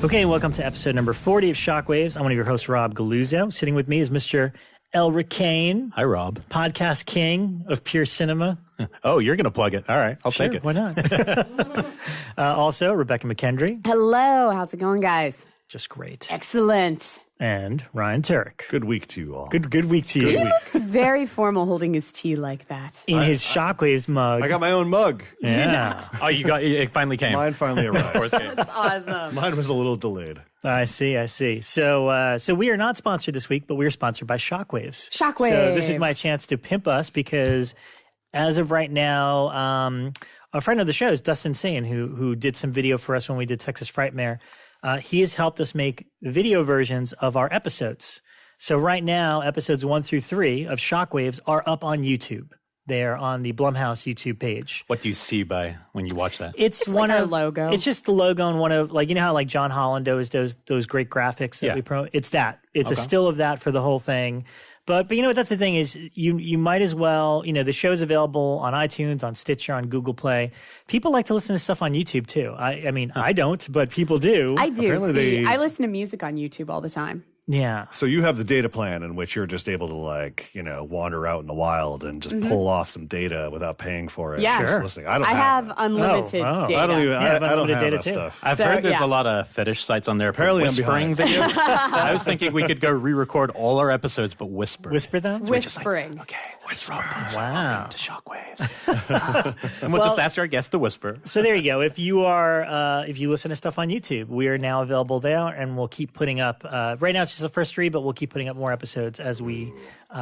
Okay, welcome to episode number 40 of Shockwaves. I'm one of your hosts, Rob Galluzzo. Sitting with me is Mr. Elric Kane. Hi, Rob. Podcast king of pure cinema. Oh, you're going to plug it. All right, I'll take it. Why not? Also, Rebekah McKendry. Hello. How's it going, guys? Just great. Excellent. And Ryan Turek. Good week to you all. Good week to you. He looks very formal holding his tea like that. In his Shockwaves mug. I got my own mug. Yeah. Oh, it finally came. Mine finally arrived. That's awesome. Mine was a little delayed. I see. So we are not sponsored this week, but we are sponsored by Shockwaves. Shockwaves. So this is my chance to pimp us because as of right now, a friend of the show is Dustin Sane, who did some video for us when we did Texas Frightmare. He has helped us make video versions of our episodes. So right now, episodes 1 through 3 of Shockwaves are up on YouTube. They are on the Blumhouse YouTube page. What do you see when you watch that? It's one like of our logo. It's just the logo and one of, like, you know how like John Holland does those great graphics that we promote. It's that. It's a still of that for the whole thing. But you know what? That's the thing is you might as well, the show's available on iTunes, on Stitcher, on Google Play. People like to listen to stuff on YouTube too. I mean, I don't, but people do. I do. Apparently I listen to music on YouTube all the time. Yeah. So you have the data plan in which you're just able to wander out in the wild and just pull off some data without paying for it. Yeah. Just listening. I have unlimited data. I don't even. I don't unlimited have data that too. stuff. I've heard there's a lot of fetish sites on there for Apparently I'm whispering behind. videos. I was thinking we could go re-record all our episodes, but whisper. Whisper them? Whispering. Okay, this is Rob Galluzzo. Wow. Welcome to Shockwaves. And we'll just ask our guests to whisper. So there you go. If you listen to stuff on YouTube, we are now available there, and we'll keep putting up. Right now, it's just the first 3, but we'll keep putting up more episodes as we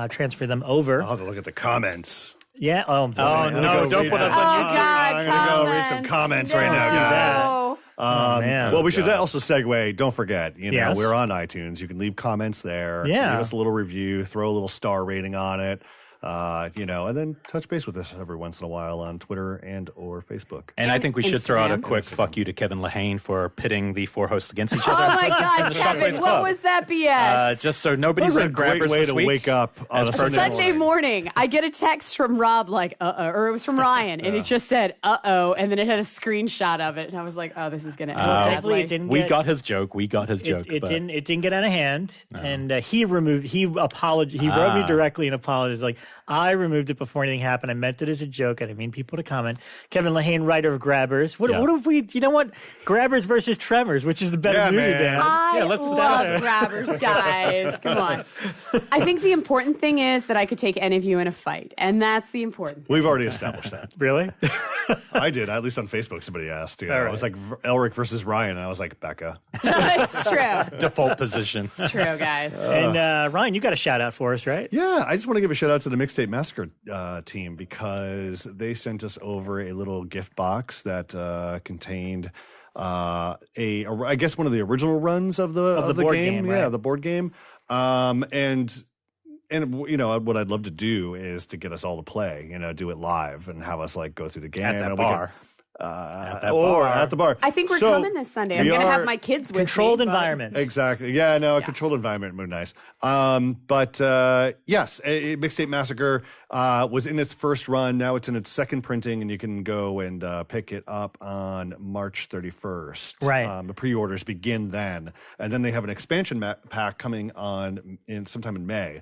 transfer them over. I'll have to look at the comments. Yeah. Oh, boy. No, don't put us on YouTube. God, I'm going to go read some comments right now, do guys. that. Man. Well, we should also segue. Don't forget, Yes. we're on iTunes. You can leave comments there. Yeah. Give us a little review. Throw a little star rating on it. And then touch base with us every once in a while on Twitter and or Facebook. And I think we should throw out a Instagram. quick fuck you to Kevin Lahane for pitting the 4 hosts against each other. Oh my God, Kevin, Shockwaves what Club. was that BS? Just so nobody That was a read great grabbers way this to week. wake up on a As Sunday Sunday morning, I get a text from Rob like, or it was from Ryan, and it just said, and then it had a screwshot of it, and I was like, oh, this is going to end Thankfully, badly. it didn't We get, got his joke. it but didn't get out of hand, and he wrote me directly and apologized, like, I removed it before anything happened. I meant it as a joke. I didn't mean people to comment. Kevin Lahane, writer of Grabbers. What if we, Grabbers versus Tremors, which is the better movie, man. Dan? let's love grabbers, guys. Come on. I think the important thing is that I could take any of you in a fight, and that's the important thing. We've already established that. Really? I did. At least on Facebook, somebody asked. All right. I was like Elric versus Ryan. And I was like Bekah. It's true. default position. It's true, guys. And Ryan, you got a shout out for us, right? Yeah, I just want to give a shout out to the Mixtape Massacre team because they sent us over a little gift box that contained I guess one of the original runs of the board game. right? Yeah, the board game. And what I'd love to do is to get us all to play. Do it live and have us like go through the game At that bar. At bar. the bar. I think we're coming this Sunday. I'm we going to have are- my kids with me. Controlled but- environment. Exactly. Yeah, no, a controlled environment would be nice. Yes, Mixtape Massacre was in its first run. Now it's in its second printing, and you can go and pick it up on March 31st. Right. The pre-orders begin then. And then they have an expansion pack coming on sometime in May.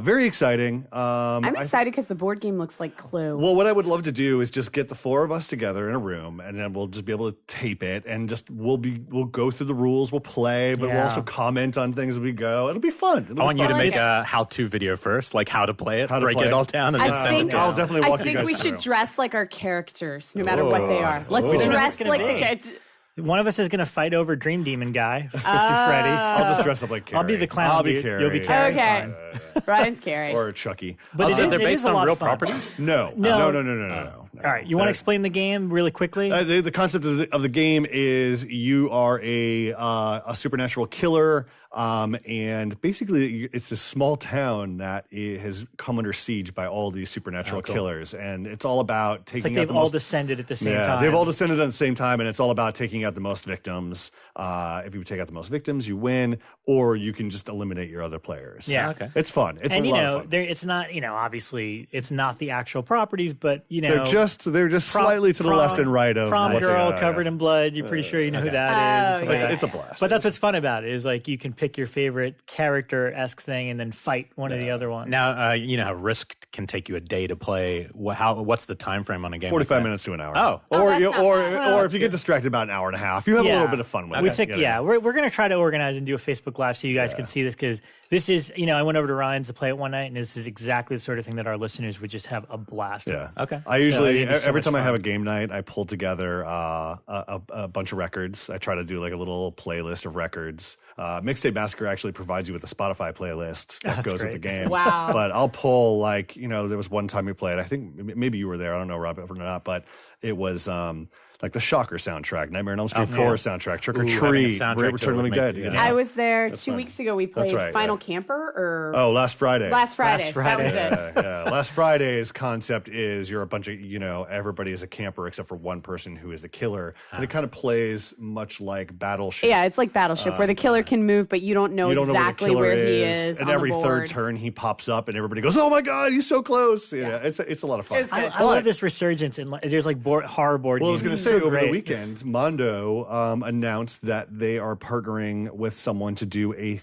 Very exciting. I'm excited because the board game looks like Clue. Well, what I would love to do is just get the 4 of us together in a room, and then we'll just be able to tape it, and just we'll go through the rules, we'll play, but we'll Yeah. also comment on things as we go. It'll be fun. I want you to like make it. a how-to video first, like how to play it, How to break play it it. all down, and then I send it think, down. I'll definitely walk I you think guys we should through. dress like our characters, no matter what they are. Let's We don't know dress what it's like gonna the be. character. One of us is going to fight over Dream Demon guy. It's supposed to be Freddy. I'll just dress up like Carrie. I'll be the clown. I'll be dude. Carrie. You'll be Carrie. Okay. Ryan's Carrie. Or Chucky. But They're it is based a on lot real of fun. properties? No. All right, you want to explain the game really quickly? The concept of the game is you are a supernatural killer, and basically it's a small town that has come under siege by all these supernatural killers, and it's all about taking. It's like out they've the all most, descended at the same time. Yeah, they've all descended at the same time, and it's all about taking out the most victims. If you take out the most victims, you win, or you can just eliminate your other players. Yeah, okay. It's fun. It's and a lot of fun. it's not obviously it's not the actual properties, but they're just slightly to the left and right of prom what they girl are, covered in blood. You're pretty sure you know who that is. It's a blast. But that's what's fun about it is like you can pick your favorite character-esque thing and then fight one of the other ones. Now, you know how Risk can take you a day to play. What's the time frame on a game? 45 minutes to an hour. Oh. Or if you get distracted, about an hour and a half. You have a little bit of fun with it. We're going to try to organize and do a Facebook Live so you guys can see this because this is, I went over to Ryan's to play it one night and this is exactly the sort of thing that our listeners would just have a blast with. Yeah. Okay. I usually, so every much time I fun. have a game night, I pull together a bunch of records. I try to do like a little playlist of records. Mixtape Massacre actually provides you with a Spotify playlist that goes with the game. Wow. But I'll pull there was one time we played, I think maybe you were there, I don't know, Rob, or not, but it was like the Shocker soundtrack, Nightmare on Elm Street 4 soundtrack, Trick or Treat, Return of the Dead. I was there 2 weeks ago. We played right, Final Camper last Friday. Last Friday. That was it. Yeah. Last Friday's concept is you're a bunch of, everybody is a camper except for one person who is the killer. And it kind of plays much like Battleship. Yeah, it's like Battleship where the killer can move, but you don't know exactly where he is. And on every the board. third turn he pops up and everybody goes, oh my God, he's so close. It's a lot of fun. I love this resurgence and there's like horror board games. Well, I was going to say, So over great. the weekend, Mondo announced that they are partnering with someone to do a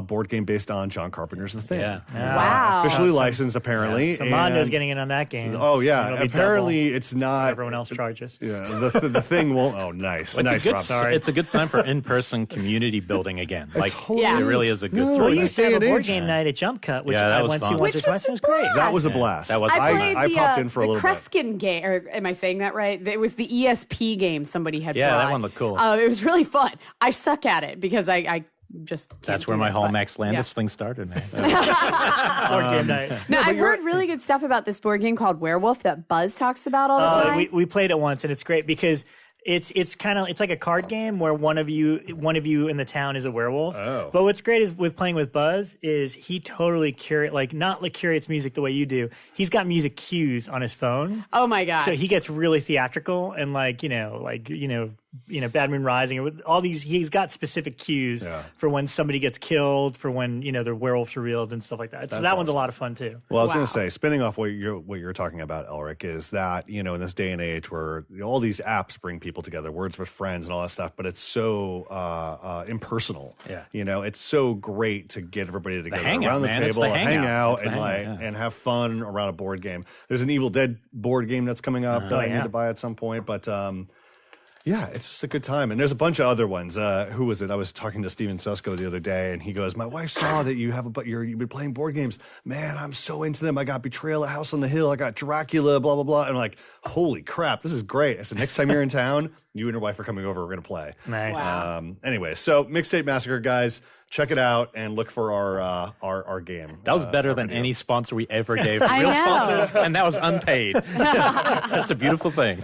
board game based on John Carpenter's The Thing. Yeah. Wow. Officially licensed, apparently. So Mondo's getting in on that game. Oh, yeah. It'll be Apparently, double it's not. everyone else charges. Yeah, the Thing won't. Oh, nice. Nice, Rob. It's a good sign for in-person community building again. Like, totally Yeah. it really is a good No, thing. Well, you this used to day have a and board age. game night at Jump Cut, which Yeah, that I was went fun. to once or Which twice. was It was great. That was a blast. That was I fun. played I popped in for a little bit. the Kreskin game, or am I saying that right? It was the ESP game somebody had Yeah, brought. that one looked cool. It was really fun. I suck at it because I just can't That's do where my it, whole but- Max Landis yeah. thing started, man. Board game night. No, I've heard really good stuff about this board game called Werewolf that Buzz talks about all the time. We played it once and it's great because it's kind of like a card game where one of you in the town is a werewolf. Oh. But what's great is with playing with Buzz is he totally curates music the way you do. He's got music cues on his phone. Oh my god! So he gets really theatrical and Bad Moon Rising or all these. He's got specific cues for when somebody gets killed, for when the werewolf's revealed and stuff like that. So that one's a lot of fun too. Well, I was Wow. going to say, spinning off what you're talking about, Elric, is that in this day and age where all these apps bring people together, Words with Friends and all that stuff, but it's so impersonal. Yeah. It's so great to get everybody together hangout, around the man. It's table, the hang hangout. out, It's the and hangout, and have fun around a board game. There's an Evil Dead board game that's coming up that I need to buy at some point, but. Yeah, it's just a good time. And there's a bunch of other ones. Who was it? I was talking to Steven Susko the other day, and he goes, my wife saw that you've been playing board games. Man, I'm so into them. I got Betrayal at House on the Hill. I got Dracula, blah, blah, blah. And I'm like, holy crap, this is great. I said, next time you're in town, you and your wife are coming over. We're going to play. Nice. Wow. Anyway, so Mixtape Massacre, guys, check it out and look for our game. That was better than any sponsor we ever gave. I Real know. sponsor, and that was unpaid. That's a beautiful thing.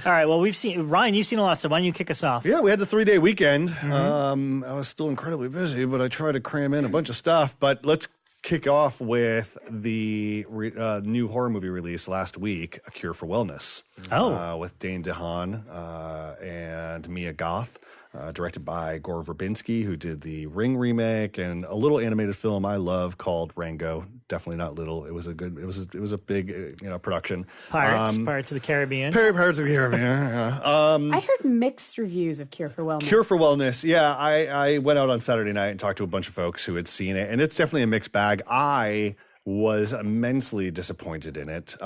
All right. Well, Ryan. You've seen a lot of stuff. Why don't you kick us off? Yeah, we had the 3-day weekend. I was still incredibly busy, but I tried to cram in a bunch of stuff. But let's kick off with the new horror movie release last week, A Cure for Wellness. With Dane DeHaan and Mia Goth. Directed by Gore Verbinski, who did the Ring remake and a little animated film I love called Rango. Definitely not little. It was a big production. Pirates of the Caribbean. Pirates of the Caribbean. I heard mixed reviews of Cure for Wellness. Cure for Wellness. Yeah, I went out on Saturday night and talked to a bunch of folks who had seen it, and it's definitely a mixed bag. I was immensely disappointed in it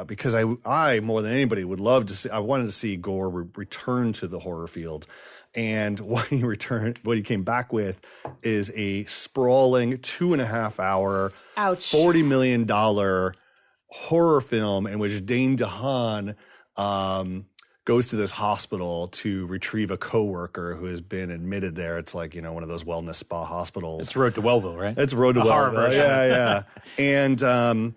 because I more than anybody would love to see. I wanted to see Gore return to the horror field. And what he came back with is a sprawling 2.5-hour, $40 million horror film in which Dane DeHaan goes to this hospital to retrieve a coworker who has been admitted there. It's like, one of those wellness spa hospitals. It's Road to Wellville, right? It's Road to horror Wellville. version. Yeah.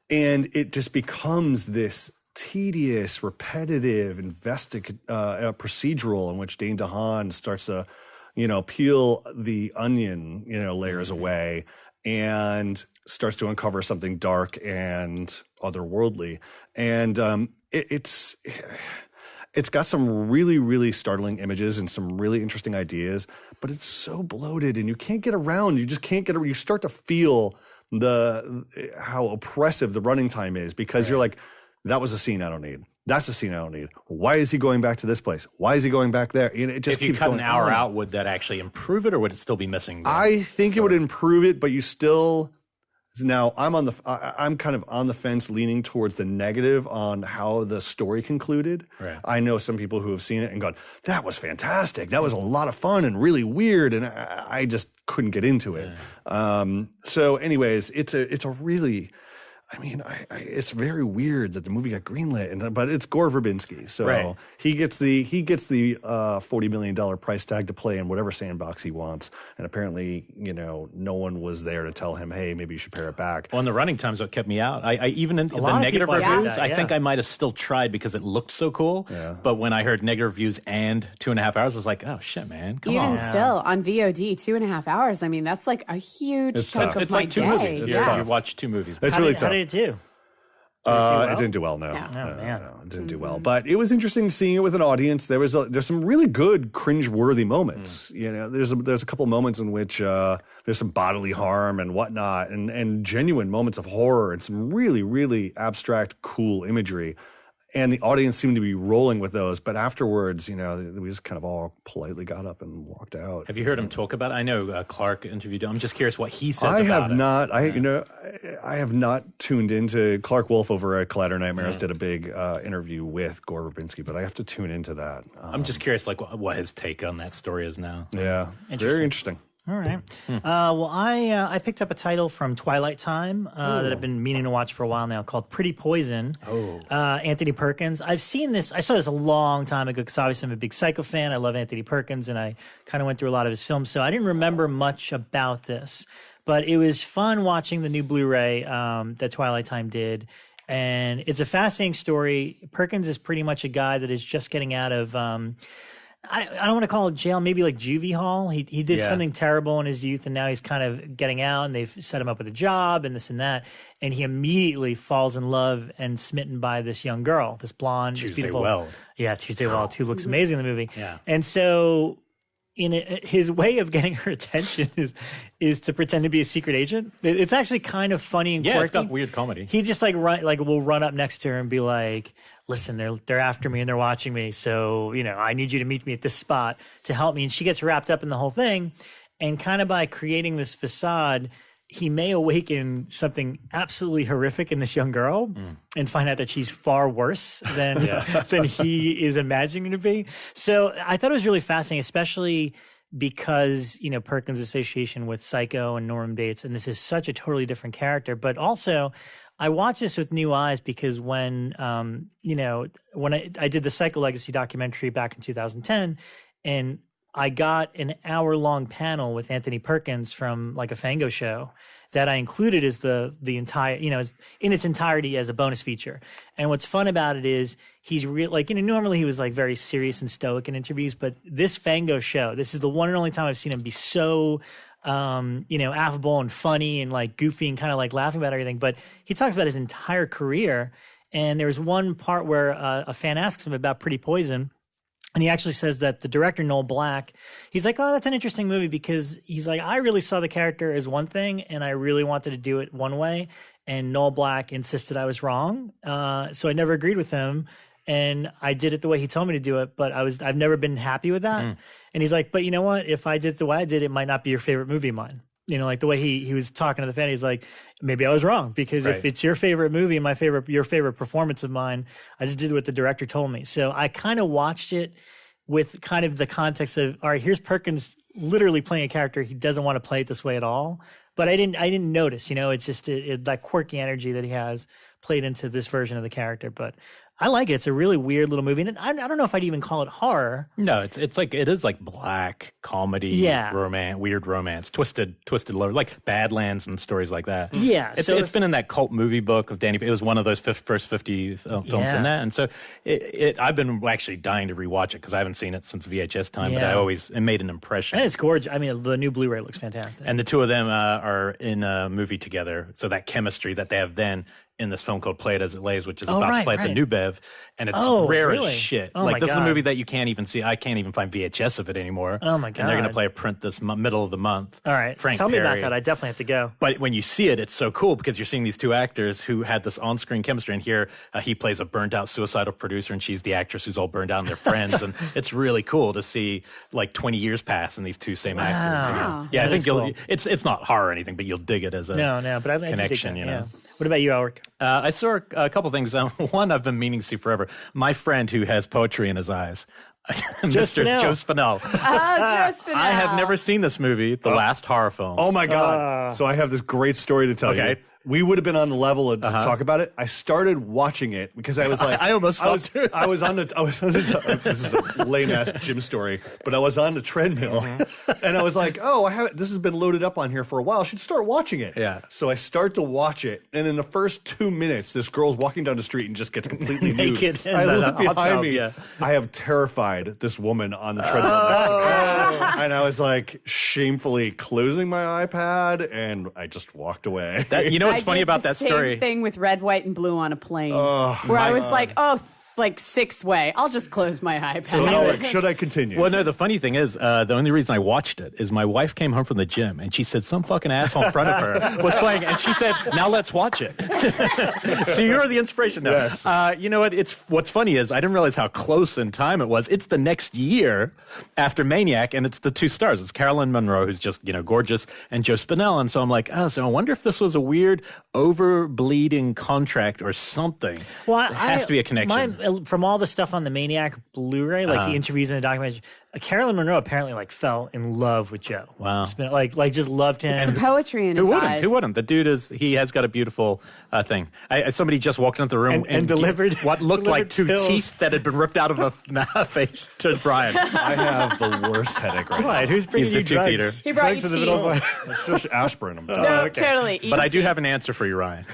And it just becomes this tedious, repetitive, procedural in which Dane DeHaan starts to, peel the onion, layers away and starts to uncover something dark and otherworldly. And it's got some really, really startling images and some really interesting ideas, but it's so bloated and you can't get around. You just can't get around. You start to feel how oppressive the running time is because you're like, that was a scene I don't need. That's a scene I don't need. Why is he going back to this place? Why is he going back there? And it just if you keeps cut going an hour on. out, would that actually improve it, or would it still be missing? I think it would improve it, but you still. Now I'm kind of on the fence, leaning towards the negative on how the story concluded. Right. I know some people who have seen it and gone, "That was fantastic. That was a lot of fun and really weird," and I just couldn't get into it. Yeah. So, anyways, it's a really. I mean, it's very weird that the movie got greenlit, but it's Gore Verbinski, so he gets the $40 million price tag to play in whatever sandbox he wants. And apparently, no one was there to tell him, hey, maybe you should pare it back. Well, and the running time's what kept me out. I even in the lot of negative people have reviews, that, I think I might have still tried because it looked so cool. Yeah. But when I heard negative reviews and 2.5 hours, I was like, oh shit, man, come on. Even still on VOD, 2.5 hours. I mean, that's like a huge chunk of It's my like two day. movies. It's You tough. watch two movies. It's really tough. How did it do? It didn't do well, no. Man. It didn't do well. But it was interesting seeing it with an audience. There's some really good cringe-worthy moments. There's a couple moments in which there's some bodily harm and whatnot, and genuine moments of horror and some really, really abstract, cool imagery. And the audience seemed to be rolling with those. But afterwards, we just kind of all politely got up and walked out. Have you heard him talk about it? I know Clark interviewed him. I'm just curious what he says I about have it. not. I have not tuned into Clark Wolf over at Collider Nightmares. Did a big interview with Gore Verbinski, but I have to tune into that. I'm just curious, like what his take on that story is now. Yeah, very interesting. All right. Well, I picked up a title from Twilight Time that I've been meaning to watch for a while now called Pretty Poison. Anthony Perkins. I saw this a long time ago because obviously I'm a big Psycho fan. I love Anthony Perkins and I kind of went through a lot of his films. So I didn't remember much about this, but it was fun watching the new Blu-ray that Twilight Time did. And it's a fascinating story. Perkins is pretty much a guy that is just getting out of... I don't want to call it jail, maybe like juvie hall. He did something terrible in his youth, and now he's kind of getting out, and they've set him up with a job and this and that. And he immediately falls in love and smitten by this young girl, this blonde, this beautiful. Weld. Yeah, Tuesday Weld, who looks amazing in the movie. Yeah. And so his way of getting her attention is to pretend to be a secret agent. It's actually kind of funny and quirky. Yeah, it's got weird comedy. He just will run up next to her and be like, listen, they're after me and they're watching me. So, I need you to meet me at this spot to help me. And she gets wrapped up in the whole thing. And kind of by creating this facade, he may awaken something absolutely horrific in this young girl and find out that she's far worse than he is imagining her to be. So I thought it was really fascinating, especially because, Perkins' association with Psycho and Norman Bates, and this is such a totally different character. But also, I watched this with new eyes because when I did the Psycho Legacy documentary back in 2010, and I got an hour-long panel with Anthony Perkins from like a Fango show that I included as the entire, in its entirety as a bonus feature. And what's fun about it is he's normally he was like very serious and stoic in interviews, but this Fango show, this is the one and only time I've seen him be so affable and funny and like goofy and kind of like laughing about everything. But he talks about his entire career. And there was one part where a fan asks him about Pretty Poison. And he actually says that the director, Noel Black, he's like, oh, that's an interesting movie because he's like, I really saw the character as one thing and I really wanted to do it one way. And Noel Black insisted I was wrong. So I never agreed with him. And I did it the way he told me to do it, but I've never been happy with that. And he's like, but you know what? If I did it the way I did, it might not be your favorite movie of mine. Like the way he was talking to the fan, he's like, maybe I was wrong because if it's your favorite movie and your favorite performance of mine, I just did what the director told me. So I kind of watched it with kind of the context of, all right, here's Perkins literally playing a character. He doesn't want to play it this way at all. But I didn't notice, it's just that quirky energy that he has played into this version of the character. But I like it. It's a really weird little movie. And I don't know if I'd even call it horror. No, it's like it is like black comedy, romance, weird romance, twisted love, like Badlands and stories like that. Yeah, it's been in that cult movie book of Danny. It was one of those first 50 films in that, and so I've been actually dying to rewatch it because I haven't seen it since VHS time, but it made an impression. And it's gorgeous. I mean, the new Blu-ray looks fantastic. And the two of them are in a movie together, so that chemistry that they have then in this film called Play It As It Lays, which is about to play at the New Bev, and it's rare as shit. Like, this is a movie that you can't even see. I can't even find VHS of it anymore. Oh, my God. And they're going to play a print this middle of the month. All right. Tell me about that. I definitely have to go. But when you see it, it's so cool because you're seeing these two actors who had this on-screen chemistry, and here he plays a burned-out suicidal producer, and she's the actress who's all burned out and they're friends, and it's really cool to see, like, 20 years pass and these two same actors. Wow. Yeah, I think it's not horror or anything, but you'll dig it as a but I connection, you know. Yeah. What about you, Elric? I saw a couple things. One I've been meaning to see forever. My friend who has poetry in his eyes. Mr. Joe Spinell. Oh, Joe Spinell. I have never seen this movie, the last horror film. Oh, my God. So I have this great story to tell you. We would have been on the level to talk about it. I started watching it because I was like, I almost stopped. I was on the. This is a lame ass gym story, but I was on the treadmill, and I was like, this has been loaded up on here for a while. I should start watching it. Yeah. So I start to watch it, and in the first 2 minutes, this girl's walking down the street and just gets completely naked. I look behind me. Yeah. I have terrified this woman on the treadmill next to me, and I was like shamefully closing my iPad, and I just walked away. You know what's funny about that story? Same thing with red, white, and blue on a plane, where I was like, like 6-way. I'll just close my iPad. So, Elric, should I continue? Well, no, the funny thing is, the only reason I watched it is my wife came home from the gym and she said some fucking asshole in front of her was playing, and she said, now let's watch it. So you're the inspiration now. Yes. You know what? What's funny is I didn't realize how close in time it was. It's the next year after Maniac, and it's the two stars. It's Carolyn Monroe, who's just, gorgeous, and Joe Spinell. And so I'm like, so I wonder if this was a weird over-bleeding contract or something. Well, there has to be a connection. From all the stuff on the Maniac Blu-ray, like the interviews and the documentary, Carolyn Monroe apparently fell in love with Joe. Wow. Like just loved him. It's the poetry in his eyes. Who wouldn't? The dude he has got a beautiful thing. Somebody just walked into the room and delivered what looked like two pills. teeth that had been ripped out of a face to Brian. I have the worst headache right now. Who's bringing He's the you two-feeder. drugs? He brought you tea. It's just aspirin. I'm done. No, totally. But I do have an answer for you, Ryan.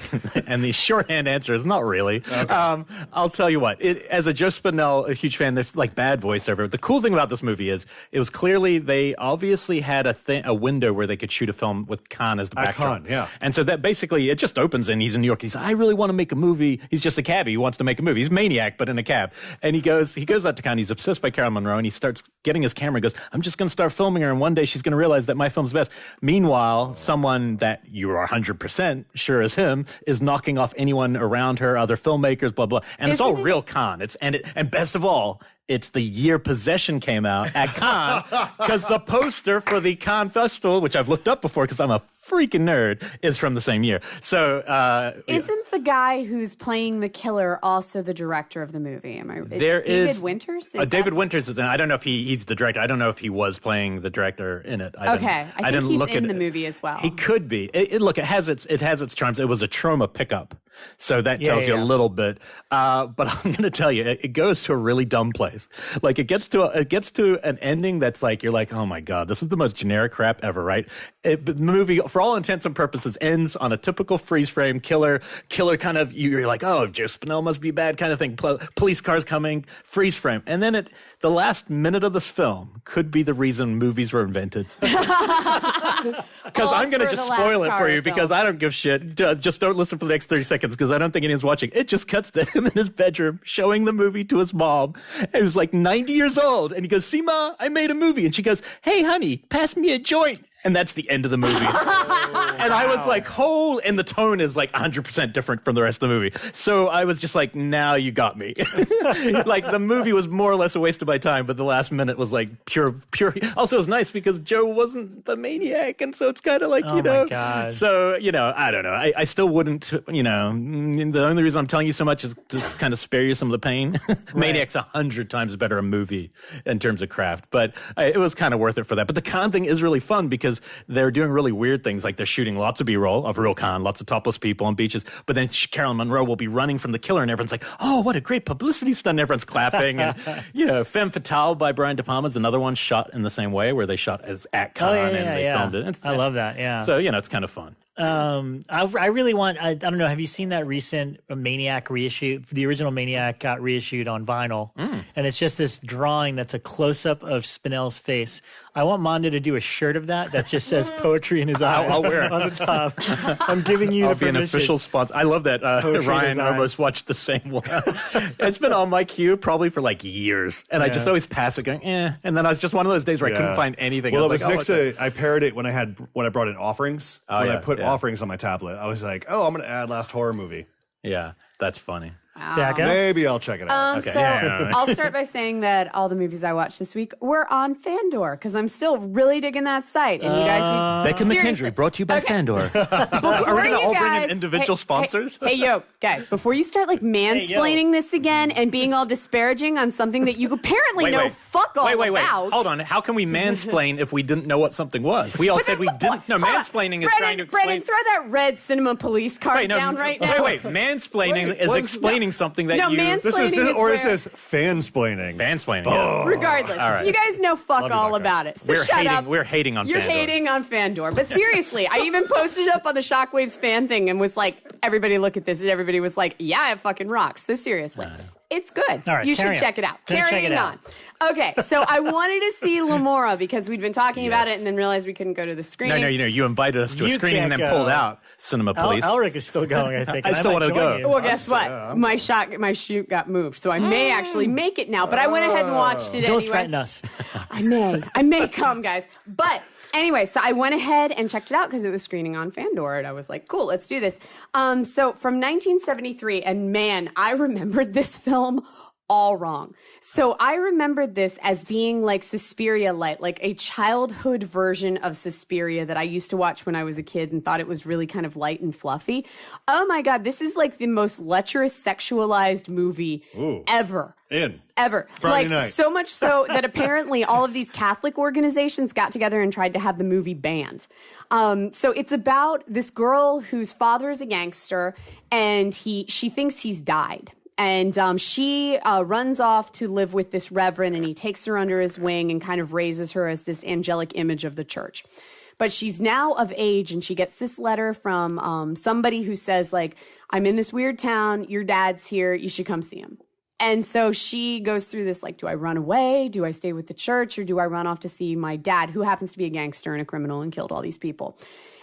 And the shorthand answer is not really. Okay. I'll tell you what. As a Joe Spinell, a huge fan, there's like bad voiceover. The cool thing about this movie is it was clearly they obviously had a window where they could shoot a film with Khan as the backdrop. Khan, yeah. And so that basically it just opens and he's in New York. He's I really want to make a movie. He's just a cabbie. He wants to make a movie. He's a maniac, but in a cab. And he goes out to Khan. He's obsessed by Carolyn Monroe, and he starts getting his camera and goes, I'm just going to start filming her, and one day she's going to realize that my film's best. Meanwhile, someone that you are 100% sure is him is knocking off anyone around her, other filmmakers, blah, blah. And it's all real Khan. And best of all, it's the year Possession came out at Cannes, because the poster for the Cannes Festival, which I've looked up before because I'm a freaking nerd, is from the same year. So isn't the guy who's playing the killer also the director of the movie? David Winters? David Winters is in. I don't know if he's the director. I don't know if he was playing the director in it. I think he's in the movie as well. He could be. Look, it has its charms. It was a trauma pickup, so that tells you a little bit. But I'm going to tell you, it goes to a really dumb place. Like it gets to an ending that's like you're like, oh my god, this is the most generic crap ever, right? The movie, for all intents and purposes, ends on a typical freeze frame killer kind of. You're like, oh, Joe Spinell must be bad kind of thing. Police cars coming, freeze frame, and then the last minute of this film could be the reason movies were invented. Because I'm going to just spoil it for you because I don't give shit. Just don't listen for the next 30 seconds because I don't think anyone's watching. It just cuts to him in his bedroom showing the movie to his mom. And he was like 90 years old. And he goes, see, Ma, I made a movie. And she goes, hey, honey, pass me a joint. And that's the end of the movie. And I was like, and the tone is like 100% different from the rest of the movie. So I was just like, now you got me. Like the movie was more or less a waste of my time, but the last minute was like pure. Also, it was nice because Joe wasn't the maniac. And so it's kind of like, my God. So, I don't know. I still wouldn't, the only reason I'm telling you so much is to kind of spare you some of the pain. Right. Maniac's 100 times better a movie in terms of craft, but it was kind of worth it for that. But the con thing is really fun because because they're doing really weird things. Like they're shooting lots of B-roll of real con, lots of topless people on beaches. But then Carolyn Monroe will be running from the killer and everyone's like, oh, what a great publicity stunt. Everyone's clapping. And, Femme Fatale by Brian De Palma is another one shot in the same way where they shot as at con and they filmed it. I love that. Yeah. So, it's kind of fun. I really want, I don't know, have you seen that recent Maniac reissue? The original Maniac got reissued on vinyl, and it's just this drawing that's a close-up of Spinell's face. I want Mondo to do a shirt of that just says poetry in his eyes. I'll wear it on the top. I'm giving you I'll the be permission. an official sponsor. I love that. Ryan almost watched the same one. It's been on my queue probably for like years, and I just always pass it going, And then I was just one of those days where I couldn't find anything. Well, I it was like, next to, I paired it when I brought in offerings. I put offerings on my tablet. I was like, I'm going to add Last Horror Movie. Yeah, that's funny. Bekah? Maybe I'll check it out. So I'll start by saying that all the movies I watched this week were on Fandor because I'm still really digging that site. And you guys Bekah McKendry, brought to you by Fandor. Are we going to all bring in individual sponsors? Hey, guys, before you start mansplaining this again and being all disparaging on something that you apparently know fuck all about. Hold on. How can we mansplain if we didn't know what something was? We all said we didn't. No, mansplaining is trying to explain. Brennan, throw that red cinema police card down right now. Wait. Mansplaining is explaining something that you... It says fansplaining. Fansplaining, yeah. Regardless, you guys know fuck all about it. So shut up. We're hating on Fandor. You're hating on Fandor. But seriously, I even posted it up on the Shockwaves fan thing and was like, everybody look at this. And everybody was like, yeah, it fucking rocks. So seriously, it's good. All right, you should check it out. Carrying on. Okay, so I wanted to see LEMORA because we'd been talking about it and then realized we couldn't go to the screening. No, you invited us to a screening and then pulled out Cinema Police. Elric is still going, I think. I still want to go. Well, guess what? My shoot got moved, so I may actually make it now. But I went ahead and watched it anyway. Don't threaten us. I may come, guys. But anyway, so I went ahead and checked it out because it was screening on Fandor, and I was like, cool, let's do this. So from 1973, and man, I remembered this film all wrong. So I remembered this as being like Suspiria light, like a childhood version of Suspiria that I used to watch when I was a kid and thought it was really kind of light and fluffy. Oh my God, this is like the most lecherous sexualized movie ever. Ever. Friday night. So much so that apparently all of these Catholic organizations got together and tried to have the movie banned. So it's about this girl whose father is a gangster and she thinks he's died. And she runs off to live with this reverend, and he takes her under his wing and kind of raises her as this angelic image of the church. But she's now of age, and she gets this letter from somebody who says, like, I'm in this weird town. Your dad's here. You should come see him. And so she goes through this, like, do I run away? Do I stay with the church? Or do I run off to see my dad, who happens to be a gangster and a criminal and killed all these people?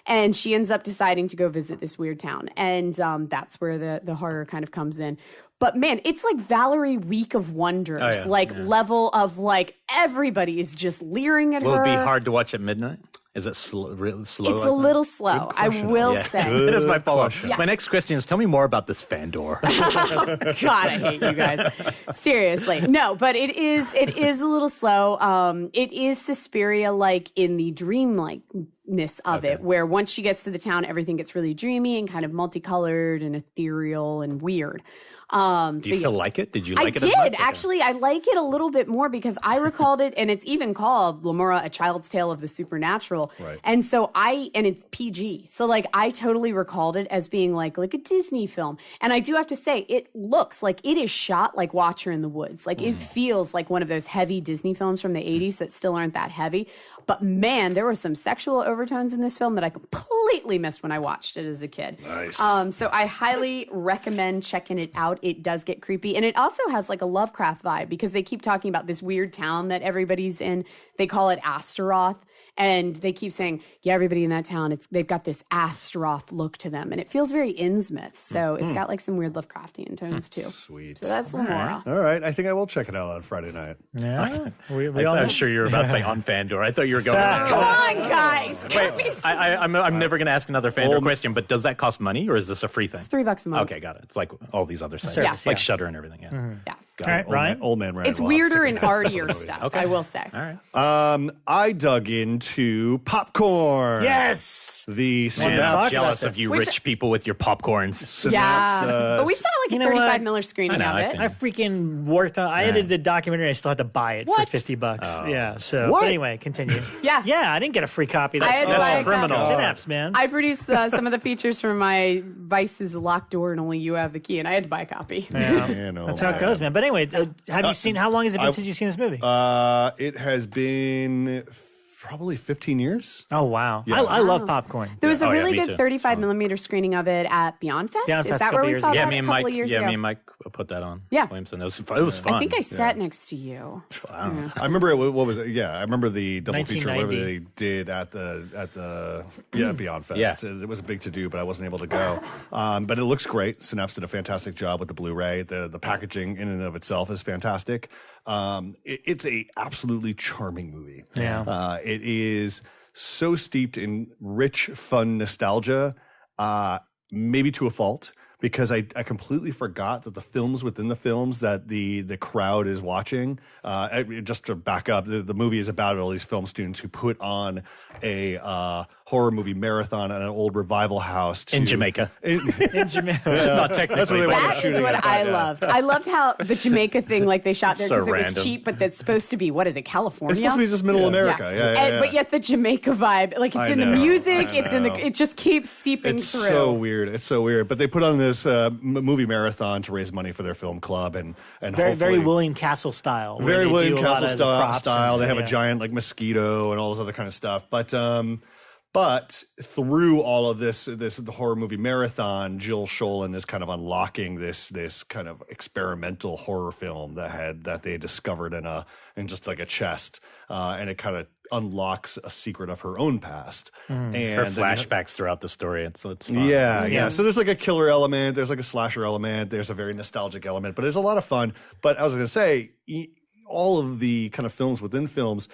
And she ends up deciding to go visit this weird town. And that's where the horror kind of comes in. But man, it's like Valerie Week of Wonders, level of like everybody is just leering at her. Will it be hard to watch at midnight? Is it really slow? It's a little slow, I will say. That is my follow-up. Yeah. My next question is, tell me more about this Fandor. God, I hate you guys. Seriously. No, but it is a little slow. It is Suspiria-like in the dream-likeness of it, where once she gets to the town, everything gets really dreamy and kind of multicolored and ethereal and weird. Do you still like it? Did you like it as much? I did. Actually, I like it a little bit more because I recalled it, and it's even called LEMORA, A Child's Tale of the Supernatural. Right. And so and it's PG. So like I totally recalled it as being like a Disney film. And I do have to say, it looks like it is shot like Watcher in the Woods. Like it feels like one of those heavy Disney films from the 80s that still aren't that heavy. But man, there were some sexual overtones in this film that I completely missed when I watched it as a kid. Nice. So I highly recommend checking it out. It does get creepy. And it also has like a Lovecraft vibe because they keep talking about this weird town that everybody's in. They call it Astaroth. And they keep saying, yeah, everybody in that town, they've got this Astaroth look to them. And it feels very Innsmouth. So it's got like some weird Lovecraftian tones too. Sweet. So that's LEMORA. All right. I think I will check it out on Friday night. Yeah. I'm sure you were about to say on Fandor. I thought you were going Come on, guys. Wait, I'm never going to ask another Fandor question, but does that cost money or is this a free thing? It's $3 a month. Okay, got it. It's like all these other sites. Service, Like Shudder and everything. Yeah. Yeah. All right, Ryan? Old man Randall. It's weirder and artier stuff, I will say. All right. I dug in into popcorn. Yes. The Man, Synapse. I'm jealous of you rich people with your popcorns. Synapse, but we saw like a 35 miller screening of it. I freaking worked on. I edited the documentary. I still had to buy it for $50. Yeah. So, but anyway, continue. Yeah. I didn't get a free copy. I had to buy That's a criminal. copy. Synapse, man. I produced some of the features for my Vice's locked door, and only you have the key, and I had to buy a copy. Yeah, That's how it goes, man. But anyway, have you seen? How long has it been since you've seen this movie? It has been probably 15 years. Oh wow! Yeah. I love popcorn. There was a really me good too. 35 millimeter screening of it at Beyond Fest. Beyond Is Fest that a where couple we years saw ago. that a couple of years ago? me and Mike put that on. Yeah. Williamson. It was fun. I think I sat next to you. Wow. I remember what was it? Yeah, I remember the double feature, whatever 1990. they did at the Beyond Fest. Yeah. It was a big to do, but I wasn't able to go. But it looks great. Synapse did a fantastic job with the Blu-ray. The packaging in and of itself is fantastic. It's a absolutely charming movie. Yeah. It is so steeped in rich, fun nostalgia, maybe to a fault. Because I completely forgot that the films within the films that the crowd is watching, just to back up, the movie is about all these film students who put on a horror movie marathon at an old revival house In Jamaica. In Jamaica. Not technically. they but- wanted That shooting is what at I that, yeah. loved. I loved how the Jamaica thing, like they shot there So because it was random. cheap, but that's supposed to be, what is it, California? It's supposed to be just middle America. Yeah. But yet the Jamaica vibe, like it's I in the know, music, I it's in the, know. it just keeps seeping It's through. so weird. It's so weird. But they put on this movie marathon to raise money for their film club, and Very hopefully, William Castle style. where very they William do a lot Castle of the props style. and- They have yeah. a giant like mosquito and all this other kind of stuff. But through all of this the horror movie marathon, Jill Schoelen is kind of unlocking this kind of experimental horror film that they discovered in just like a chest, and it kind of unlocks a secret of her own past and Her then- flashbacks throughout the story. It's fun. Yeah. So there's like a killer element, there's like a slasher element, there's a very nostalgic element, but it's a lot of fun. But I was going to say, all of the kind of films within films,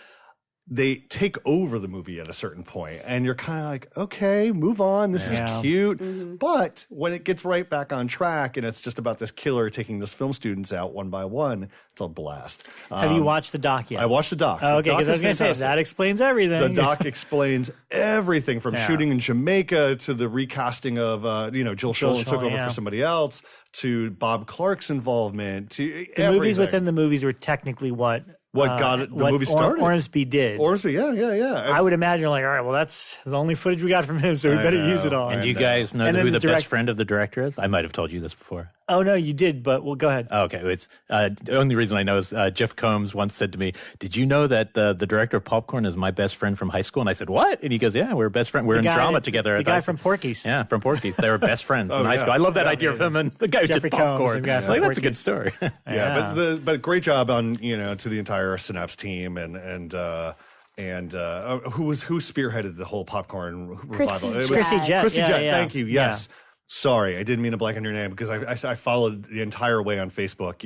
they take over the movie at a certain point, and you're kind of like, okay, move on. This is cute. But when it gets right back on track, and it's just about this killer taking this film students out one by one, it's a blast. Have you watched the doc yet? I watched the doc. Oh, The okay, doc because I was is going to say fantastic. that explains everything. The doc explains everything from shooting in Jamaica to the recasting of, Jill Schoelen took Schoelen, over yeah. for somebody else, to Bob Clark's involvement, to the movies within the movies were technically what got the movie started. Ormsby did. Ormsby, yeah. I would imagine, like, all right, well, that's the only footage we got from him, so we better use it all. And do you guys know And then who the the best direct- friend of the director is? I might have told you this before. Oh, no, you did, but well, go ahead. Oh, okay. It's the only reason I know is Jeff Combs once said to me, "Did you know that the director of Popcorn is my best friend from high school?" And I said, "What?" And he goes, "Yeah, we're best friends. We're in drama together." The at guy high from school." Porky's. Yeah, from Porky's. They were best friends in high yeah. school. I love that idea of him and the guy who Jeffrey did Combs Popcorn. and guy from Like, that's a good Porky's. story. Yeah, but great job on to the entire Synapse team and who spearheaded the whole Popcorn revival? It was Chrissy Jett. Chrissy Yeah, Jett. yeah. Thank you. Yes. Sorry, I didn't mean to blank on your name because I followed the entire way on Facebook.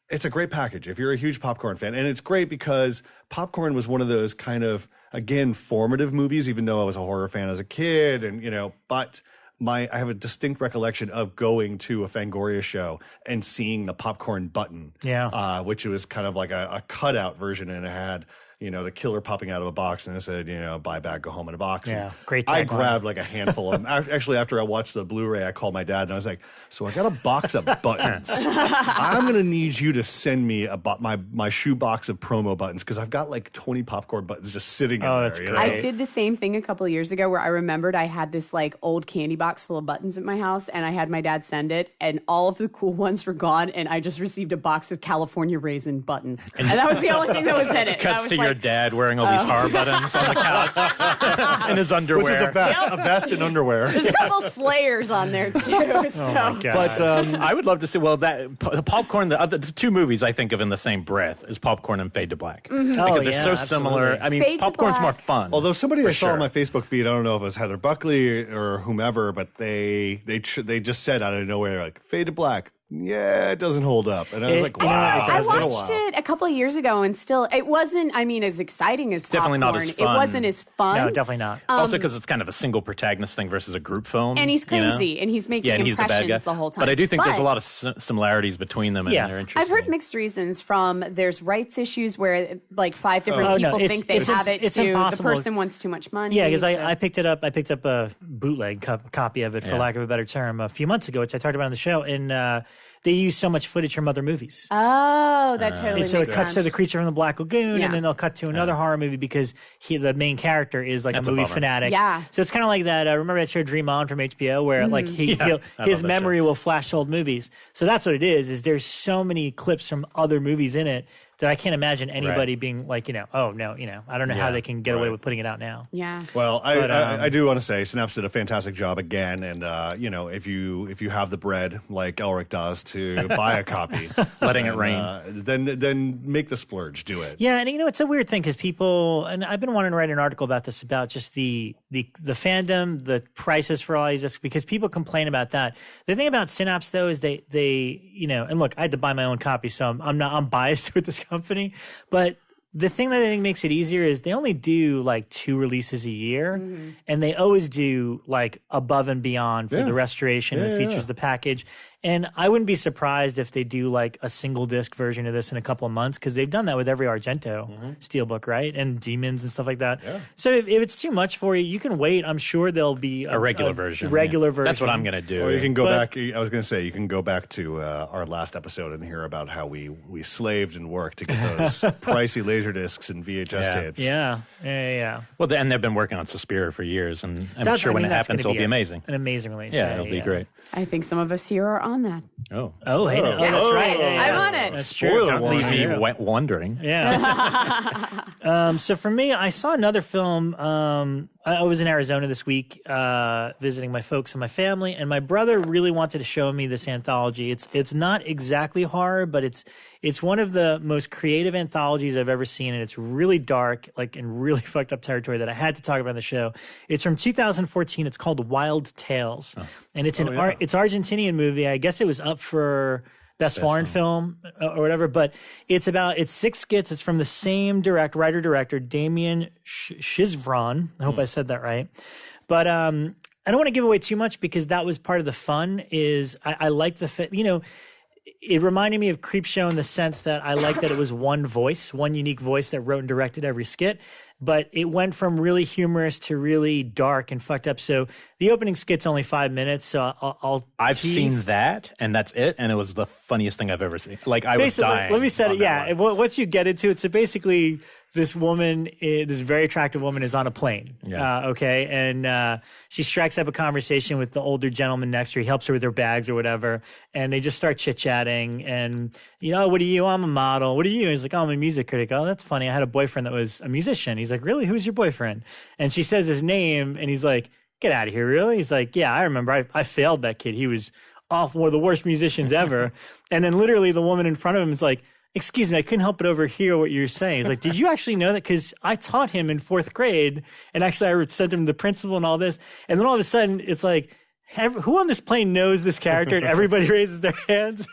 It's a great package if you're a huge Popcorn fan, and it's great because Popcorn was one of those kind of, again, formative movies. Even though I was a horror fan as a kid, but I have a distinct recollection of going to a Fangoria show and seeing the Popcorn button, which was kind of like a cutout version, and it had the killer popping out of a box, and it said, buy back, go home in a box. Yeah, And great I tagline. grabbed like a handful of them. Actually, after I watched the Blu-ray, I called my dad and I was like, so I got a box of buttons. I'm going to need you to send me my shoe box of promo buttons because I've got like 20 Popcorn buttons just sitting in there. that's great. I did the same thing a couple of years ago where I remembered I had this like old candy box full of buttons at my house, and I had my dad send it, and all of the cool ones were gone, and I just received a box of California raisin buttons, and that was the only thing that was in it. And I Cuts was to like, your dad wearing all these horror buttons on the couch in his underwear. Which is a vest and underwear. There's a couple Slayers on there too. Oh, So. my God. But I would love to see. Well, the Popcorn, the two movies I think of in the same breath is Popcorn and Fade to Black Oh, because they're yeah, so similar. absolutely. I mean, Fade to Popcorn's Black. more fun. although somebody I saw sure. on my Facebook feed, I don't know if it was Heather Buckley or whomever, but they just said out of nowhere, like, Fade to Black, yeah, it doesn't hold up. And I was like, wow. I watched it a couple of years ago, and still, it wasn't, I mean, as exciting as Popcorn. Definitely not as fun. It wasn't as fun. No, definitely not. Also because it's kind of a single protagonist thing versus a group film. And he's crazy, and he's making impressions the whole time. But I do think there's a lot of similarities between them, and they're interesting. I've heard mixed reasons from there's rights issues where like 5 different people think they have it, to the person wants too much money. Yeah, because I picked it up. I picked up a bootleg copy of it, for lack of a better term, a few months ago, which I talked about on the show, and they use so much footage from other movies. Oh, that totally makes sense. So it cuts to The Creature from the Black Lagoon, and then they'll cut to another horror movie because the main character is like a movie fanatic. Yeah. So it's kind of like that. Remember that show Dream On from HBO, where like his memory will flash old movies. So that's what it is there's so many clips from other movies in it that I can't imagine anybody being like, oh, no, I don't know how they can get away with putting it out now. Yeah. Well, I do want to say Synapse did a fantastic job again. And, if you have the bread like Elric does to buy a copy. Letting it rain. Then make the splurge. Do it. Yeah, and it's a weird thing because people, and I've been wanting to write an article about this, about just the fandom, the prices for all these discs, because people complain about that. The thing about Synapse, though, is they and look, I had to buy my own copy, so I'm biased with this company, but the thing that I think makes it easier is they only do like 2 releases a year, and they always do like above and beyond for the restoration and features the package. And I wouldn't be surprised if they do like a single disc version of this in a couple of months, because they've done that with every Argento steelbook, right? And Demons and stuff like that. Yeah. So if it's too much for you can wait. I'm sure there'll be a regular version. That's what I'm going to do. Or you can go back. I was going to say, you can go back to our last episode and hear about how we slaved and worked to get those pricey laser discs and VHS tapes. Yeah. Well, and they've been working on Suspiria for years, and I'm sure when it happens, it'll be amazing. An amazing release. Yeah, it'll be great. I think some of us here are on that. Hey, that's right. I'm on it. That's true. Don't leave me wondering. Yeah. So for me, I saw another film. I was in Arizona this week visiting my folks and my family, and my brother really wanted to show me this anthology. It's not exactly horror, but it's one of the most creative anthologies I've ever seen, and it's really dark, like in really fucked up territory that I had to talk about on the show. It's from 2014. It's called Wild Tales, and it's it's an Argentinian movie. I guess it was up for Best Foreign Film or whatever, but it's 6 skits. It's from the same writer-director, Damien Chizvron. I hope I said that right. But I don't want to give away too much, because that was part of the fun. Is I like the it reminded me of Creepshow in the sense that I like that it was one unique voice that wrote and directed every skit, but it went from really humorous to really dark and fucked up. So the opening skit's only 5 minutes, so I've seen that, and that's it, and it was the funniest thing I've ever seen. Like, I was dying. Let me set it. Yeah, once you get into it, so basically this woman, this very attractive woman, is on a plane. Yeah. And she strikes up a conversation with the older gentleman next to her. He helps her with her bags or whatever, and they just start chit-chatting. And, what are you? I'm a model. What are you? He's like, I'm a music critic. Oh, that's funny. I had a boyfriend that was a musician. He's like, really? Who's your boyfriend? And she says his name, and he's like, get out of here, really? He's like, yeah, I remember. I failed that kid. He was one of the worst musicians ever. And then literally the woman in front of him is like, excuse me, I couldn't help but overhear what you were saying. He's like, did you actually know that? Because I taught him in 4th grade, and actually I sent him to the principal and all this. And then all of a sudden, it's like, who on this plane knows this character? And everybody raises their hands,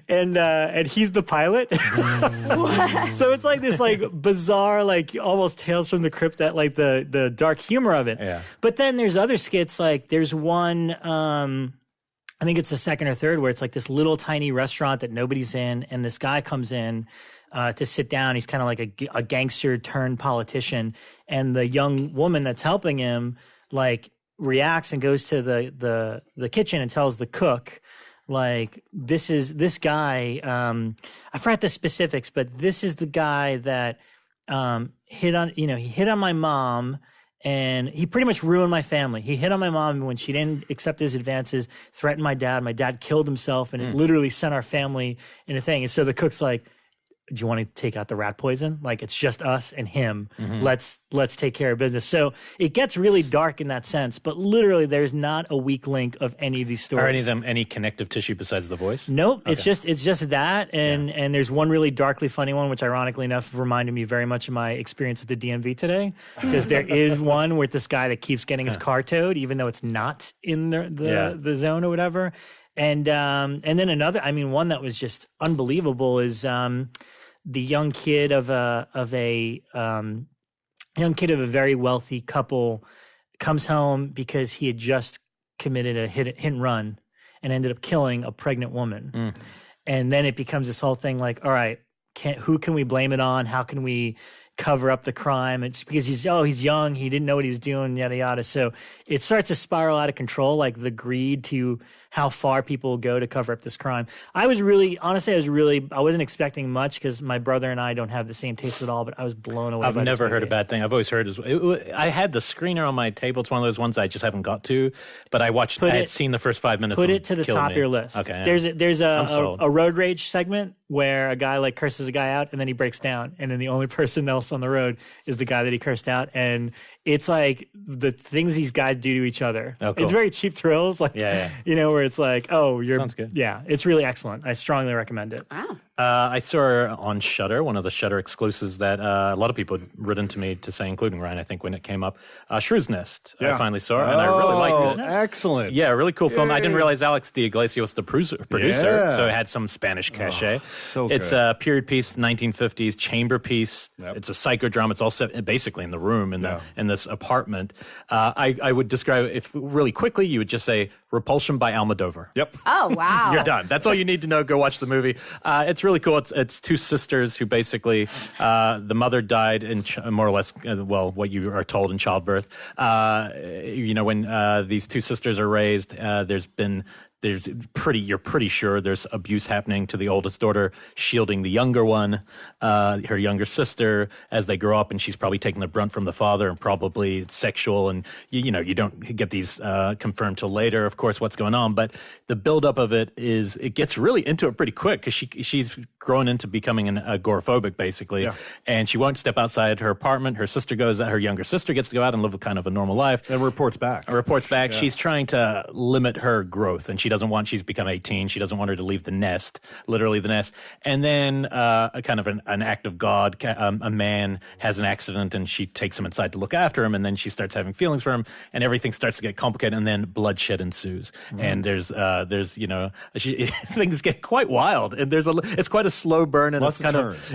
and he's the pilot. So it's like this bizarre, almost Tales from the Crypt, that the dark humor of it. Yeah. But then there's other skits, like there's one, I think it's the 2nd or 3rd, where it's like this little tiny restaurant that nobody's in, and this guy comes in to sit down. He's kind of like a gangster turned politician, and the young woman that's helping him reacts and goes to the kitchen and tells the cook, this guy, I forgot the specifics, but this is the guy that hit on my mom. And he pretty much ruined my family. He hit on my mom when she didn't accept his advances, threatened my dad. My dad killed himself, and it literally sent our family in a thing. And so the cook's like, do you want to take out the rat poison? Like, it's just us and him. Mm-hmm. Let's take care of business. So it gets really dark in that sense, but literally there's not a weak link of any of these stories. Are any of them any connective tissue besides the voice? Nope. Okay. It's just that. And there's one really darkly funny one, which ironically enough reminded me very much of my experience at the DMV today. Because there is one with this guy that keeps getting his car towed, even though it's not in the zone or whatever. And then another, I mean, one that was just unbelievable is the young kid of a very wealthy couple comes home because he had just committed a hit and run and ended up killing a pregnant woman. And then it becomes this whole thing like, all right, who can we blame it on? How can we cover up the crime? It's because he's young, he didn't know what he was doing, yada yada. So it starts to spiral out of control, like the greed to how far people will go to cover up this crime. I wasn't expecting much because my brother and I don't have the same taste at all, but I was blown away. I've never heard a bad thing. I've always heard I had the screener on my table. It's one of those ones I just haven't got to, but I had seen the first 5 minutes. Put it to the top of your list. Okay. There's a road rage segment where a guy like curses a guy out and then he breaks down, and then the only person else on the road is the guy that he cursed out, and it's like the things these guys do to each other. Oh, cool. It's very cheap thrills, like where it's like, sounds good. Yeah, it's really excellent. I strongly recommend it. Wow. I saw her on Shudder, one of the Shudder exclusives that a lot of people had written to me to say, including Ryan, I think, when it came up. Shrews Nest, I finally saw it, and I really liked it. Excellent. Yeah, really cool film. I didn't realize Alex de Iglesia was the producer, so it had some Spanish cachet. So good. It's a period piece, 1950s, chamber piece. Yep. It's a psychodrama. It's all set basically in the room, in this apartment. I would describe it, if really quickly, you would just say Repulsion by Almodovar. Yep. Oh, wow. You're done. That's all you need to know. Go watch the movie. It's really cool. It's two sisters who basically, the mother died in more or less, what you are told in childbirth. When these two sisters are raised, you're pretty sure there's abuse happening to the oldest daughter, shielding the younger one, her younger sister, as they grow up, and she's probably taking the brunt from the father, and probably it's sexual, and you don't get these confirmed till later, of course, what's going on. But the buildup of it gets really into it pretty quick, because she's grown into becoming an agoraphobic, basically, and she won't step outside her apartment. Her younger sister gets to go out and live kind of a normal life. And reports back. Yeah. She's trying to limit her growth, and she's become 18. She doesn't want her to leave the nest, literally the nest. And then a kind of an act of God, a man has an accident, and she takes him inside to look after him, and then she starts having feelings for him, and everything starts to get complicated, and then bloodshed ensues. And there's things get quite wild, and it's quite a slow burn, and lots of turns.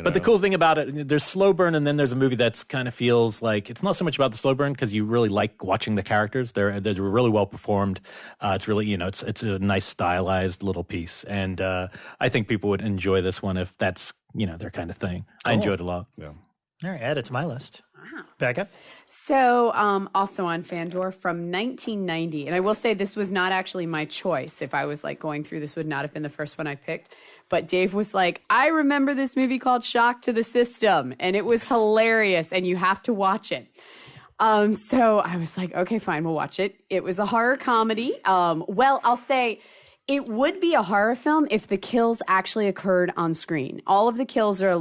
But the cool thing about it, there's slow burn, and then there's a movie that's kind of feels like it's not so much about the slow burn, because you really like watching the characters. They're really well performed. It's really, it's a nice stylized little piece, and I think people would enjoy this one if that's their kind of thing. Cool. I enjoyed it a lot. Yeah. All right, add it to my list. Wow. Bekah? So, also on Fandor from 1990, and I will say this was not actually my choice. If I was going through, this would not have been the first one I picked. But Dave was like, I remember this movie called Shock to the System, and it was hilarious, and you have to watch it. So I was like, okay, fine, we'll watch it. It was a horror comedy. I'll say it would be a horror film if the kills actually occurred on screen. All of the kills are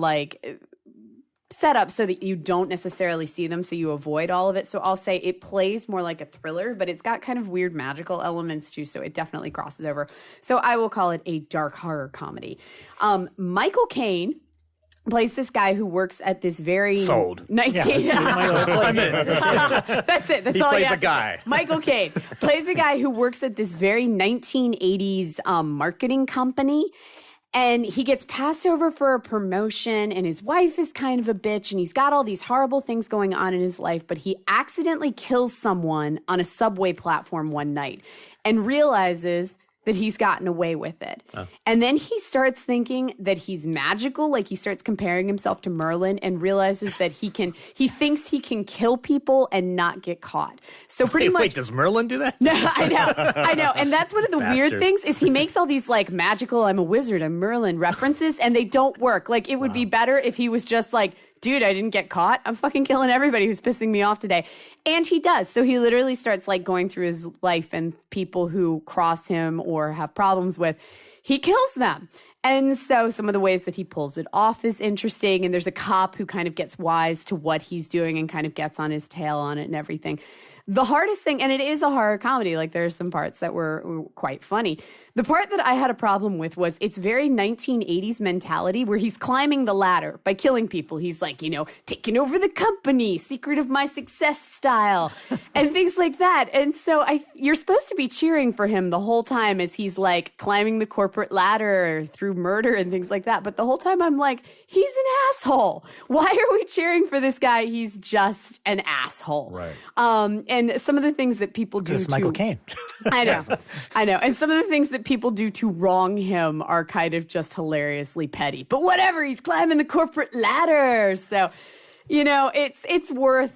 set up so that you don't necessarily see them, so you avoid all of it. So I'll say it plays more like a thriller, but it's got kind of weird magical elements too, so it definitely crosses over. So I will call it a dark horror comedy. Michael Caine plays this guy who works at this very sold. That's it. That's he all plays a guy. Michael Caine plays a guy who works at this very 1980s marketing company. And he gets passed over for a promotion, and his wife is kind of a bitch, and he's got all these horrible things going on in his life, but he accidentally kills someone on a subway platform one night and realizes that he's gotten away with it. Oh. And then he starts thinking that he's magical, he starts comparing himself to Merlin, and realizes that he thinks he can kill people and not get caught. So pretty much. Wait, does Merlin do that? No, I know. And that's one of the weird things is he makes all these magical, I'm a wizard, I'm Merlin references, and they don't work. It would be better if he was just dude, I didn't get caught. I'm fucking killing everybody who's pissing me off today. And he does. So he literally starts going through his life, and people who cross him or have problems with, he kills them. And so some of the ways that he pulls it off is interesting. And there's a cop who kind of gets wise to what he's doing and kind of gets on his tail on it and everything. The hardest thing, and it is a horror comedy, like there's some parts that were quite funny. The part that I had a problem with was it's very 1980s mentality where he's climbing the ladder by killing people. He's like, taking over the company, secret of my success style, and things like that. And so you're supposed to be cheering for him the whole time as he's like climbing the corporate ladder through murder and things like that. But the whole time I'm like, he's an asshole. Why are we cheering for this guy? He's just an asshole. Right. And some of the things that people do It's Michael Caine. I know. And some of the things that people do to wrong him are kind of just hilariously petty. But whatever, he's climbing the corporate ladder. So, it's worth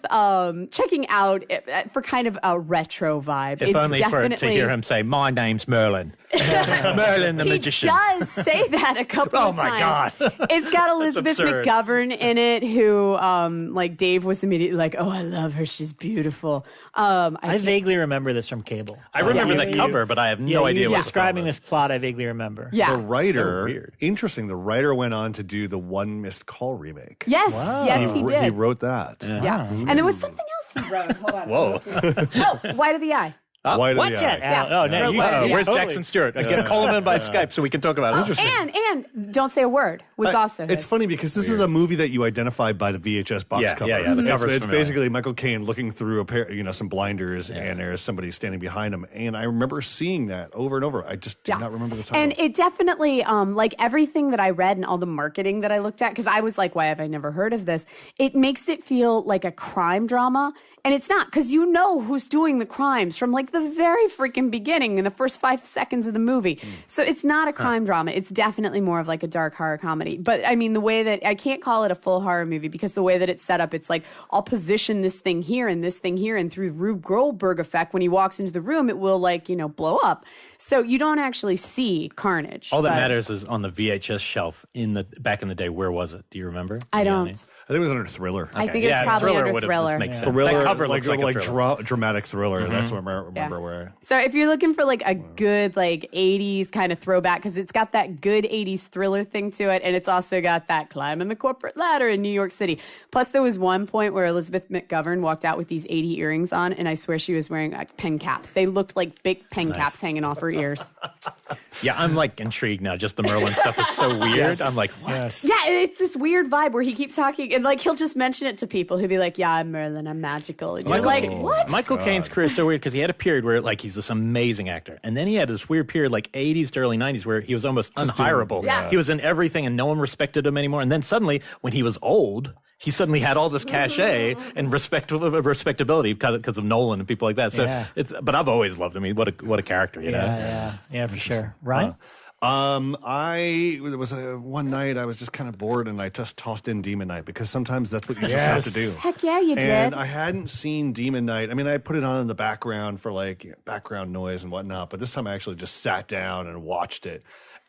checking out for kind of a retro vibe. If only to hear him say, "My name's Merlin." Merlin the magician. He does say that a couple of times. Oh my God. It's got Elizabeth McGovern in it, who Dave was immediately like, "Oh, I love her. She's beautiful." I vaguely remember this from cable. I remember the cover, but I have no idea what describing this plot. I vaguely remember. Yeah. The writer, So weird. interesting. The writer went on to do the One Missed Call remake. Yes, yes, he did. He wrote that. Yeah. And there was something else he wrote. Hold on. Whoa. Oh, White of the Eye. White of what? the Eye. Yeah. Oh, no. Where's Totally. Jackson Stewart? Call him in by Skype so we can talk about it. And Don't Say a Word was also his. It's funny because this is a movie that you identify by the VHS box cover. Yeah, the cover's It's familiar. basically Michael Caine looking through a pair, some blinders, and there's somebody standing behind him. And I remember seeing that over and over. I just did not remember the title. And it definitely, like everything that I read and all the marketing that I looked at, because I was like, why have I never heard of this? It makes it feel like a crime drama. And it's not, because you know who's doing the crimes from like the very freaking beginning in the first 5 seconds of the movie. So it's not a crime drama. It's definitely more of like a dark horror comedy. But I mean, the way that I can't call it a full horror movie because the way that it's set up, it's like I'll position this thing here and this thing here. And through Rube Goldberg effect, when he walks into the room, it will blow up. So you don't actually see carnage. All that matters is on the VHS shelf back in the day. Where was it? Do you remember? I don't. I think it was under Thriller. I think it's probably under Thriller. Makes sense. Thriller, That cover looks like a thriller. Dramatic thriller. That's what I remember where. So if you're looking for like a good 80s kind of throwback, because it's got that good 80s thriller thing to it, and it's also got that climbing the corporate ladder in New York City. Plus there was one point where Elizabeth McGovern walked out with these 80 earrings on, and I swear she was wearing pen caps. They looked like big pen caps hanging off her ears. Yeah, I'm intrigued now. Just the Merlin stuff is so weird. Yes. I'm like, what? Yes. Yeah, it's this weird vibe where he keeps talking, and he'll just mention it to people. He'll be like, yeah, I'm Merlin, I'm magical. And you're like, what? Michael Caine's career is so weird because he had a period where he's this amazing actor, and then he had this weird period 80s to early 90s where he was almost unhireable. Yeah. He was in everything and no one respected him anymore. And then suddenly, when he was old, he suddenly had all this cachet and respectability because of Nolan and people like that. So but I've always loved him. I mean, what a character, you know? Yeah, for sure. Ryan? There was one night I was just kind of bored and I just tossed in Demon Knight because sometimes that's what you just have to do. Heck yeah, you did. And I hadn't seen Demon Knight. I mean, I put it on in the background for background noise and whatnot, but this time I actually just sat down and watched it.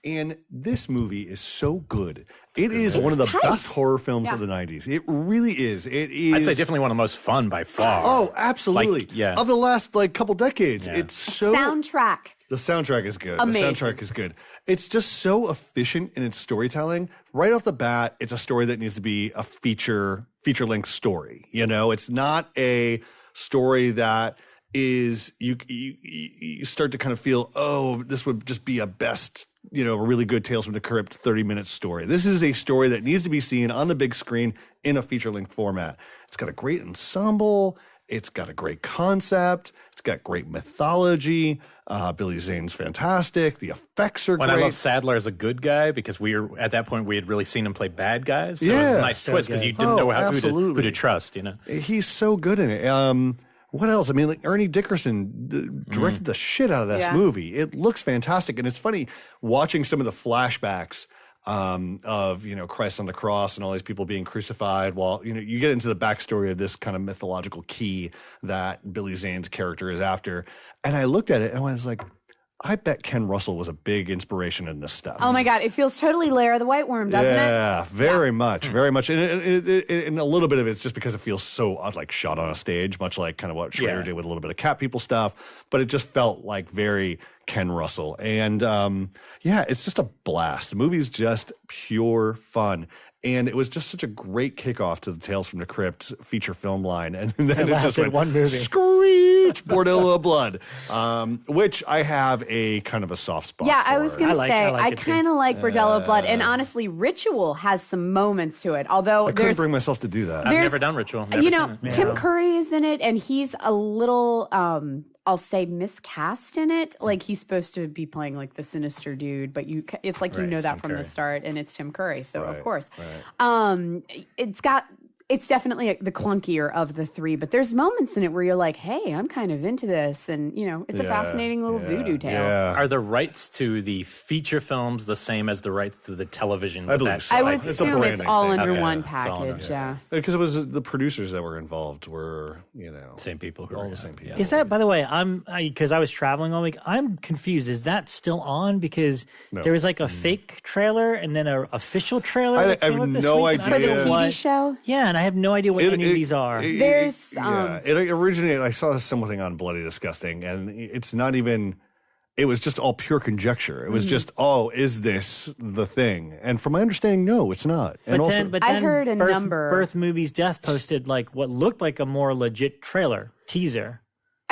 And this movie is so good. It is one of the best horror films of the 90s. It really is. It is. I'd say definitely one of the most fun by far. Oh, absolutely. Of the last couple decades. Yeah. It's so soundtrack. The soundtrack is good. Amazing. The soundtrack is good. It's just so efficient in its storytelling. Right off the bat, it's a story that needs to be a feature-length story. It's not a story that is you start to kind of feel, oh, this would just be a best, a really good Tales from the Crypt 30-minute story. This is a story that needs to be seen on the big screen in a feature-length format. It's got a great ensemble. It's got a great concept. It's got great mythology. Billy Zane's fantastic. The effects are great. I love Sadler as a good guy because at that point we had really seen him play bad guys. So it was a nice twist because you didn't know who to trust. He's so good in it. What else? I mean, Ernie Dickerson directed the shit out of this movie. It looks fantastic, and it's funny watching some of the flashbacks of Christ on the cross and all these people being crucified. While you get into the backstory of this kind of mythological key that Billy Zane's character is after, and I looked at it and I was like, I bet Ken Russell was a big inspiration in this stuff. Oh my God, it feels totally Lair of the White Worm, doesn't it? Yeah, very much. And a little bit of it's just because it feels so shot on a stage, much like kind of what Schrader did with a little bit of Cat People stuff. But it just felt like very Ken Russell. And it's just a blast. The movie's just pure fun. And it was just such a great kickoff to the Tales from the Crypt feature film line. And then it just went, one movie. Screech, Bordello of Blood, which I have a kind of a soft spot for. I was going to say, I it kind of like Bordello of Blood. And honestly, Ritual has some moments to it. Although I couldn't bring myself to do that. I've never done Ritual. Tim Curry is in it, and he's a little, I'll say, miscast in it. Like, he's supposed to be playing like the sinister dude, but it's like, you know that from the start, and it's Tim Curry. So of course, it's definitely the clunkier of the three, but there's moments in it where you're like, hey, I'm kind of into this. And, it's a fascinating little voodoo tale. Yeah. Are the rights to the feature films the same as the rights to the television? I believe so. I would assume it's all under one It's all under- package, yeah. Because it was the producers that were involved were, Same people. Who all were the same people. Is that, by the way, because I was traveling all week, I'm confused. Is that still on? Because there was like a fake trailer and then an official trailer. I that came have out this no week, and idea. I For the don't know TV what- show? Yeah, and I have no idea what any of these are. There's, it originated. I saw something on Bloody Disgusting, and it's not even. It was just all pure conjecture. It was just, is this the thing? And from my understanding, no, it's not. And But I then heard a number. Birth Movies Death posted like what looked like a more legit trailer teaser.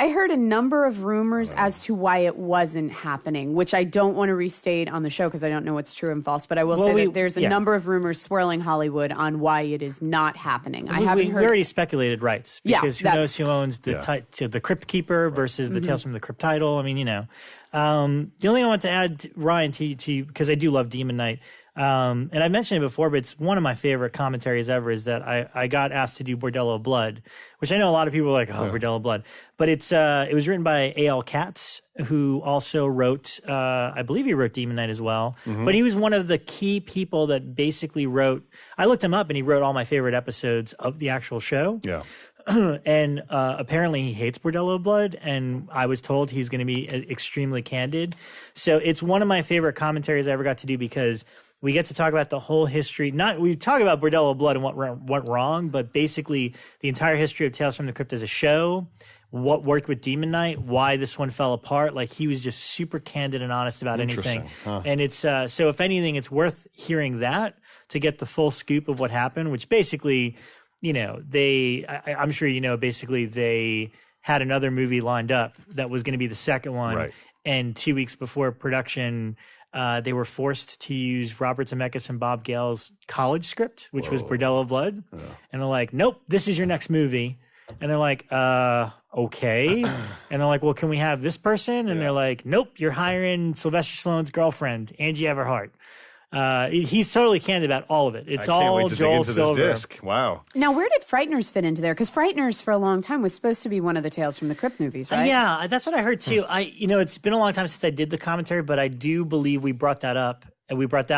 I heard a number of rumors as to why it wasn't happening, which I don't want to restate on the show because I don't know what's true and false. But I will say that there's a number of rumors swirling Hollywood on why it is not happening. We already speculated rights because who knows who owns the Crypt Keeper versus the Tales from the Crypt title. I mean, the only thing I want to add, Ryan, to you because I do love Demon Knight. And I mentioned it before, but it's one of my favorite commentaries ever is that I got asked to do Bordello of Blood, which I know a lot of people are like, Bordello of Blood. But it was written by A.L. Katz, who also wrote, I believe he wrote Demon Knight as well. But he was one of the key people that basically wrote, I looked him up and he wrote all my favorite episodes of the actual show. Yeah. And apparently he hates Bordello of Blood, and I was told he's going to be extremely candid. So it's one of my favorite commentaries I ever got to do because we get to talk about the whole history. We talk about Bordello of Blood and what went wrong, but basically the entire history of Tales from the Crypt as a show, what worked with Demon Knight, why this one fell apart. Like, he was just super candid and honest about anything. Huh. And it's so if anything, it's worth hearing that to get the full scoop of what happened, which basically, I'm sure basically they had another movie lined up that was going to be the second one. Right. And 2 weeks before production, they were forced to use Robert Zemeckis and Bob Gale's college script, which was Bordello of Blood. Yeah. And they're like, nope, this is your next movie. And they're like, okay. And they're like, well, can we have this person? And they're like, nope, you're hiring Sylvester Stallone's girlfriend, Angie Everhart. He's totally candid about all of it. It's all Joel Silver. This disc. Wow. Now, where did Frighteners fit into there? Because Frighteners, for a long time, was supposed to be one of the Tales from the Crypt movies, right? Yeah, that's what I heard too. It's been a long time since I did the commentary, but I do believe we brought that up. And we brought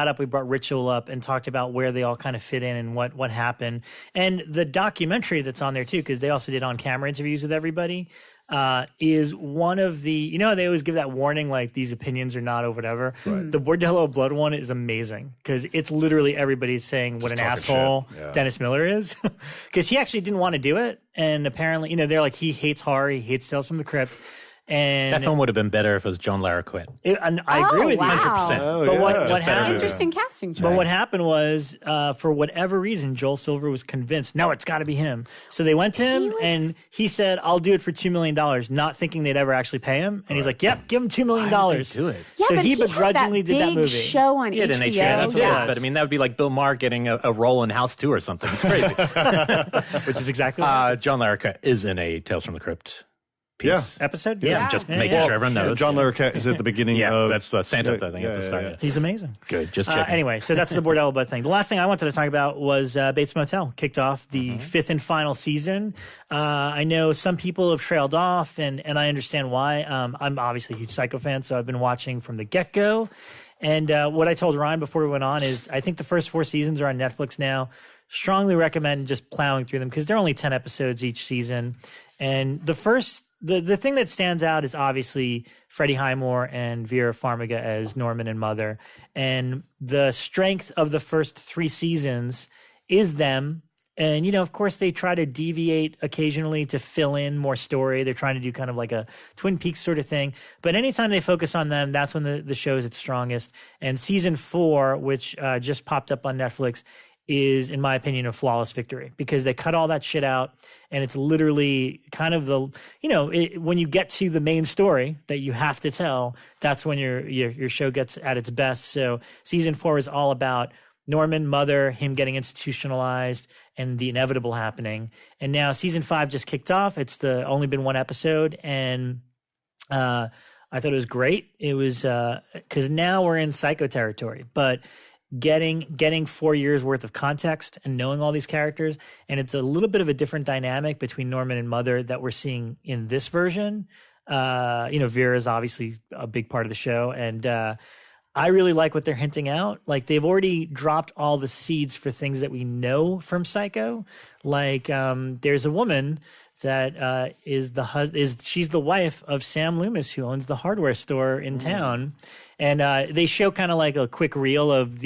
Ritual up and talked about where they all kind of fit in and what happened. And the documentary that's on there too, because they also did on-camera interviews with everybody, is one of the, they always give that warning, like these opinions are not or whatever. Right. The Bordello of Blood one is amazing because it's literally everybody saying what an asshole Dennis Miller is. Because he actually didn't want to do it. And apparently, they're like, he hates horror, he hates Tales from the Crypt. And that film would have been better if it was John Larroquette. I agree with you 100%. Oh, but yeah. what happened? Interesting casting choice. But what happened was, for whatever reason, Joel Silver was convinced, no, it's got to be him. So they went to him, and he said, "I'll do it for $2 million," not thinking they'd ever actually pay him. And he's like, "Yep, give him $2 million." Why would they do it? Yeah, so but he begrudgingly did that big movie. Show on Yeah, HBO. an HBO. That's what it is. But I mean, that would be like Bill Maher getting a role in House 2 or something. It's crazy. Which is exactly what John Larroquette is in a Tales from the Crypt episode. Just making sure everyone knows. John Larroquette is at the beginning of... that's the Santa thing at the start. He's amazing. Good, just checking. Anyway, so that's the Bordello Blood thing. The last thing I wanted to talk about was Bates Motel. Kicked off the fifth and final season. I know some people have trailed off, and I understand why. I'm obviously a huge Psycho fan, so I've been watching from the get-go. And what I told Ryan before we went on is I think the first 4 seasons are on Netflix now. Strongly recommend just plowing through them because they're only 10 episodes each season. And the thing that stands out is obviously Freddie Highmore and Vera Farmiga as Norman and Mother. And the strength of the first 3 seasons is them. And, of course, they try to deviate occasionally to fill in more story. They're trying to do kind of like a Twin Peaks sort of thing. But anytime they focus on them, that's when the show is its strongest. And season 4, which just popped up on Netflix, is, in my opinion, a flawless victory because they cut all that shit out. And it's literally kind of the, when you get to the main story that you have to tell, that's when your show gets at its best. So season 4 is all about Norman, Mother, him getting institutionalized, and the inevitable happening. And now season 5 just kicked off. It's only been 1 episode, and I thought it was great. It was because now we're in Psycho territory, but getting 4 years worth of context and knowing all these characters, and it's a little bit of a different dynamic between Norman and Mother that we're seeing in this version. Vera is obviously a big part of the show, and I really like what they're hinting out. Like, they've already dropped all the seeds for things that we know from Psycho. Like, there's a woman that she's the wife of Sam Loomis, who owns the hardware store in town. And they show kind of like a quick reel of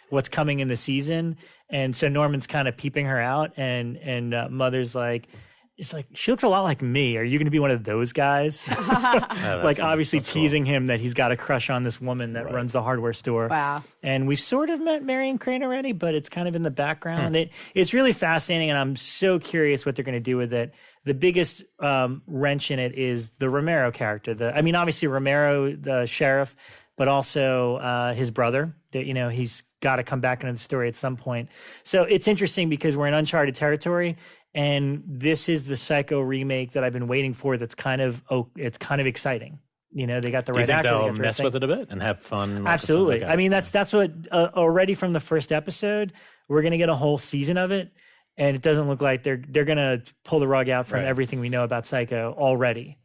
what's coming in the season. And so Norman's kind of peeping her out, and Mother's like, it's like, she looks a lot like me. Are you going to be one of those guys? Like, obviously teasing him that he's got a crush on this woman that runs the hardware store. Wow. And we've sort of met Marion Crane already, but it's kind of in the background. It's really fascinating, and I'm so curious what they're going to do with it. The biggest wrench in it is the Romero character. Obviously Romero, the sheriff, but also his brother. He's got to come back into the story at some point. So it's interesting because we're in uncharted territory. And this is the Psycho remake that I've been waiting for. That's kind of exciting. They got the right actor. Do you think they'll mess with it a bit and have fun? Absolutely. That's what already from the first episode, we're going to get a whole season of it, and it doesn't look like they're going to pull the rug out from everything we know about Psycho already,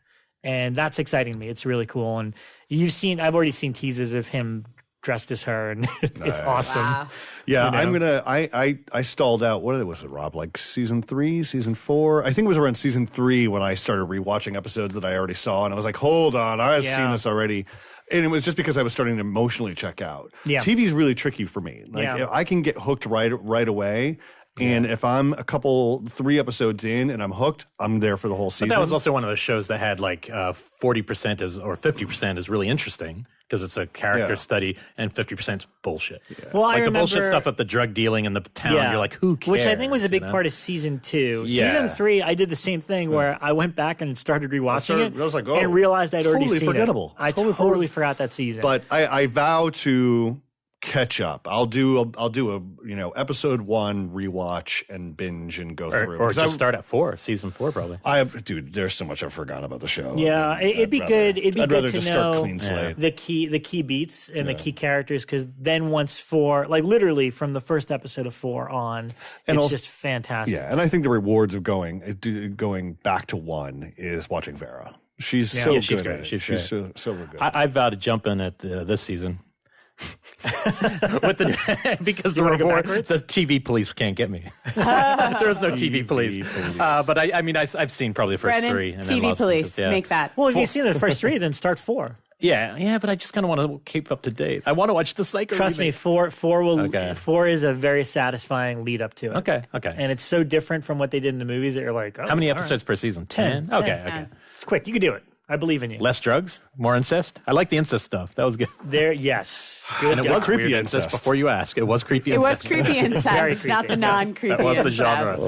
and that's exciting to me. It's really cool, and I've already seen teasers of him dressed as her, and it's awesome. Wow. Yeah, I stalled out. What was it, Rob? Like season 3, season 4? I think it was around season 3 when I started rewatching episodes that I already saw, and I was like, hold on, I've seen this already. And it was just because I was starting to emotionally check out. Yeah. TV's really tricky for me. Like, I can get hooked right away. And if I'm 3 episodes in and I'm hooked, I'm there for the whole season. But that was also one of those shows that had like 40% or 50% is really interesting because it's a character study, and 50% is bullshit. Yeah. Well, like the bullshit stuff with the drug dealing in the town, you're like, who cares? Which I think was a big part of season 2. Yeah. Season 3, I did the same thing where I went back and started rewatching it. I was like, and realized I'd already seen forgettable. it. I totally forgot that season. But I vow to catch up. I'll do a episode 1 rewatch and binge and go through. Or just start at season 4 probably. There's so much I've forgotten about the show. Yeah, it'd be good. It'd be good to know clean slate. the key beats and the key characters, because then once 4, like literally from the first episode of 4 on, it's just fantastic. Yeah, and I think the rewards of going back to 1 is watching Vera. She's so good. She's great. She's so good. I vowed to jump in at this season. Because the TV police can't get me. There's no TV police. But I've seen probably the first 3. And TV police, make that. Well, if you've seen the first 3, then start 4. Yeah, but I just kind of want to keep up to date. I want to watch the Psycho. Trust me, 4 is a very satisfying lead up to it. Okay. And it's so different from what they did in the movies that you're like, oh, how many episodes per season? 10. Okay. It's quick. You can do it. I believe in you. Less drugs, more incest. I like the incest stuff. That was good. Yes. Good. And it was creepy incest. Before you ask, it was creepy incest. It was creepy incest, very creepy. Not the non-creepy incest. That was the genre.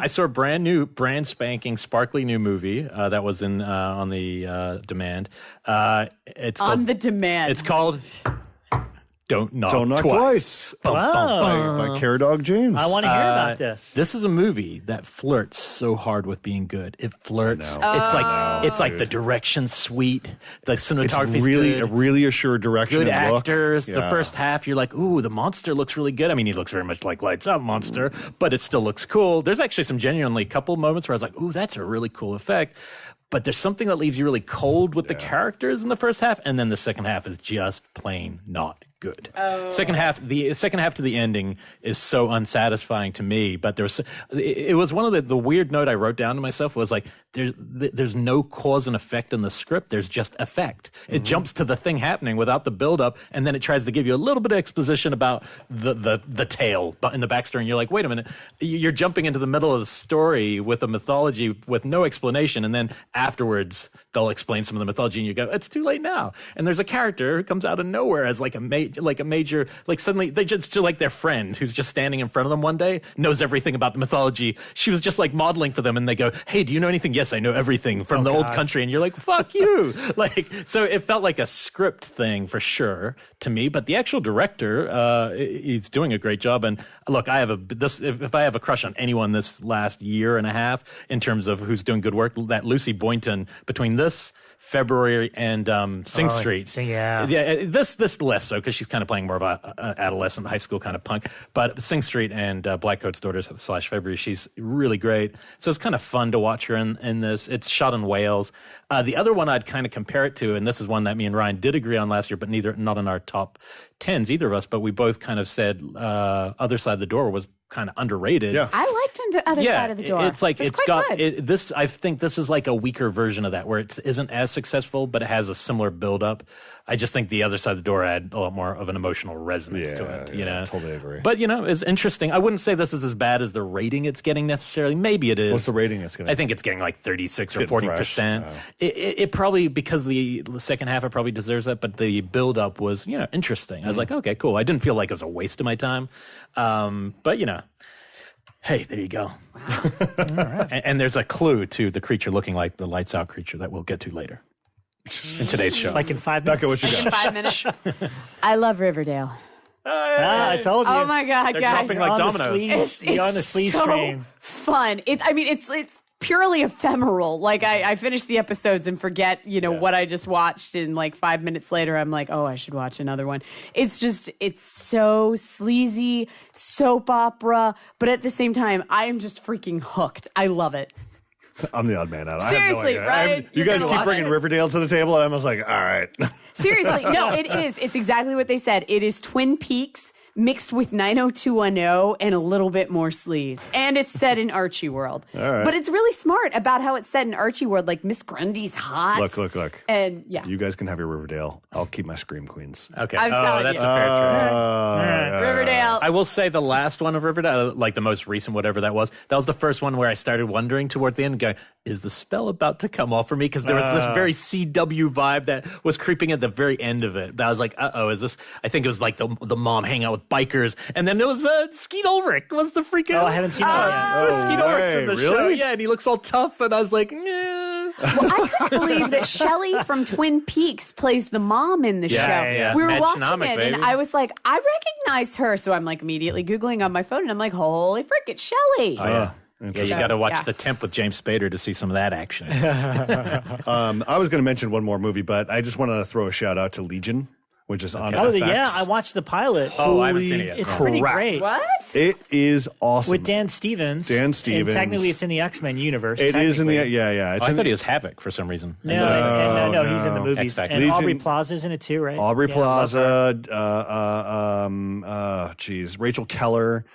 I saw a brand spanking, sparkly new movie that was on the demand. It's on the demand. It's called Don't Knock Twice. By Cara Dog James. I want to hear about this. This is a movie that flirts so hard with being good. It flirts. It's like the direction's sweet. The cinematography's good. A really assured direction. Good and actors. Look. The first half, you're like, ooh, the monster looks really good. I mean, he looks very much like Lights Out Monster, but it still looks cool. There's actually some genuinely couple moments where I was like, ooh, that's a really cool effect. But there's something that leaves you really cold with the characters in the first half, and then the second half is just plain not good. The second half to the ending is so unsatisfying to me. But it was one of the weird note I wrote down to myself was like, there's no cause and effect in the script. There's just effect. It jumps to the thing happening without the buildup, and then it tries to give you a little bit of exposition about the tale in the backstory. And you're like, wait a minute, you're jumping into the middle of the story with a mythology with no explanation, and then afterwards they'll explain some of the mythology, and you go, it's too late now. And there's a character who comes out of nowhere as like major, like suddenly they just like their friend who's just standing in front of them one day knows everything about the mythology. She was just like modeling for them, and they go, "Hey, do you know anything?" "Yes, I know everything from the old country." And you're like, "Fuck you!" Like, so it felt like a script thing for sure to me. But the actual director, he's doing a great job. And look, if I have a crush on anyone this last year and a half in terms of who's doing good work, that Lucy Boynton between this February and Sing Street. This less so because she's kind of playing more of a adolescent high school kind of punk. But Sing Street and Blackcoat's Daughters / February, she's really great. So it's kind of fun to watch her in this. It's shot in Wales. The other one I'd kind of compare it to, and this is one that me and Ryan did agree on last year, but not in our top 10s, either of us, but we both kind of said Other Side of the Door was kind of underrated. Yeah. I liked The Other Side of the Door. It's like it's got this. I think this is like a weaker version of that, where it isn't as successful, but it has a similar build up. I just think The Other Side of the Door had a lot more of an emotional resonance to it. You know, totally agree. But it's interesting. I wouldn't say this is as bad as the rating it's getting necessarily. Maybe it is. What's the rating it's getting? I think it's getting like 36 or 40%. It probably, because the second half, it probably deserves that. But the build up was interesting. I was like, okay, cool. I didn't feel like it was a waste of my time. But hey, there you go. Wow. All right. And there's a clue to the creature looking like the Lights Out creature that we'll get to later in today's show. Like in 5 minutes? Bekah, what you got? In 5 minutes. I love Riverdale. I told you. Oh my God, They're guys! dropping like dominoes. You're on the sleaze so train. Fun. It's purely ephemeral. Like I finish the episodes and forget, what I just watched, and like 5 minutes later, I'm like, oh, I should watch another one. It's so sleazy, soap opera, but at the same time, I am just freaking hooked. I love it. I'm the odd man out. Seriously, I have no idea. right? You guys keep bringing Riverdale to the table, and I'm just like, all right. Seriously, no, it is. It's exactly what they said. It is Twin Peaks mixed with 90210 and a little bit more sleaze. And it's set in Archie World. All right. But it's really smart about how it's set in Archie World. Like, Miss Grundy's hot. Look. And, yeah. You guys can have your Riverdale. I'll keep my Scream Queens. Okay. I'm telling that's you. a fair trade. Riverdale. I will say the last one of Riverdale, like the most recent, whatever that was the first one where I started wondering towards the end, going, is the spell about to come off for me? Because there was this very CW vibe that was creeping at the very end of it. That I was like, uh-oh, is this? I think it was like the mom hanging out with bikers. And then there was Skeet Ulrich. Was the freaking... Oh, I haven't seen that yet. Skeet Ulrich's in the show. Really? Yeah, and he looks all tough. And I was like, nah. Well, I couldn't believe that Shelley from Twin Peaks plays the mom in the show. Yeah. We were Mad watching Genomic, it, baby. and I was like, I recognize her. So I'm like immediately Googling on my phone, and I'm like, holy frick, it's Shelley. Oh, yeah. Yeah, you got to watch Yeah. The Temp with James Spader to see some of that action. I was going to mention one more movie, but I just want to throw a shout out to Legion, which is on FX. Yeah, I watched the pilot. I haven't seen it yet. It's pretty great. What? It is awesome. With Dan Stevens. Dan Stevens. And technically, it's in the X-Men universe. It is in the technically. yeah. It's I in thought he was Havoc for some reason. No, he's in the movies. Exactly. And Legion- Aubrey Plaza's in it too, right? Aubrey Yeah, I love her. Plaza, Rachel Keller.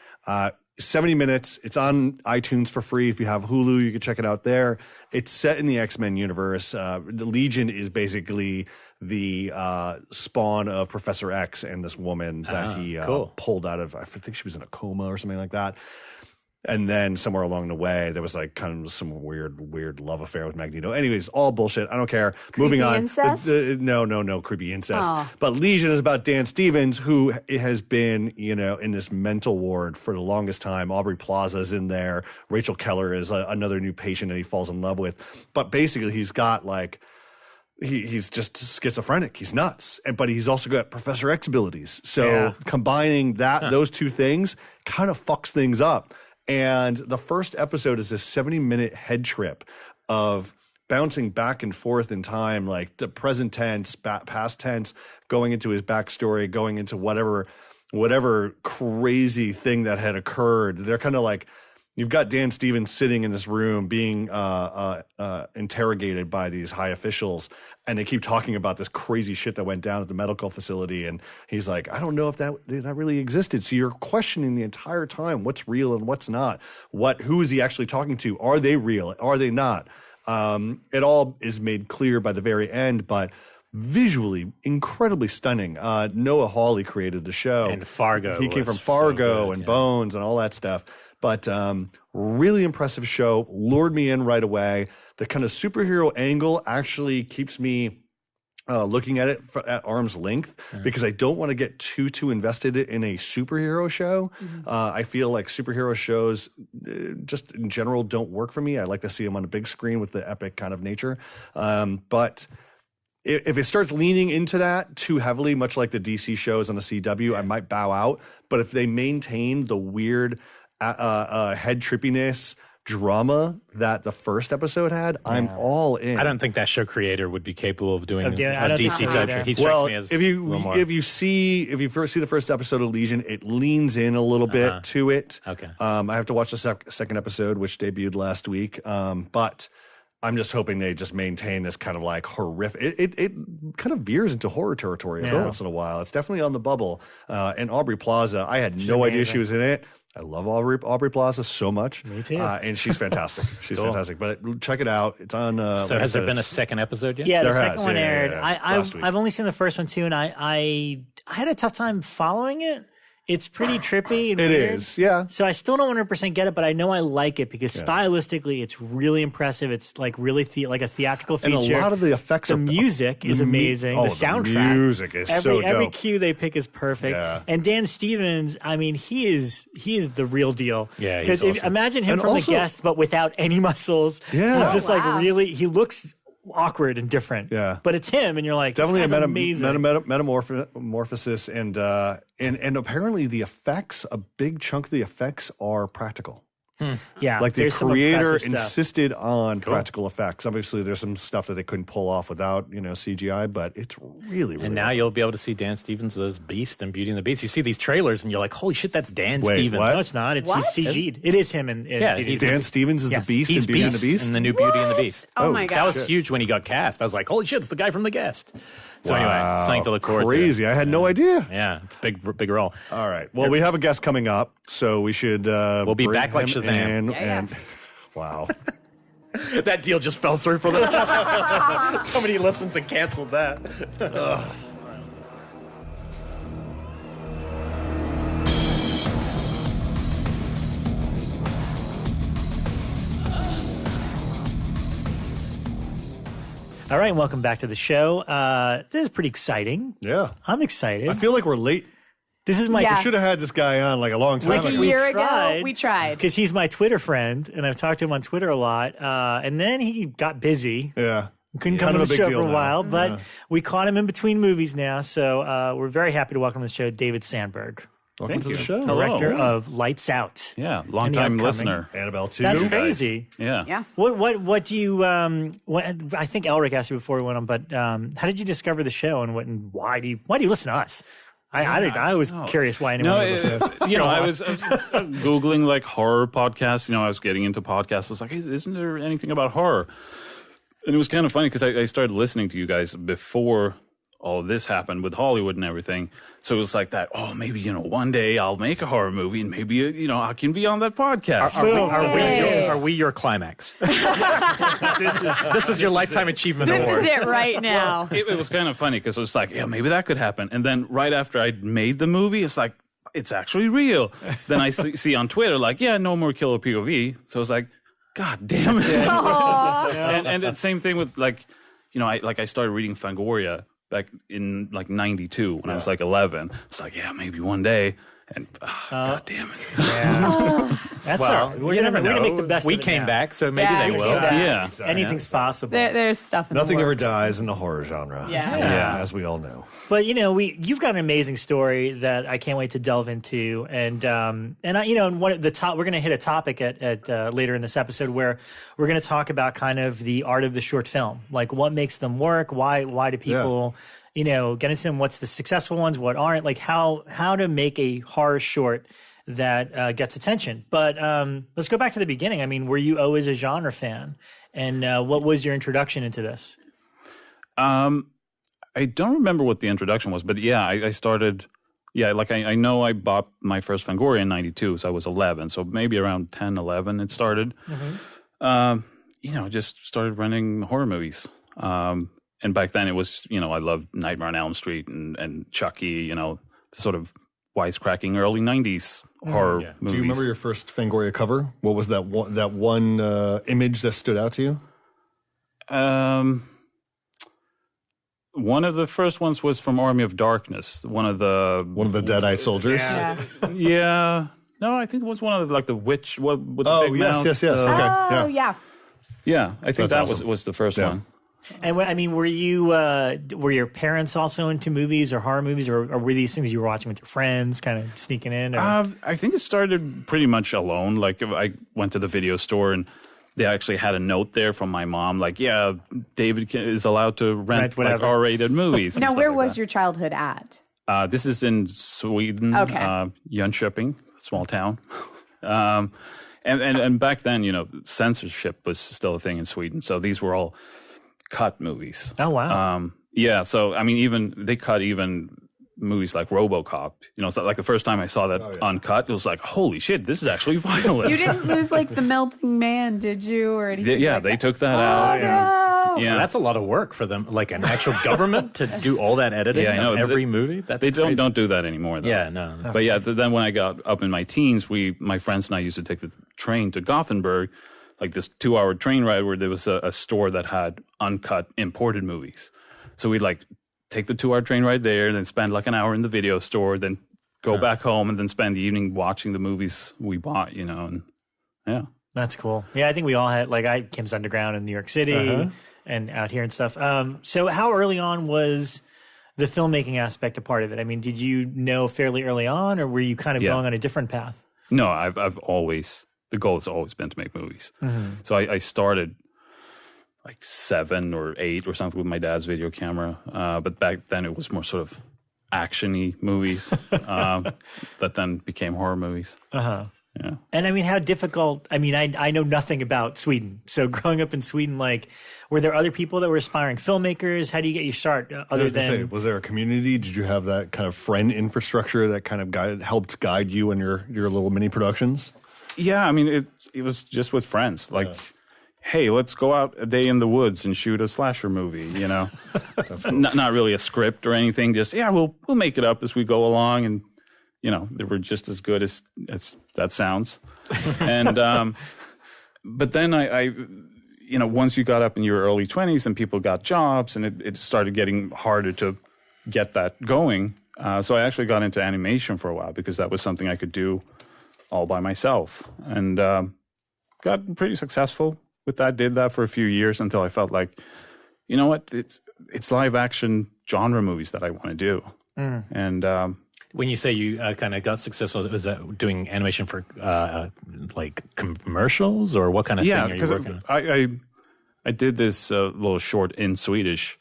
70 minutes. It's on iTunes for free. If you have Hulu, you can check it out there. It's set in the X-Men universe. The Legion is basically the spawn of Professor X and this woman that he pulled out of, I think she was in a coma or something like that. And then somewhere along the way, there was like kind of some weird love affair with Magneto. Anyways, all bullshit. I don't care. Moving on. Incest? No, creepy incest. Oh. But Legion is about Dan Stevens, who has been, in this mental ward for the longest time. Aubrey Plaza's in there. Rachel Keller is another new patient that he falls in love with. But basically, he's got like, he's just schizophrenic. He's nuts. But he's also got Professor X abilities. So combining those two things kind of fucks things up. And the first episode is a 70-minute head trip of bouncing back and forth in time, like the present tense, past tense, going into his backstory, going into whatever crazy thing that had occurred. They're kind of like, you've got Dan Stevens sitting in this room being interrogated by these high officials, and they keep talking about this crazy shit that went down at the medical facility. And he's like, I don't know if that really existed. So you're questioning the entire time what's real and what's not. Who is he actually talking to? Are they real? Are they not? It all is made clear by the very end, but visually incredibly stunning. Noah Hawley created the show. And Fargo. He came from so Fargo good, and Bones and all that stuff. But really impressive show, lured me in right away. The kind of superhero angle actually keeps me looking at it at arm's length because I don't want to get too invested in a superhero show. I feel like superhero shows just in general don't work for me. I like to see them on a big screen with the epic kind of nature. But if it starts leaning into that too heavily, much like the DC shows on the CW, I might bow out. But if they maintain the weird head trippiness drama that the first episode had, I'm all in. I don't think that show creator would be capable of doing a DC type. He strikes me as if you first see the first episode of Legion, it leans in a little bit to it. Okay. I have to watch the second episode, which debuted last week. But I'm just hoping they just maintain this kind of like horrific. It kind of veers into horror territory every once in a while. It's definitely on the bubble. And Aubrey Plaza, I had no idea she was in it. I love Aubrey Plaza so much. Me too. And she's fantastic. She's fantastic. But check it out. It's on. So has there been a second episode yet? Yeah, the second one aired. Last week. I've only seen the first one too, and I had a tough time following it. It's pretty trippy and It weird. is, yeah. So I still don't 100% get it, but I know I like it because stylistically it's really impressive. It's like really like a theatrical feature. And a lot of the effects the music is amazing. The soundtrack. The music is so dope. Every cue they pick is perfect. Yeah. And Dan Stevens, I mean, he is the real deal. Yeah, he's awesome. Imagine him And from also- The Guest, but without any muscles. Yeah. He's just wow. like really, he looks awkward and different. Yeah. But it's him, and you're like, Definitely this a guy's amazing. metamorphosis, and apparently the effects, a big chunk of the effects are practical. Yeah, Like the there's some creator impressive stuff. insisted on practical effects. Obviously, there's some stuff that they couldn't pull off without CGI, but it's really, really. And now you'll be able to see Dan Stevens as Beast and Beauty and the Beast. You see these trailers and you're like, holy shit, that's Dan Stevens. what? No, it's not. He's What? CG'd. It is him. In Yeah, Beauty he's and the Dan Beast. Stevens is Yes. the Beast He's in Beauty and Beast the Beast. in the new Beauty and the Beast. Oh my That gosh. was huge when he got cast. I was like, holy shit, it's the guy from The Guest. So anyway, something to look forward Crazy! to. I had no idea. Yeah, it's a big role. All right. Well, we have a guest coming up, so we should. We'll be back like Shazam. And wow. That deal just fell through for them. Somebody listens and canceled that. All right, welcome back to the show. This is pretty exciting. Yeah. I'm excited. I feel like we're late. This is my Yeah. Should have had this guy on like a long time Like a ago. year ago, we tried. because he's my Twitter friend, and I've talked to him on Twitter a lot. And then he got busy. Yeah. Couldn't Kind come of on a the big show deal for a now. while, but we caught him in between movies now. So we're very happy to welcome to the show David Sandberg, Welcome to the show. director of Lights Out. Yeah, And long the time upcoming- listener. Annabelle 2. That's crazy. Yeah. Yeah. What do you I think Elric asked you before we went on, but how did you discover the show and why do you listen to us? I was curious why anyone would listen to us. I was Googling like horror podcasts. I was getting into podcasts. I was like, hey, isn't there anything about horror? And it was kind of funny because I started listening to you guys before all of this happened with Hollywood and everything. So it was like that, maybe, one day I'll make a horror movie and maybe, I can be on that podcast. Are we your climax? This is your lifetime achievement This award. is it right now. It was kind of funny because it was like, yeah, maybe that could happen. And then right after I made the movie, it's like, it's actually real. Then I see on Twitter, like, yeah, no more killer POV. So I was like, God damn it. And the same thing with like, I started reading Fangoria back in like 92 when I was like 11. It's like, yeah, maybe one day. And God damn it. That's Well, all right. We're you gonna never know. make the best We of it came now. back, so maybe Yeah, they we will. came back. Yeah. Anything's possible. There's stuff in Nothing the ever works. dies in the horror genre. Yeah. As we all know. But you've got an amazing story that I can't wait to delve into, and one of the top we're going to hit a topic at later in this episode where we're going to talk about kind of the art of the short film, like what makes them work, why do people get into them, what's the successful ones, what aren't, like how to make a horror short that gets attention. But let's go back to the beginning. I mean, were you always a genre fan, and what was your introduction into this? I don't remember what the introduction was, but yeah, I started. Yeah, like I know I bought my first Fangoria in 92, so I was 11. So maybe around 10, 11 it started. Just started renting horror movies. And back then it was, I loved Nightmare on Elm Street and Chucky, the sort of wisecracking early 90s horror movies. Do you remember your first Fangoria cover? What was that one image that stood out to you? One of the first ones was from Army of Darkness. One of the Deadite soldiers. Yeah. No, I think it was one of the witch with the big mouth. Yes. Okay. Yeah, I think That's that awesome. was the first one. And I mean, were your parents also into movies or horror movies, or were these things you were watching with your friends, kind of sneaking in? Or? I think it started pretty much alone. Like I went to the video store and they actually had a note there from my mom, like, yeah, David is allowed to rent like R-rated movies. Now, where was your childhood at? This is in Sweden, Jönköping, small town. And back then, censorship was still a thing in Sweden. So these were all cut movies. Oh, wow. Yeah. So, I mean, they cut even movies like RoboCop. So like the first time I saw that uncut, it was like, holy shit, this is actually violent. You didn't lose like The Melting Man, did you? Or anything? They took that out. No. Yeah, that's a lot of work for them, like an actual government to do all that editing of every movie. That's they crazy. don't do that anymore, though. Yeah, no. But yeah, then when I got up in my teens, my friends and I used to take the train to Gothenburg, like this 2-hour train ride where there was a store that had uncut imported movies. So we'd like take the 2-hour train ride there, then spend like an hour in the video store, then go back home, and then spend the evening watching the movies we bought, and yeah. That's cool. Yeah, I think we all had, like, Kim's Underground in New York City and out here and stuff. So how early on was the filmmaking aspect a part of it? I mean, did you know fairly early on, or were you kind of going on a different path? No, I've always, the goal has always been to make movies. So I started like 7 or 8 or something with my dad's video camera. But back then it was more sort of action-y movies that then became horror movies. Yeah. And I mean, how difficult, I mean, I know nothing about Sweden. So growing up in Sweden, like, were there other people that were aspiring filmmakers? How do you get your start was there a community? Did you have that kind of friend infrastructure that kind of helped guide you in your little mini productions? Yeah, I mean, it was just with friends. Like, hey, let's go out a day in the woods and shoot a slasher movie, That's cool. Not really a script or anything. Just, we'll make it up as we go along. And, they were just as good as that sounds. And, but then I once you got up in your early 20s and people got jobs and it started getting harder to get that going. So I actually got into animation for a while because that was something I could do all by myself, and got pretty successful with that. Did that for a few years until I felt like, you know what, it's live action genre movies that I want to do. And when you say you kind of got successful, was that doing animation for like commercials, or what kind of thing are you working on? I did this little short in Swedish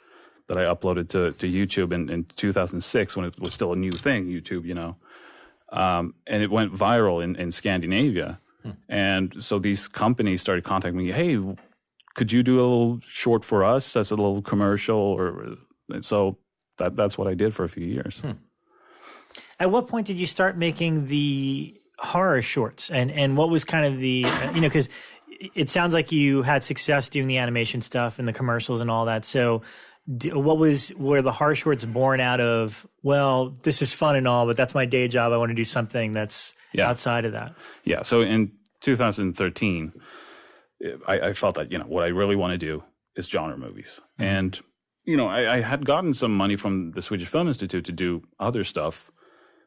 that I uploaded to YouTube in 2006 when it was still a new thing, YouTube, and it went viral in Scandinavia. And so these companies started contacting me, hey, could you do a little short for us as a little commercial? So that's what I did for a few years. At what point did you start making the horror shorts? And what was kind of the, because it sounds like you had success doing the animation stuff and the commercials and all that. So were the horror shorts born out of, well, this is fun and all, but that's my day job. I want to do something that's outside of that. Yeah. So in 2013, I felt that, what I really want to do is genre movies. And, I had gotten some money from the Swedish Film Institute to do other stuff.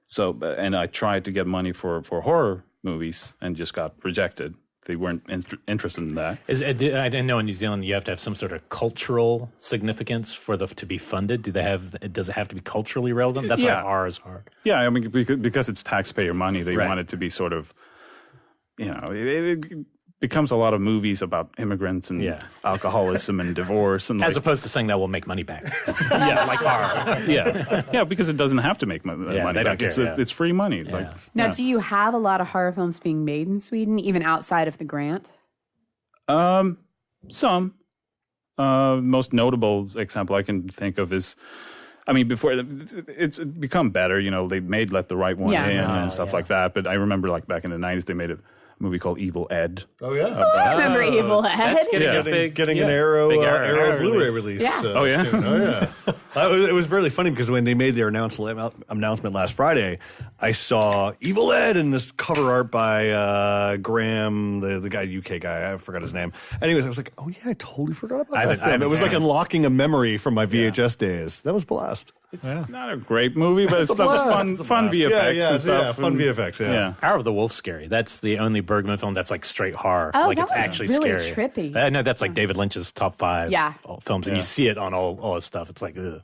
So, and I tried to get money for horror movies and just got rejected. They weren't interested in that. I didn't know in New Zealand you have to have some sort of cultural significance to be funded. Does it have to be culturally relevant? That's why ours are. Yeah, I mean, because it's taxpayer money, they want it to be sort of, it becomes a lot of movies about immigrants and alcoholism and divorce, and as opposed to saying that we'll make money back. Like horror. Yeah, because it doesn't have to make money back. It's free money. It's now, do you have a lot of horror films being made in Sweden, even outside of the grant? Some. Most notable example I can think of is, before it's become better. They made Let the Right One In and stuff like that. But I remember, like, back in the 90s, they made a movie called Evil Ed. Oh yeah, I remember Evil Ed. That's getting an Arrow Blu-ray release. Soon. Oh yeah. It was really funny because when they made their announcement last Friday, I saw Evil Ed and this cover art by Graham, the guy, UK guy. I forgot his name. Anyways, I was like, oh yeah, I totally forgot about that film. It was like unlocking a memory from my VHS days. That was blast. It's not a great movie, but it's fun VFX and stuff. Yeah, fun VFX, yeah. Hour of the Wolf's scary. That's the only Bergman film that's like straight horror. Oh, like that it's was actually really scary. trippy. No, that's like David Lynch's top 5 films, and you see it on all his stuff. It's like, ugh,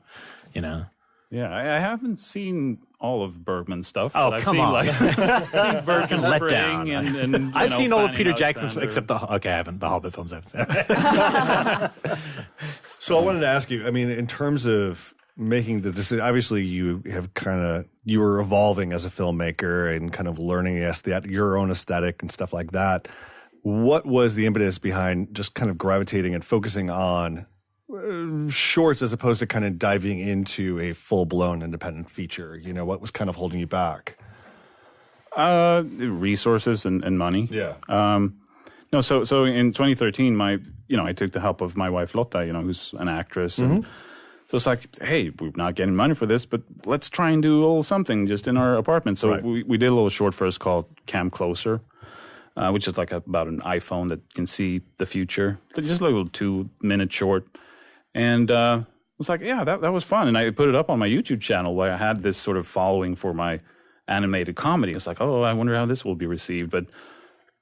you know. Yeah, I haven't seen all of Bergman's stuff. Oh, I've come seen, on. Like, seen Virgin Let Spring down. and I've seen all of Peter Jackson Jackson's, except I haven't. The Hobbit films I haven't. So I wanted to ask you, I mean, in terms of making the decision, obviously you were evolving as a filmmaker and kind of learning your own aesthetic and stuff like that. What was the impetus behind just kind of gravitating and focusing on shorts as opposed to kind of diving into a full-blown independent feature? You know, what was kind of holding you back? Resources and money. Yeah. No, so in 2013, I took the help of my wife Lotta, who's an actress, and so it's like, hey, we're not getting money for this, but let's try and do a little something just in our apartment. So we did a little short first called Cam Closer, which is like about an iPhone that can see the future. Just a little 2-minute short. And I was like, yeah, that was fun. And I put it up on my YouTube channel where I had this sort of following for my animated comedy. It's like, oh, I wonder how this will be received. But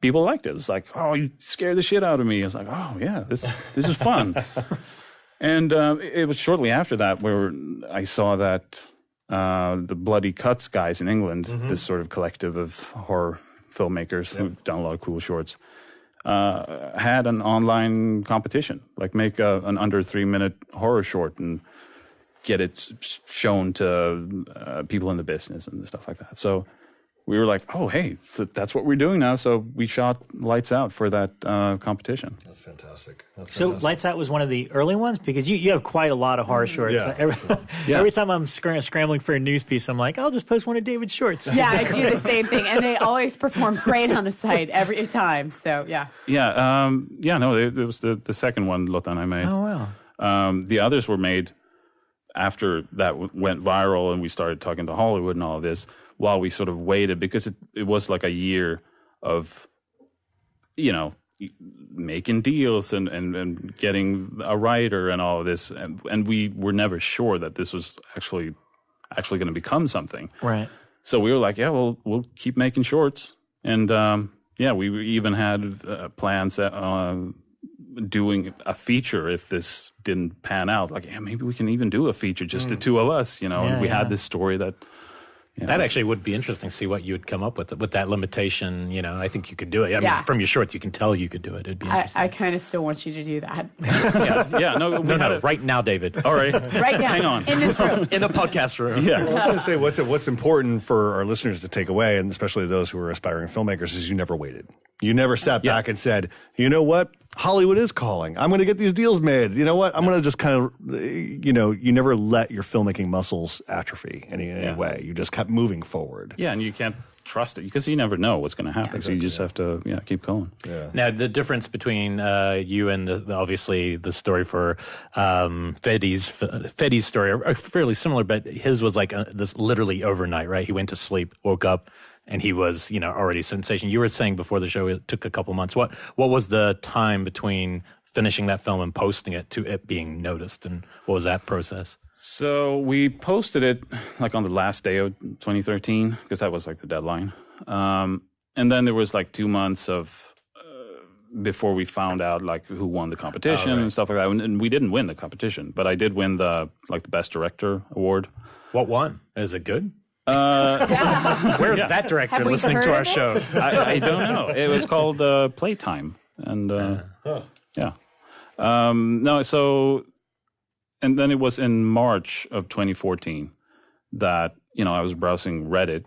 people liked it. It's like, oh, you scared the shit out of me. I was like, oh, yeah, this is fun. And it was shortly after that where I saw that the Bloody Cuts guys in England, this sort of collective of horror filmmakers who've done a lot of cool shorts, had an online competition, like make an under 3-minute horror short and get it shown to people in the business and stuff like that. So we were like, oh, hey, that's what we're doing now. So we shot Lights Out for that competition. That's fantastic. So Lights Out was one of the early ones? Because you have quite a lot of horror shorts. Yeah. Every time I'm scrambling for a news pice, I'm like, I'll just post one of David's shorts. Yeah, I do the same thing. And they always perform great on the site every time. So, yeah. Yeah, no, it was the second one Lotta and I made. Oh, wow. The others were made after that went viral and we started talking to Hollywood and all of this, while we sort of waited, because it was like a year of, making deals and getting a writer and all of this. And we were never sure that this was actually going to become something. Right. So we were like, yeah, we'll keep making shorts. And, we even had plans doing a feature if this didn't pan out. Like, yeah, maybe we can even do a feature, just the two of us, and we had this story that... That actually would be interesting to see what you would come up with that limitation. I think you could do it. I mean, from your shorts, you can tell you could do it. It'd be interesting. I kind of still want you to do that. No, right now, David. All right. Right now. Hang on. In this room. In the podcast room. Yeah. Well, I was going to say, what's important for our listeners to take away, and especially those who are aspiring filmmakers, is you never waited. You never sat back and said, you know what? Hollywood is calling. I'm going to get these deals made. You know what? I'm going to just kind of, you never let your filmmaking muscles atrophy in any way. You just kept moving forward. Yeah, and you can't trust it because you never know what's going to happen. Exactly, so you just have to keep going. Yeah. Now, the difference between you and obviously the story for Fedi's story are fairly similar, but his was like this literally overnight, right? He went to sleep, woke up, and he was, already a sensation. You were saying before the show it took a couple months. What was the time between finishing that film and posting it to it being noticed, and what was that process? So we posted it like on the last day of 2013 because that was like the deadline. And then there was like 2 months of before we found out like who won the competition and stuff like that. And we didn't win the competition, but I did win the Best Director award. What won? Is it good? Where's that director listening to our show? I don't know. It was called Playtime, and and then it was in March of 2014 that I was browsing Reddit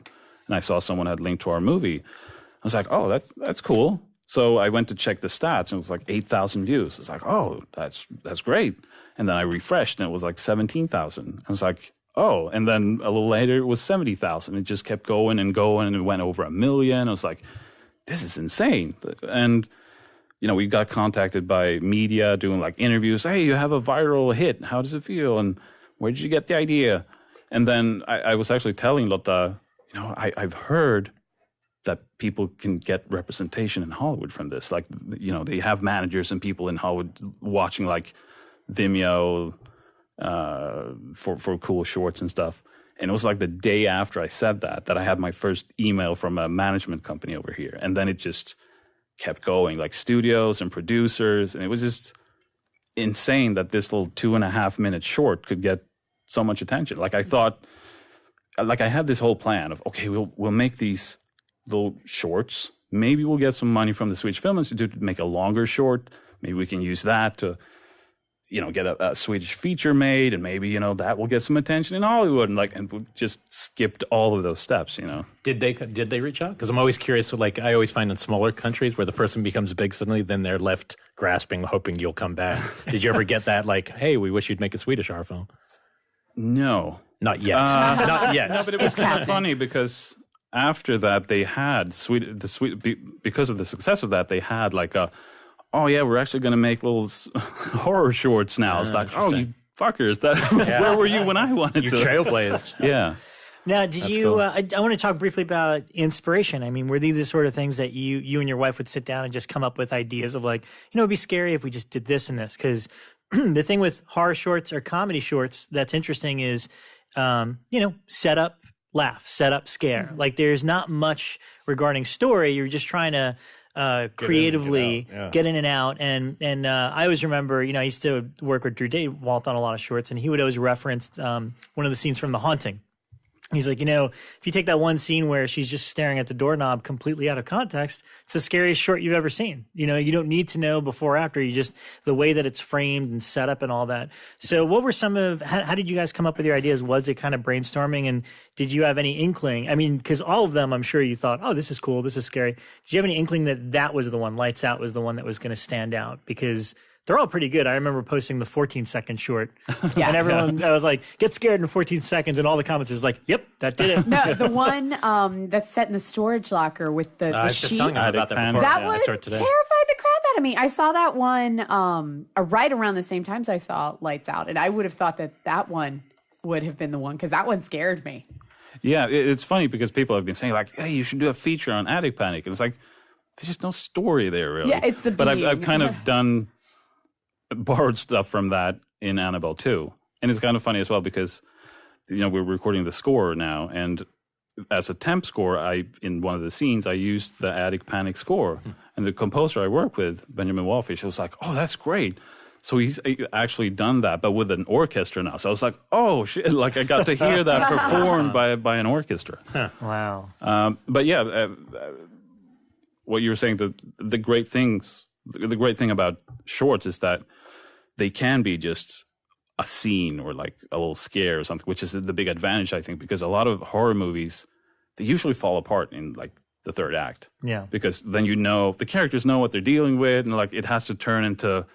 and I saw someone had linked to our movie. I was like, oh, that's cool. So I went to check the stats and it was like 8,000 views. I was like, oh, that's great. And then I refreshed and it was like 17,000. I was like, oh, and then a little later it was 70,000. It just kept going and going, and it went over 1 million. I was like, this is insane. And, we got contacted by media doing like interviews. Hey, you have a viral hit. How does it feel? And where did you get the idea? And then I was actually telling Lotta, I've heard that people can get representation in Hollywood from this. Like, they have managers and people in Hollywood watching like Vimeo for cool shorts and stuff. And it was like the day after I said that I had my first email from a management company over here. And then it just kept going, like studios and producers. And it was just insane that this little 2.5-minute short could get so much attention. Like I thought, like I had this whole plan of, okay, we'll make these little shorts. Maybe we'll get some money from the Swedish Film Institute to make a longer short. Maybe we can use that to, get a Swedish feature made, and maybe, that will get some attention in Hollywood. And we just skipped all of those steps, Did they reach out? Because I'm always curious. Like I always find in smaller countries where the person becomes big suddenly, then they're left grasping, hoping you'll come back. Did you ever get that? Like, hey, we wish you'd make a Swedish horror film. No, not yet. Not yet. No, but it was kind of funny because after that they had because of the success of that, they had like oh yeah, we're actually going to make little horror shorts now. It's like, oh, you fuckers, where were you when I wanted you to? You trailblazed. Yeah. Now, did you? Cool. I want to talk briefly about inspiration. I mean, were these the sort of things that you and your wife would sit down and just come up with ideas of like, it'd be scary if we just did this and this? Because the thing with horror shorts or comedy shorts that's interesting is, set up, laugh, set up, scare. Mm-hmm. Like there's not much regarding story. You're just trying to creatively get in and out. And I always remember, I used to work with Drew Daywalt on a lot of shorts, and he would always reference one of the scenes from The Haunting. He's like, if you take that one scene where she's just staring at the doorknob completely out of context, it's the scariest short you've ever seen. You don't need to know before or after. You just, the way that it's framed and set up and all that. So what were how did you guys come up with your ideas? Was it kind of brainstorming? And did you have any inkling? I mean, because all of them, I'm sure you thought, oh, this is cool, this is scary. Did you have any inkling that was the one, Lights Out was the one that was going to stand out? Because they're all pretty good. I remember posting the 14-second short. Yeah. And everyone, I was like, get scared in 14 seconds. And all the comments was like, yep, that did it. No, the one that's set in the storage locker with the I was sheets. just telling you about that before. That one terrified the crap out of me. I saw that one right around the same time as I saw Lights Out. And I would have thought that one would have been the one, because that one scared me. Yeah, it's funny because people have been saying like, hey, you should do a feature on Attic Panic. And it's like, there's just no story there really. Yeah, it's the But I've kind of borrowed stuff from that in Annabelle 2. And it's kind of funny as well because, we're recording the score now. And as a temp score, in one of the scenes, I used the Attic Panic score. And the composer I work with, Benjamin Wallfish, was like, oh, that's great. So he's actually done that, but with an orchestra now. So I was like, oh, shit. Like I got to hear that performed by an orchestra. Huh. Wow. But yeah, what you were saying, the great thing about shorts is that they can be just a scene or like a little scare or something, which is the big advantage, I think, because a lot of horror movies, they usually fall apart in like the third act. Yeah. Because then the characters know what they're dealing with, and like it has to turn into, a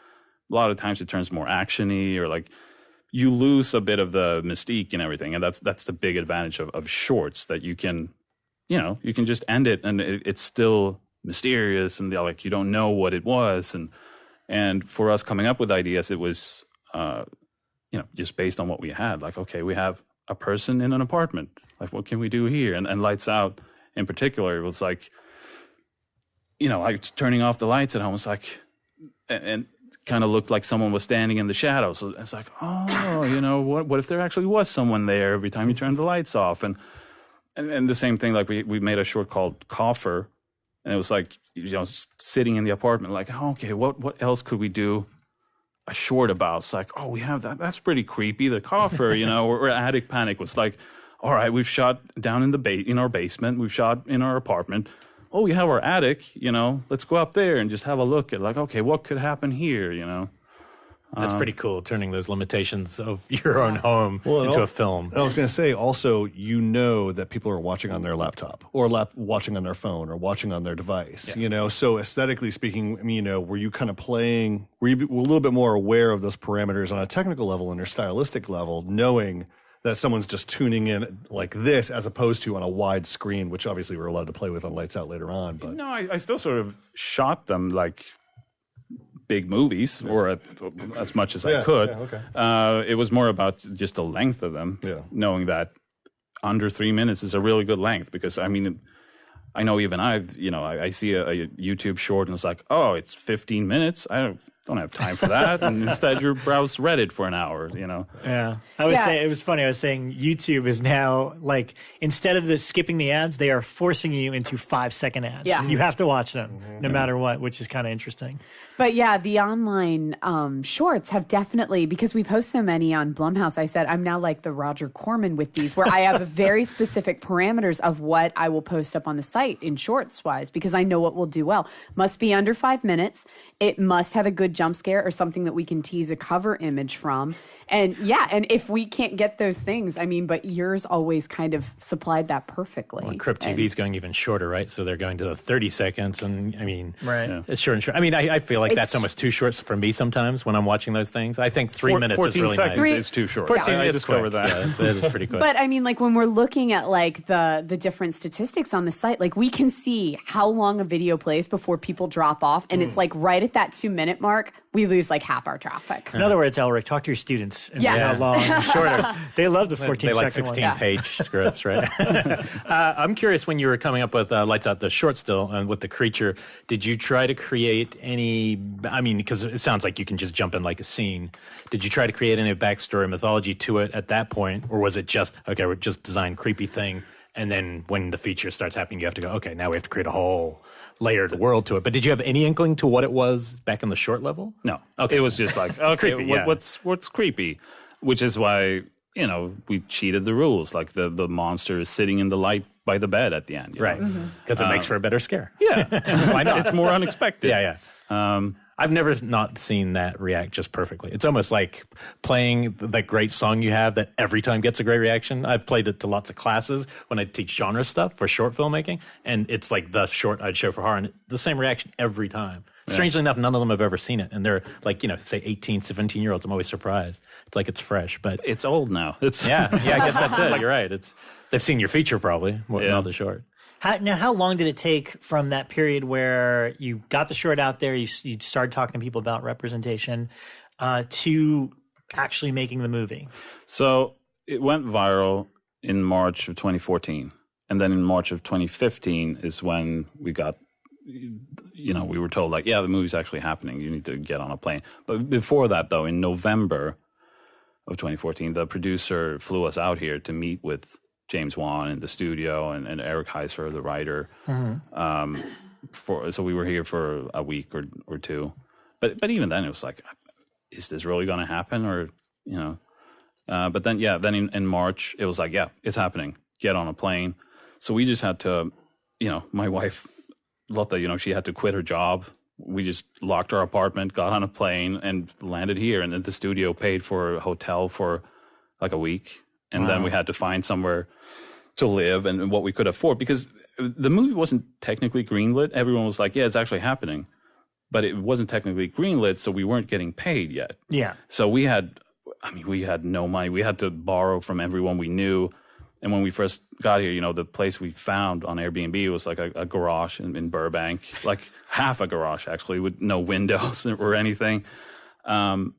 lot of times it turns more action-y, or like you lose a bit of the mystique and everything. And that's the big advantage of shorts, that you can just end it and it's still mysterious, and like you don't know what it was. And for us coming up with ideas, it was, just based on what we had. Like, okay, we have a person in an apartment. Like, what can we do here? And Lights Out in particular, it was like, like turning off the lights at home. It's like, and kind of looked like someone was standing in the shadows. So it's like, oh, what if there actually was someone there every time you turned the lights off? And the same thing, like we made a short called Coffer. And it was like, sitting in the apartment, like, oh, okay, what else could we do a short about? It's like, oh, we have that. That's pretty creepy. The coffer, or Attic Panic was like, all right, we've shot down in our basement. We've shot in our apartment. Oh, we have our attic, let's go up there and just have a look at like, okay, what could happen here, That's pretty cool, turning those limitations of your own home into a film. And I was going to say, also, that people are watching on their laptop or watching on their phone or watching on their device, So aesthetically speaking, were you a little bit more aware of those parameters on a technical level and a stylistic level, knowing that someone's just tuning in like this as opposed to on a wide screen, which obviously we're allowed to play with on Lights Out later on. But no, I still sort of shot them like big movies, or as much as I could. Yeah, okay. It was more about just the length of them, knowing that under 3 minutes is a really good length, because I mean, I know even I see a YouTube short and it's like, oh, it's 15 minutes. I don't have time for that. And instead you browse Reddit for an hour, Yeah. I was saying, it was funny. I was saying YouTube is now like, instead of skipping the ads, they are forcing you into 5-second ads. Yeah. You have to watch them no matter what, which is kind of interesting. But yeah, the online shorts have definitely, because we post so many on Blumhouse, I said I'm now like the Roger Corman with these, where I have very specific parameters of what I will post up on the site in shorts wise, because I know what will do well. Must be under 5 minutes. It must have a good jump scare or something that we can tease a cover image from. And and if we can't get those things, I mean, but yours always kind of supplied that perfectly. Well, Crypt TV is going even shorter, right? So they're going to the 30 seconds. And I mean, it's short and short. I mean, I feel like that's almost too short for me sometimes when I'm watching those things. I think 3 minutes is really nice. 14 seconds is too short. 14 I discovered that. Yeah, it is pretty quick. But I mean, like when we're looking at like the different statistics on the site, like we can see how long a video plays before people drop off. And it's like right at that 2-minute mark, we lose like half our traffic. In other words, Elric, talk to your students and see Yes. how long and shorter. They love the 14 They like second 16-page scripts, right? I'm curious, when you were coming up with Lights Out, the short still, and with the creature, did you try to create any, I mean, because it sounds like you can just jump in like a scene. Did you try to create any backstory mythology to it at that point? Or was it just, okay, we're just design creepy thing, and then when the feature starts happening, you have to go, okay, now we have to create a whole layered world to it. But did you have any inkling to what it was back in the short level? No. Okay. It was just like, okay, Creepy, what's creepy? Which is why, we cheated the rules. Like the monster is sitting in the light by the bed at the end. Right. Because it makes for a better scare. Yeah. Why not? It's more unexpected. Yeah. I've never not seen that react just perfectly. It's almost like playing that great song you have that every time gets a great reaction. I've played it to lots of classes when I teach genre stuff for short filmmaking, and it's like the short I'd show for horror, and the same reaction every time. Strangely enough, none of them have ever seen it, and they're like, say 18, 17-year-olds. I'm always surprised. It's like it's fresh, but It's old now. I guess that's it. You're right. They've seen your feature probably, not the short. How long did it take from that period where you got the short out there, you started talking to people about representation, to actually making the movie? So it went viral in March of 2014. And then in March of 2015 is when we got, we were told like, yeah, the movie's actually happening. You need to get on a plane. But before that, though, in November of 2014, the producer flew us out here to meet with James Wan in the studio and Eric Heiser, the writer. So we were here for a week or two. But even then it was like, is this really going to happen? Or, but then in March it was like, yeah, it's happening. Get on a plane. So we just had to, my wife, Lotta, she had to quit her job. We just locked our apartment, got on a plane and landed here. And then the studio paid for a hotel for like a week. And then we had to find somewhere to live and what we could afford, because the movie wasn't technically greenlit. Everyone was like, yeah, it's actually happening. But it wasn't technically greenlit, so we weren't getting paid yet. Yeah. So we had no money. We had to borrow from everyone we knew. And when we first got here, the place we found on Airbnb was like a garage in Burbank, like half a garage, actually, with no windows or anything. And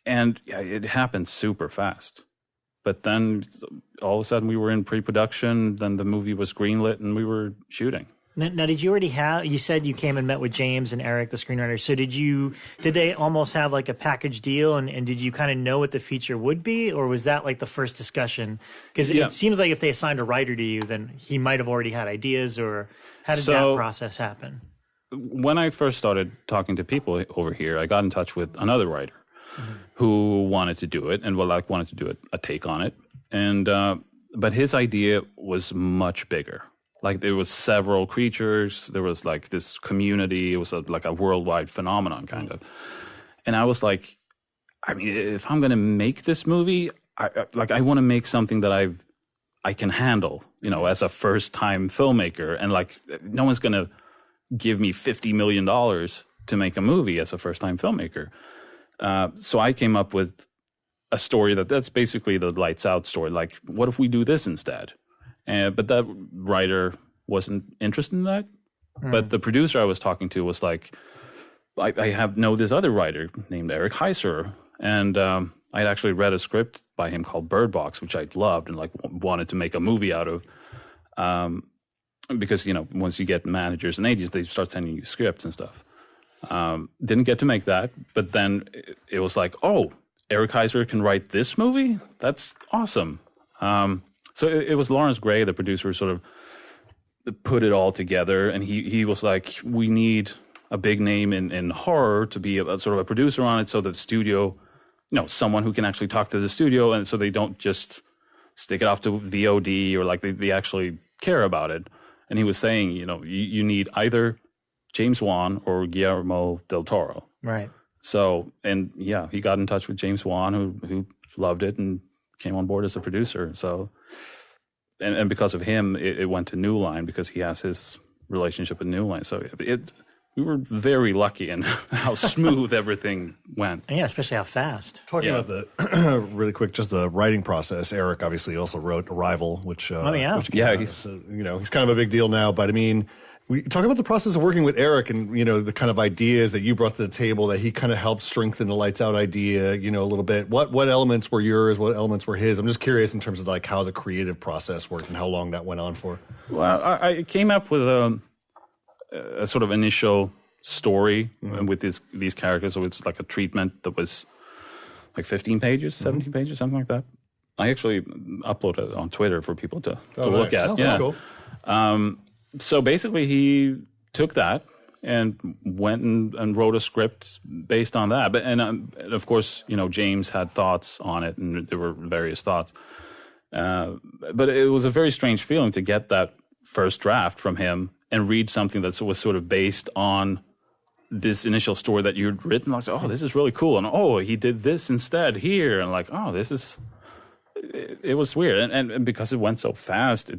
it happened super fast. But then all of a sudden we were in pre-production, then the movie was greenlit and we were shooting. Now, did you already you said you came and met with James and Eric, the screenwriter. So did they almost have like a package deal, and did you kind of know what the feature would be, or was that like the first discussion? Because it seems like if they assigned a writer to you, then he might have already had ideas, or how did that process happen? When I first started talking to people over here, I got in touch with another writer who wanted to do it and wanted to do a take on it. And but his idea was much bigger. Like there was several creatures, there was like this community, it was like a worldwide phenomenon kind of. And I was like, I mean, if I'm going to make this movie, I want to make something that I can handle, as a first-time filmmaker. And like no one's going to give me $50 million to make a movie as a first-time filmmaker. So I came up with a story that's basically the Lights Out story. Like, what if we do this instead? But that writer wasn't interested in that. But the producer I was talking to was like, I know this other writer named Eric Heiser, And I had actually read a script by him called Bird Box, which I loved and like wanted to make a movie out of. Because, once you get managers and agents, they start sending you scripts and stuff. Didn't get to make that, but then it was like, oh, Eric Heiser can write this movie? That's awesome. So it was Lawrence Gray, the producer, sort of put it all together, and he was like, we need a big name in horror to be a sort of a producer on it, so that the studio, someone who can actually talk to the studio, and so they don't just stick it off to VOD, or like they actually care about it. And he was saying, you need either James Wan or Guillermo del Toro. Right. So, and yeah, he got in touch with James Wan, who loved it and came on board as a producer. So, and because of him, it went to New Line because he has his relationship with New Line. So we were very lucky in how smooth everything went. Yeah, especially how fast. Talking about the really quick, just the writing process. Eric obviously also wrote Arrival, which which he's he's kind of a big deal now. But I mean, we talk about the process of working with Eric, and the kind of ideas that you brought to the table that he kind of helped strengthen the Lights Out idea, a little bit. What elements were yours? What elements were his? I'm just curious in terms of like how the creative process worked and how long that went on for. Well, I came up with a sort of initial story with these characters. So it's like a treatment that was like 15 pages, 17 pages, something like that. I actually uploaded it on Twitter for people to look at. Oh, that's cool. So basically he took that and went and wrote a script based on that. But and of course, James had thoughts on it, and there were various thoughts. But it was a very strange feeling to get that first draft from him and read something that was sort of based on this initial story that you'd written. Like, oh, this is really cool. And, oh, he did this instead here. And like, oh, this is, it was weird. And because it went so fast,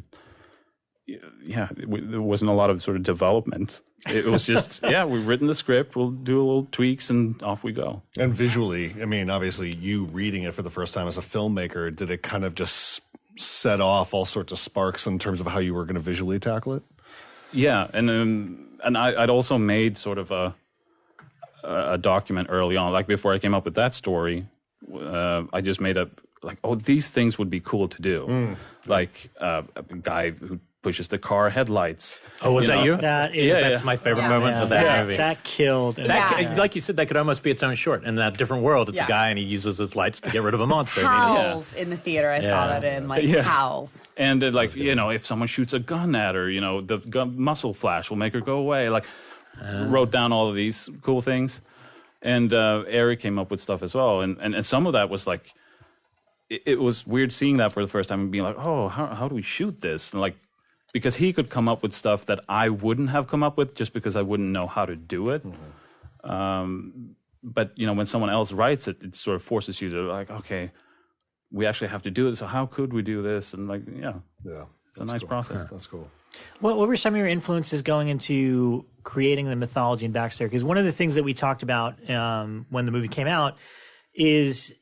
there wasn't a lot of sort of development. It was just, we've written the script, we'll do a little tweaks and off we go. And visually, I mean, obviously you reading it for the first time as a filmmaker, did it kind of just set off all sorts of sparks in terms of how you were going to visually tackle it? Yeah, and I'd also made sort of a document early on, like before I came up with that story. I just made these things would be cool to do, like a guy who pushes the car headlights. Oh, was that you? That's my favorite moment of that movie. That killed. Like you said, that could almost be its own short. In that different world, it's a guy and he uses his lights to get rid of a monster. Howls in the theater. I saw that in howls. And if someone shoots a gun at her, the gun muzzle flash will make her go away. Wrote down all of these cool things. And Eric came up with stuff as well. And some of that was like, it was weird seeing that for the first time and being like, oh, how do we shoot this? And because he could come up with stuff that I wouldn't have come up with just because I wouldn't know how to do it. But, when someone else writes it, it sort of forces you to okay, we actually have to do it. So how could we do this? And it's a nice process. That's cool. What were some of your influences going into creating the mythology and backstory? Because one of the things that we talked about when the movie came out is,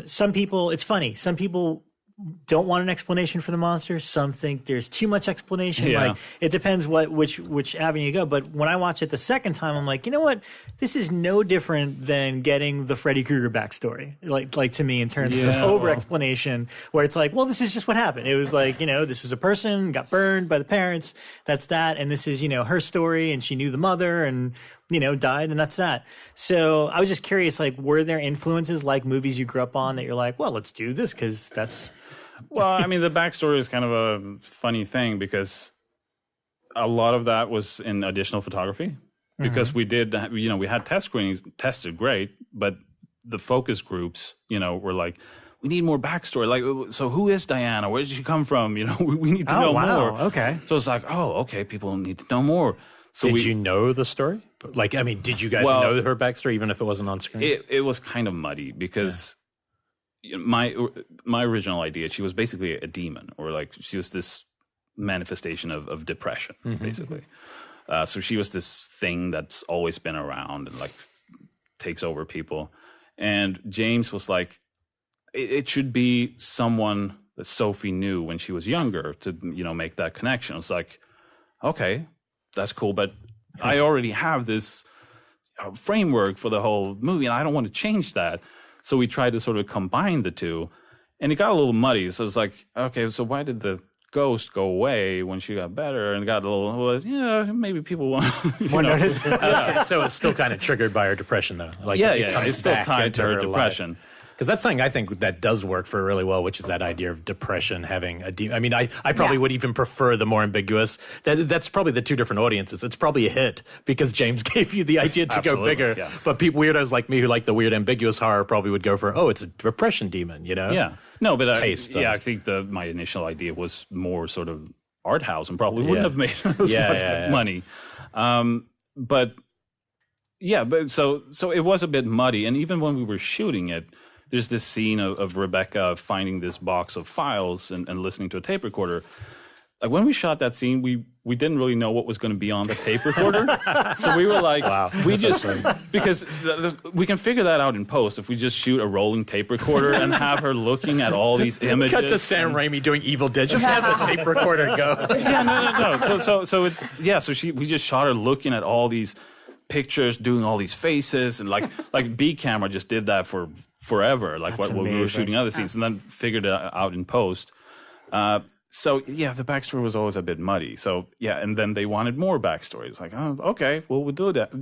some people, it's funny, some people don't want an explanation for the monster. Some think there's too much explanation. Yeah. It depends which avenue you go. But when I watch it the second time, I'm like, you know what? This is no different than getting the Freddy Krueger backstory. Like to me, in terms of over explanation, where it's like, well, this is just what happened. It was like, this was a person got burned by the parents. That's that. And this is, her story, and she knew the mother and, died, and that's that. So I was just curious, were there influences like movies you grew up on that you're like, well, let's do this because that's. Well, I mean, the backstory is kind of a funny thing because a lot of that was in additional photography because we did, we had test screenings, tested great, but the focus groups, were like, we need more backstory. So who is Diana? Where did she come from? We need to know more. Okay. So it's like, okay, people need to know more. So did you know the story? Did you guys know her backstory even if it wasn't on screen? It was kind of muddy because... My original idea, she was basically a demon, or she was this manifestation of depression, basically. So she was this thing that's always been around and takes over people. And James was like, it should be someone that Sophie knew when she was younger to, make that connection. It's like, okay, that's cool, but I already have this framework for the whole movie, and I don't want to change that. So we tried to sort of combine the two, and it got a little muddy. So it's like, okay, so why did the ghost go away when she got better? And got a little, maybe people want More notice. So it's still kind of triggered by her depression, though. Like, it's still tied to her depression. Because that's something I think that does work for her really well, which is that idea of depression having a I mean, I probably would even prefer the more ambiguous. That's probably the two different audiences. It's probably a hit because James gave you the idea to go bigger. Yeah. But weirdos like me who like the weird ambiguous horror probably would go for, it's a depression demon, you know? Yeah. No, but I think my initial idea was more sort of art house and probably wouldn't have made as much money. But so it was a bit muddy. And even when we were shooting it, there's this scene of Rebekah finding this box of files and listening to a tape recorder. Like when we shot that scene, we didn't really know what was going to be on the tape recorder. So we were like, because we can figure that out in post if we just shoot a rolling tape recorder and have her looking at all these images. Cut to Sam Raimi doing Evil Dead. Just have the tape recorder go. No. We just shot her looking at all these pictures, doing all these faces, and like B camera just did that for forever, like what we were shooting other scenes, and then figured it out in post. So the backstory was always a bit muddy. So and then they wanted more backstory. It's like, oh, okay, well, we'll do that.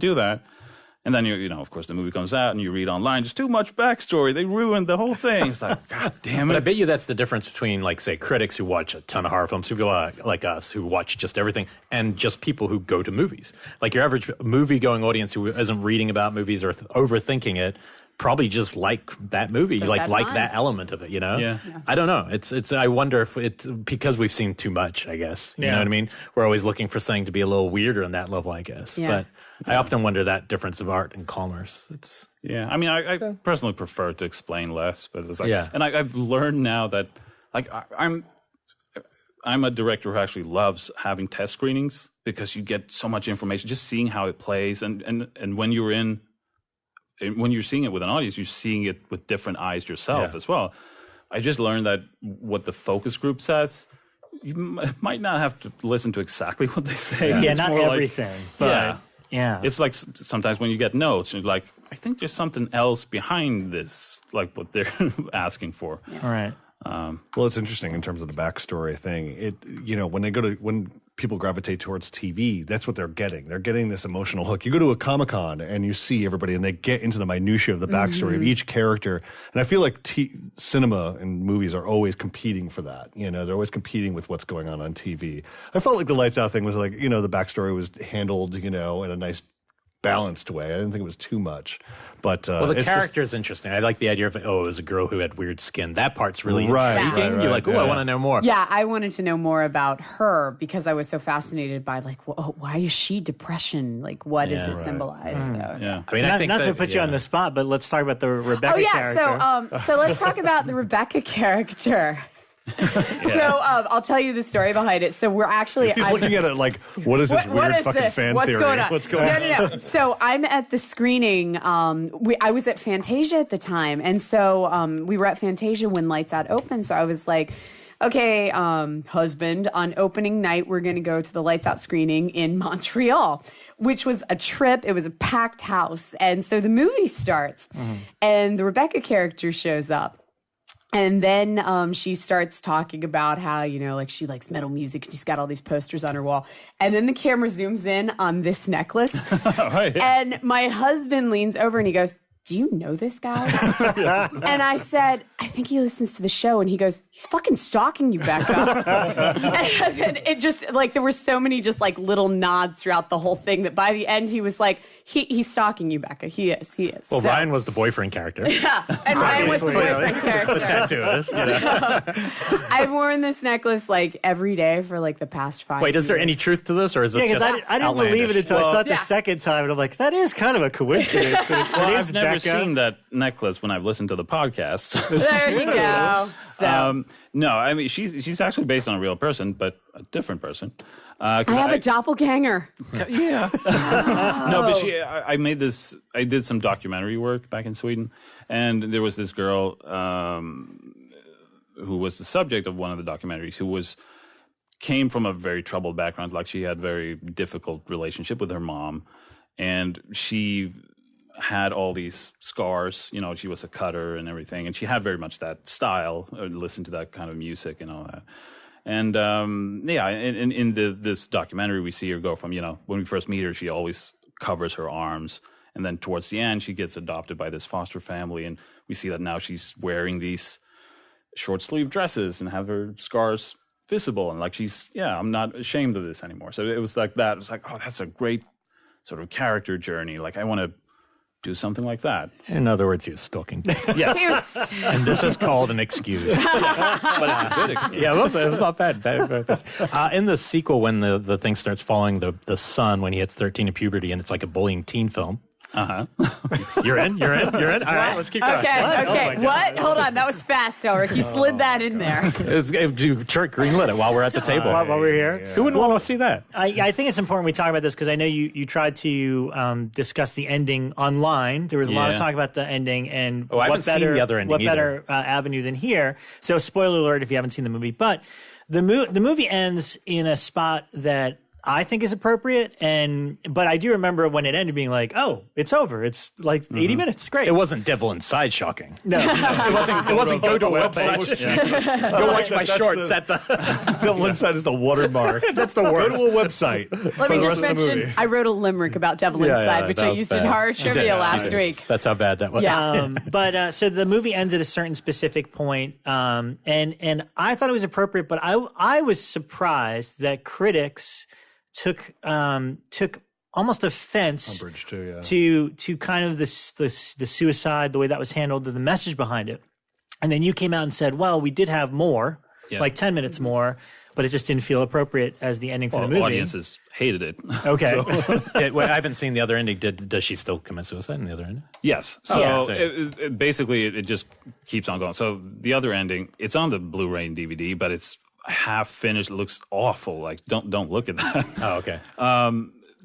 And then of course, the movie comes out and you read online, just too much backstory. They ruined the whole thing. It's like, God damn it! But I bet you that's the difference between, like, say, critics who watch a ton of horror films, people like us who watch just everything, and just people who go to movies. Like your average movie-going audience who isn't reading about movies or overthinking it. Probably just like that movie, like that element of it, you know? Yeah. I don't know. It's. I wonder if it's because we've seen too much, I guess. You know what I mean? We're always looking for something to be a little weirder on that level, I guess. Yeah. But I often wonder that difference of art and commerce. It's. Yeah. I mean, I personally prefer to explain less, but it's like, and I've learned now that, like, I'm a director who actually loves having test screenings because you get so much information, just seeing how it plays, and when you're seeing it with an audience, you're seeing it with different eyes yourself as well. I just learned that what the focus group says, you might not have to listen to exactly what they say. Yeah, not everything. But it's like sometimes when you get notes, you're like, I think there's something else behind this, like what they're asking for. Yeah. All right. Well, it's interesting in terms of the backstory thing. When people gravitate towards TV, that's what they're getting. They're getting this emotional hook. You go to a Comic-Con and you see everybody and they get into the minutia of the backstory of each character. And I feel like cinema and movies are always competing for that. They're always competing with what's going on TV. I felt like the Lights Out thing was like, the backstory was handled, in a nice balanced way. I didn't think it was too much. But the character is interesting. I like the idea of it was a girl who had weird skin. That part's really intriguing. Right. You're like, I want to know more. Yeah, I wanted to know more about her because I was so fascinated by why is she depression? Like, what does it symbolize? So. I mean, I think not to put you on the spot, but let's talk about the Rebekah character. So let's talk about the Rebekah character. So I'll tell you the story behind it. So we're actually he's looking at it like, what is this weird fucking fan What's theory? Going on? What's going on? No. So I'm at the screening. I was at Fantasia at the time, and so we were at Fantasia when Lights Out opened. So I was like, okay, husband, on opening night, we're going to go to the Lights Out screening in Montreal, which was a trip. It was a packed house. And so the movie starts, and the Rebekah character shows up. And then she starts talking about how, she likes metal music. She's got all these posters on her wall. And then the camera zooms in on this necklace. And my husband leans over and he goes, do you know this guy? And I said, I think he listens to the show. And he goes, he's fucking stalking you, Bekah. And then it just, there were so many just, little nods throughout the whole thing that by the end he was like, he's stalking you, Bekah. He is. Well, Ryan was the boyfriend character. Yeah, and Ryan was the boyfriend character. The tattooist. I've worn this necklace, every day for, the past 5 years. Wait, is there any truth to this, or is this just I didn't believe it until I saw it the second time, and I'm like, that is kind of a coincidence. I've never seen that necklace when I've listened to the podcast. There you go. So. No, I mean, she's actually based on a real person, but a different person. I have a doppelganger. Yeah. No, but I did some documentary work back in Sweden, and there was this girl who was the subject of one of the documentaries who came from a very troubled background. She had very difficult relationship with her mom, and she had all these scars. You know, she was a cutter and everything, and she had very much that style. Listen to that kind of music and all that. And in this documentary, we see her go from, you know, when we first meet her, she always covers her arms, and then towards the end, she gets adopted by this foster family, and we see that now she's wearing these short sleeve dresses and have her scars visible, and like I'm not ashamed of this anymore. So it was like that. It was like, oh, that's a great sort of character journey. Like, I want to do something like that. In other words, he was stalking. Yes. And this is called an excuse. But it's a good excuse. Yeah, it was not bad. In the sequel, when the thing starts following the son when he hits 13 in puberty, and it's like a bullying teen film. You're in. All right, let's keep going. Okay. What? Hold on. That was fast, Elric. You slid that in there. Turek greenlit it while we're at the table. While we're here. Yeah. Who wouldn't want to see that? I think it's important we talk about this because I know you tried to discuss the ending online. There was a lot of talk about the ending and I haven't seen the other ending what better avenue than here. So spoiler alert if you haven't seen the movie. But the movie ends in a spot that I think is appropriate, but I do remember when it ended being like, oh, it's over. It's like 80 minutes. Great. It wasn't Devil Inside shocking. No. It wasn't go to a website. Go watch my shorts at the... Devil Inside is the watermark. That's the worst. Go to a website. Let me just mention, I wrote a limerick about Devil Inside, which I used in horror trivia last week. That's how bad that was. Yeah. So the movie ends at a certain specific point, and I thought it was appropriate, but I was surprised that critics took almost offense to kind of the suicide, the way that was handled, the message behind it. And then you came out and said, well, we did have more, like 10 minutes more, but it just didn't feel appropriate as the ending for the movie. Audiences hated it. Okay. I haven't seen the other ending. Does she still commit suicide in the other ending? Yes. So basically it just keeps on going. So the other ending, it's on the Blu-ray and DVD, but it's half finished. It looks awful. Like, don't look at that. Oh, okay.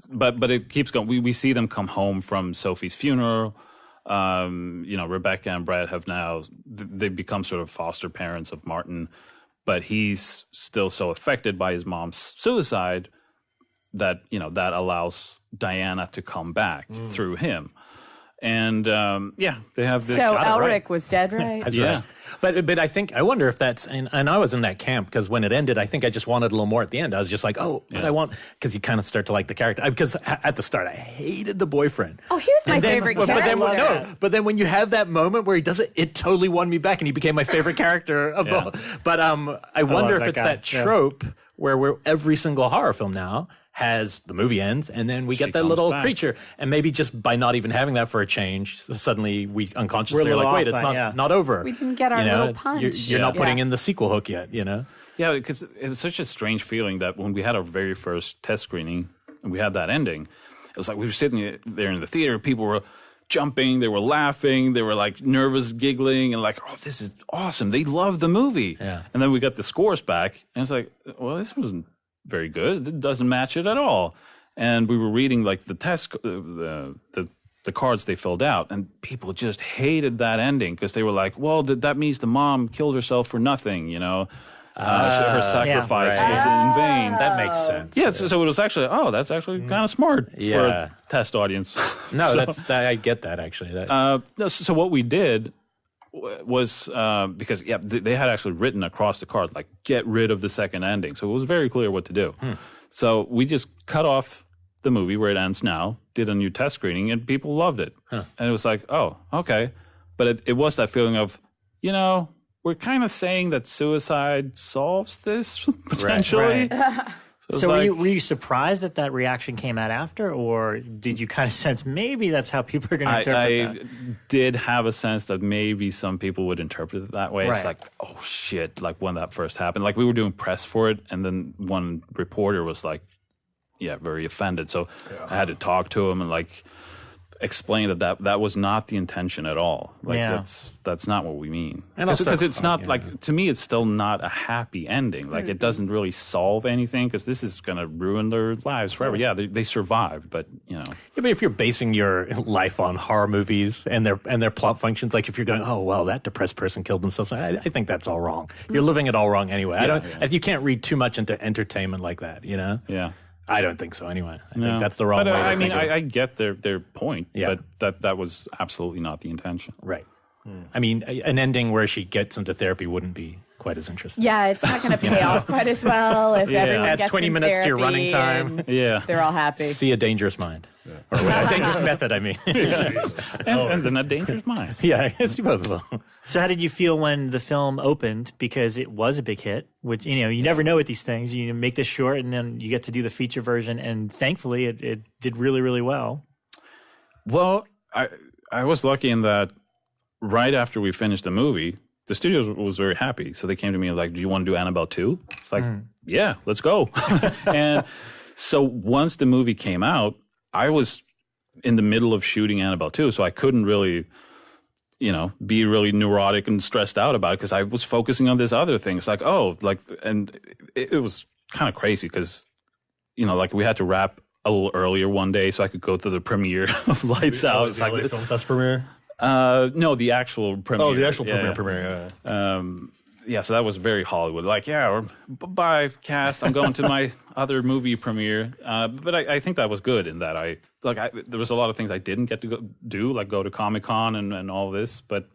But it keeps going. We see them come home from Sophie's funeral. Rebekah and Brad have now, they've become sort of foster parents of Martin, but he's still so affected by his mom's suicide that, that allows Diana to come back through him. And they have this. So Elric was dead, right? Yeah. But I wonder if that's, and I was in that camp because when it ended, I think I just wanted a little more at the end. I was just like, because you kind of start to like the character. Because at the start, I hated the boyfriend. Oh, he was my favorite character. But then when you have that moment where he does it, it totally won me back and he became my favorite character of the whole. But I wonder if it's that trope where every single horror film now has the movie ends, and then we get that little creature. And maybe just by not even having that for a change, suddenly we unconsciously are like, wait, it's not over. We didn't get our little punch. You're not putting in the sequel hook yet, Yeah, because it was such a strange feeling that when we had our very first test screening and we had that ending, it was like we were sitting there in the theater, people were jumping, they were laughing, they were like nervous, giggling, and like, oh, this is awesome. They love the movie. Yeah. And then we got the scores back, and it's like, well, this wasn't very good. It doesn't match it at all. And we were reading like the test, the cards they filled out, and people just hated that ending because they were like, well, that means the mom killed herself for nothing, her sacrifice was in vain. That makes sense. Yeah, so it was actually, that's actually kind of smart for a test audience. No, I get that actually. So what we did was because they had actually written across the card like get rid of the second ending, so it was very clear what to do. So we just cut off the movie where it ends now, did a new test screening, and people loved it. And it was like, oh, okay, but it was that feeling of, we're kind of saying that suicide solves this potentially. Right. So were you surprised that reaction came out after, or did you kind of sense maybe that's how people are going to interpret that? I did have a sense that maybe some people would interpret it that way. Right. It's like, oh shit, like when that first happened. Like we were doing press for it, and then one reporter was like, very offended. So I had to talk to him and like explain that was not the intention at all. Like that's not what we mean. Because it's not like, to me, it's still not a happy ending. Like it doesn't really solve anything because this is going to ruin their lives forever. Yeah, they survived, but but if you're basing your life on horror movies and their plot functions, like if you're going, oh well, that depressed person killed themselves, I think that's all wrong. You're living it all wrong anyway. You can't read too much into entertainment like that. Yeah. I don't think so. Anyway, I think that's the wrong way. I mean, I get their point, but that was absolutely not the intention. Right. I mean, an ending where she gets into therapy wouldn't be quite as interesting. Yeah, it's not going to pay off quite as well if everyone adds gets 20 in minutes to your therapy running time. Yeah, they're all happy. See a dangerous mind. Or a dangerous method, I mean. and then a dangerous mind. Yeah, I guess both of them. So how did you feel when the film opened? Because it was a big hit, which, you never know with these things. You make this short and then you get to do the feature version. And thankfully it did really, really well. Well, I was lucky in that right after we finished the movie, the studio was very happy. So they came to me like, do you want to do Annabelle 2? It's like, yeah, let's go. And so once the movie came out, I was in the middle of shooting Annabelle 2. So I couldn't really, be really neurotic and stressed out about it because I was focusing on this other thing. It's like, and it was kind of crazy because, we had to wrap a little earlier one day so I could go to the premiere of Lights Out. It's the like LA Film Fest premiere? No, the actual premiere. Oh, the actual premiere. So that was very Hollywood. Like, bye, cast. I'm going to my other movie premiere. But I think that was good in that there was a lot of things I didn't get to do, like go to Comic-Con and all this. But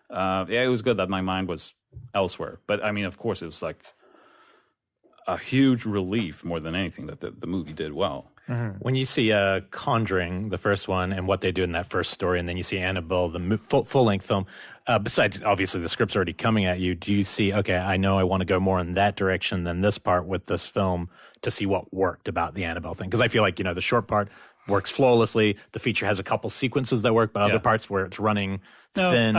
it was good that my mind was elsewhere. But I mean, of course, it was like a huge relief more than anything that the movie did well. Mm-hmm. When you see Conjuring, the first one, and what they do in that first story, and then you see Annabelle, the full-length film, besides, obviously, the script's already coming at you, do you see, okay, I know I want to go more in that direction than this part with this film to see what worked about the Annabelle thing? Because I feel like, the short part works flawlessly. The feature has a couple sequences that work, but other parts where it's running thin.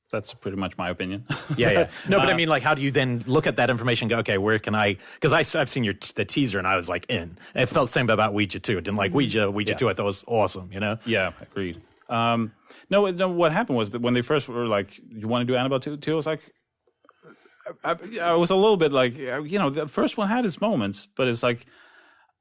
That's pretty much my opinion. Yeah. No, but I mean, like, how do you then look at that information and go, okay, where can I... Because I've seen the teaser and I was like, in. And it felt the same about Ouija 2. I didn't like Ouija 2 I thought was awesome, Yeah, agreed. No, what happened was that when they first were like, you want to do Annabelle 2? I was like... I was a little bit like, the first one had its moments, but it's like...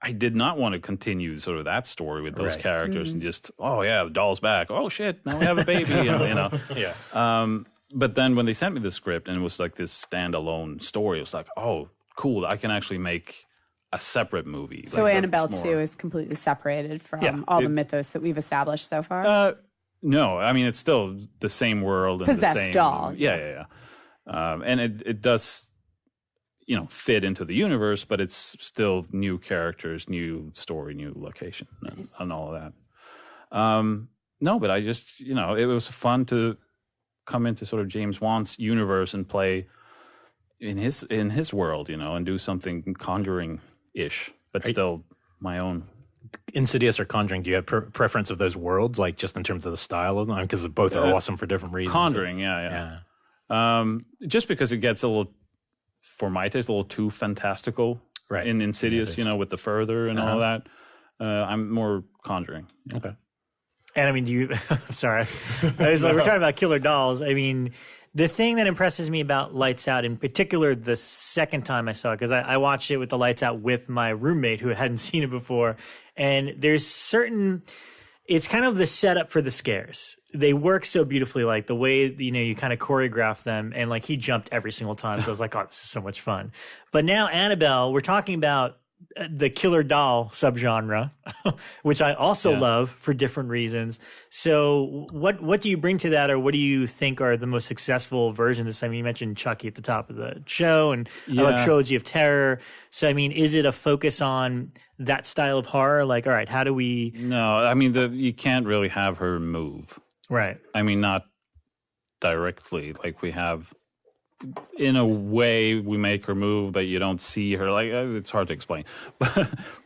I did not want to continue sort of that story with those characters and just, the doll's back. Oh, shit, now we have a baby. Yeah. But then when they sent me the script and it was like this standalone story, it was like, oh, cool, I can actually make a separate movie. So like, Annabelle 2 is completely separated from all the mythos that we've established so far? No, I mean, it's still the same world. And Possessed the same doll. Yeah. And it does... fit into the universe, but it's still new characters, new story, new location, and all of that. No, but I just, it was fun to come into sort of James Wan's universe and play in his world, and do something Conjuring-ish, but still my own. Insidious or Conjuring, do you have preference of those worlds, like just in terms of the style of them? Because both are awesome for different reasons. Conjuring, yeah. Just because it gets a little... For my taste, a little too fantastical in Insidious, with the further and all that. I'm more Conjuring. Yeah. Okay. And I mean, sorry, we're talking about killer dolls. I mean, the thing that impresses me about Lights Out, in particular, the second time I saw it, because I watched it with the Lights Out with my roommate who hadn't seen it before, and it's kind of the setup for the scares. They work so beautifully, like the way, you kind of choreograph them, and like he jumped every single time. So I was like, oh, this is so much fun. But now Annabelle, we're talking about the killer doll subgenre, which I also love for different reasons. So what do you bring to that, or what do you think are the most successful versions? I mean, you mentioned Chucky at the top of the show, and I love Trilogy of Terror. So, I mean, is it a focus on that style of horror? Like, all right, how do we... No, I mean, you can't really have her move. Right. I mean, not directly. Like we have, in a way, we make her move, but you don't see her. Like it's hard to explain.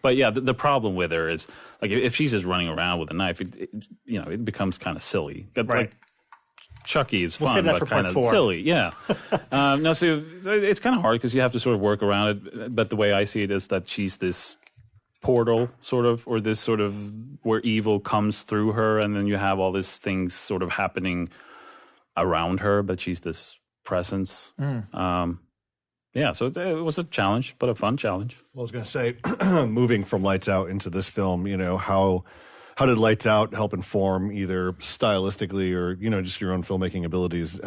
But yeah, the problem with her is like if she's just running around with a knife, it becomes kind of silly. Right. Like Chucky is fun, save that but for part kind of 4. silly. Yeah. No, so it's kind of hard because you have to sort of work around it. But the way I see it is that she's this portal sort of, or this sort of where evil comes through her, and then you have all these things sort of happening around her, but she's this presence. So it was a challenge, but a fun challenge. Well, I was going to say, moving from Lights Out into this film, how did Lights Out help inform either stylistically or, just your own filmmaking abilities,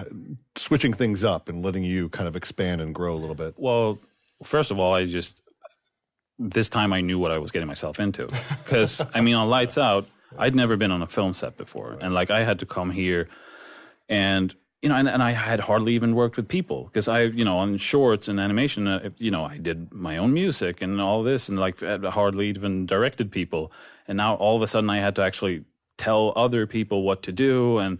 switching things up and letting you kind of expand and grow a little bit? Well, first of all, this time I knew what I was getting myself into. Because, I mean, on Lights Out, I'd never been on a film set before. And, like, I had to come here and, you know, and I had hardly even worked with people. Because I, you know, on shorts and animation, you know, I did my own music and all this and, like, hardly even directed people. And now all of a sudden I had to actually tell other people what to do. And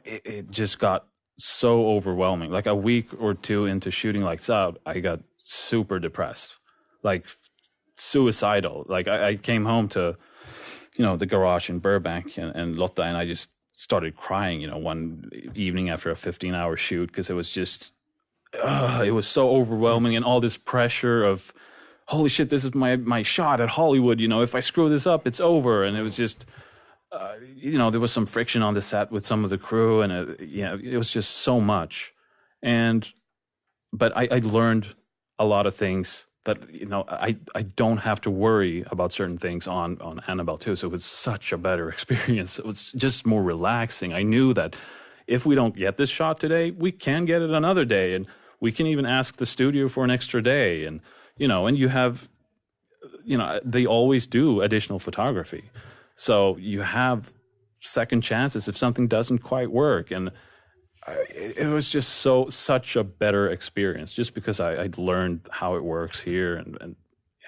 it just got so overwhelming. Like, a week or two into shooting Lights Out, I got super depressed. Like, suicidal. Like, I came home to, you know, the garage in Burbank and Lotta, and I just started crying, you know, one evening after a 15-hour shoot, because it was just, it was so overwhelming, and all this pressure of, holy shit, this is my shot at Hollywood, you know, if I screw this up, it's over. And it was just, you know, there was some friction on the set with some of the crew, and it was just so much. But I learned a lot of things that, you know, I don't have to worry about certain things on Annabelle 2. So it was such a better experience. It was just more relaxing. I knew that if we don't get this shot today, we can get it another day. And we can even ask the studio for an extra day. And, you know, and you have, you know, they always do additional photography. So you have second chances if something doesn't quite work. And it was just such a better experience, just because I'd learned how it works here and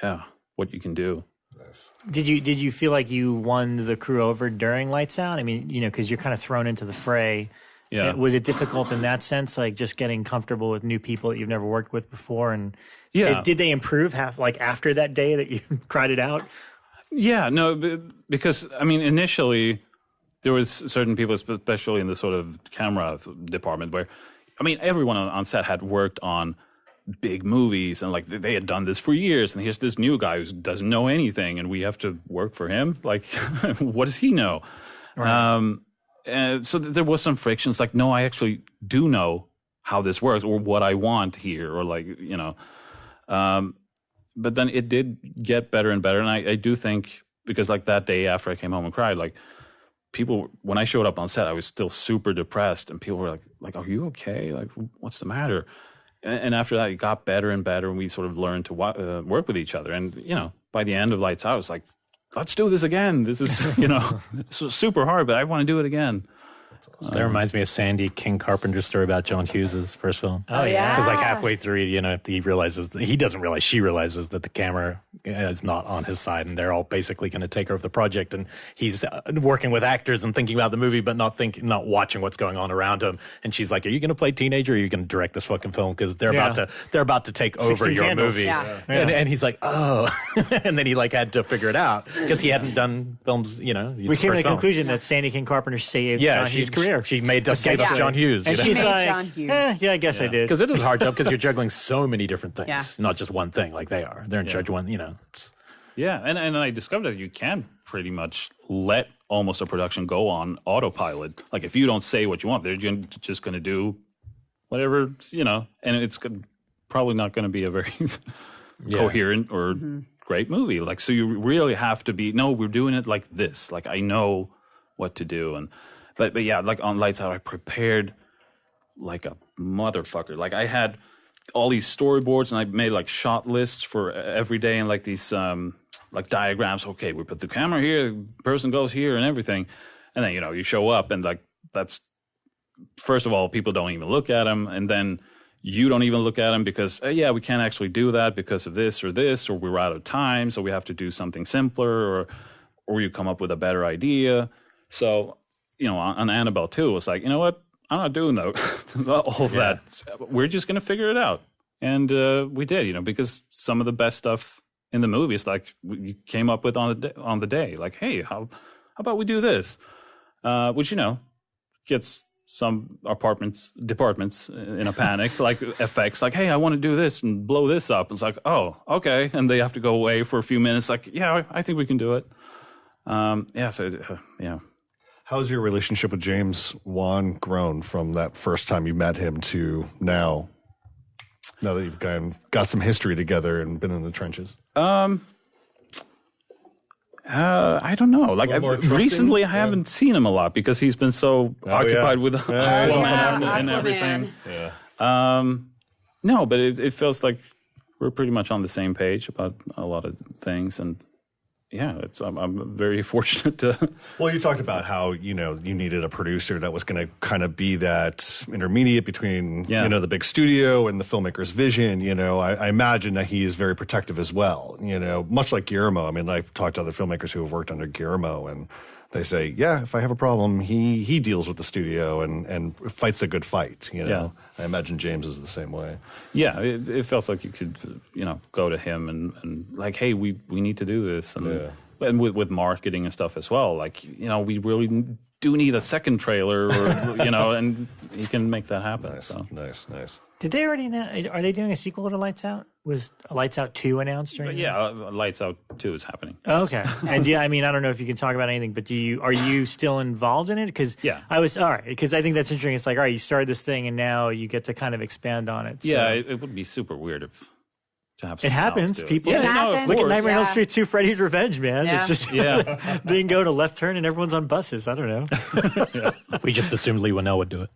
yeah, what you can do. Nice. Did you feel like you won the crew over during Lights Out? I mean, you know, because you're kind of thrown into the fray. Yeah. Was it difficult in that sense, like just getting comfortable with new people that you've never worked with before? And yeah, did they improve after that day that you cried it out? Yeah, no, because I mean, initially, there was certain people, especially in the sort of camera department, where, I mean, everyone on set had worked on big movies, and like they had done this for years. And here's this new guy who doesn't know anything, and we have to work for him. Like, what does he know? Right. And so there was some frictions. Like, no, I actually do know how this works, or what I want here, or like, you know. But then it did get better and better, and I do think, because like that day after I came home and cried, like, people, when I showed up on set, I was still super depressed, and people were like, are you okay? Like, what's the matter? And after that, it got better and better, and we sort of learned to work with each other. And, you know, by the end of Lights Out, I was like, let's do this again. This is, you know, this was super hard, but I want to do it again. That reminds me of Sandy King Carpenter's story about John Hughes's first film. Oh, yeah. Because like halfway through, you know, she realizes that the camera is not on his side, and they're all basically going to take over the project. And he's working with actors and thinking about the movie, but not watching what's going on around him. And she's like, "Are you going to play teenager? Or are you going to direct this fucking film? Because they're about to take over your candles. movie." Yeah. And he's like, "Oh," and then he like had to figure it out because he hadn't done films. You know, We came to the conclusion that Sandy King Carpenter saved John Hughes' career. She made us save us John Hughes. And you know? she's made like, John Hughes. I guess I did. Because it is a hard job, because you're juggling so many different things, Yeah. not just one thing like they are. They're in charge of one, you know. Yeah, and I discovered that you can pretty much let almost a production go on autopilot. Like, if you don't say what you want, they're just going to do whatever, you know, and it's probably not going to be a very coherent or great movie. Like, so you really have to be, no, we're doing it like this. Like, I know what to do. And but yeah, like on Lights Out, I prepared like a motherfucker. Like, I had all these storyboards, and I made like shot lists for every day, and like these like diagrams. Okay, we put the camera here, the person goes here, and everything. And then, you know, you show up, and like, that's, first of all, people don't even look at them, and then you don't even look at them because we can't actually do that because of this, or we're out of time, so we have to do something simpler, or you come up with a better idea. So, you know, on Annabelle 2, it's like, you know what? I'm not doing all of that. We're just going to figure it out. And we did, you know, because some of the best stuff in the movie is like we came up with on the day. Like, hey, how about we do this? Which, you know, gets some departments in a panic, like effects, like, hey, I want to do this and blow this up. It's like, oh, okay. And they have to go away for a few minutes. Like, yeah, I think we can do it. Yeah. How's your relationship with James Wan grown from that first time you met him to now that you've got some history together and been in the trenches? I don't know. Like, recently, I haven't seen him a lot because he's been so occupied with Aquaman and everything. Yeah. No, but it feels like we're pretty much on the same page about a lot of things, and yeah, I'm very fortunate to. Well, you talked about how you needed a producer that was going to kind of be that intermediate between the big studio and the filmmaker's vision. I imagine that he is very protective as well. Much like Guillermo. I mean, I've talked to other filmmakers who have worked under Guillermo, and they say, yeah, if I have a problem, he deals with the studio and fights a good fight. I imagine James is the same way. Yeah, it felt like you could, go to him and like, hey, we need to do this, and with marketing and stuff as well. Like, we really do need a second trailer, or and he can make that happen. Nice. Did they already announce? Are they doing a sequel to Lights Out? Was Lights Out 2 announced? Lights Out 2 is happening. Oh, okay. And I don't know if you can talk about anything, but are you still involved in it? Because I was, all right, because I think that's interesting. It's like, all right, you started this thing and now you get to kind of expand on it. So. Yeah, it would be super weird to have it happens. People it happens. Look at Nightmare on Elm Street 2, Freddy's Revenge, man. Yeah. It's just they go to left turn and everyone's on buses. I don't know. We just assumed Lee Winnell would do it.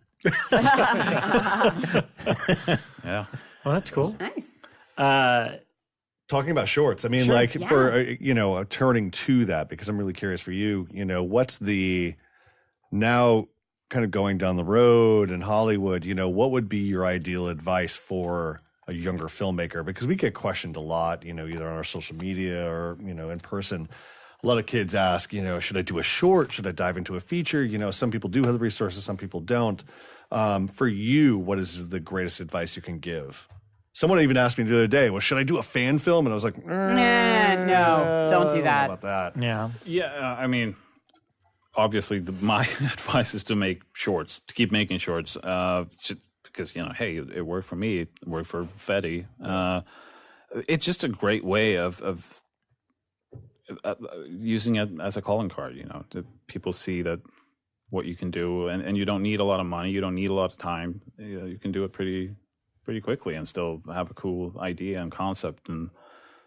Yeah. Well, that's cool. Nice. Talking about shorts, I mean, for turning to that, because I'm really curious for you. What's the now kind of going down the road in Hollywood? What would be your ideal advice for a younger filmmaker? Because we get questioned a lot, either on our social media or in person. A lot of kids ask, should I do a short? Should I dive into a feature? Some people do have the resources, some people don't. For you, what is the greatest advice you can give? Someone even asked me the other day, well, should I do a fan film? And I was like, no, don't do that. About that. Yeah. Yeah, I mean, obviously my advice is to make shorts, to keep making shorts, because, hey, it worked for me, it worked for Fetty. It's just a great way of using it as a calling card, people see that what you can do, and you don't need a lot of money, you don't need a lot of time, you can do it pretty quickly and still have a cool idea and concept. And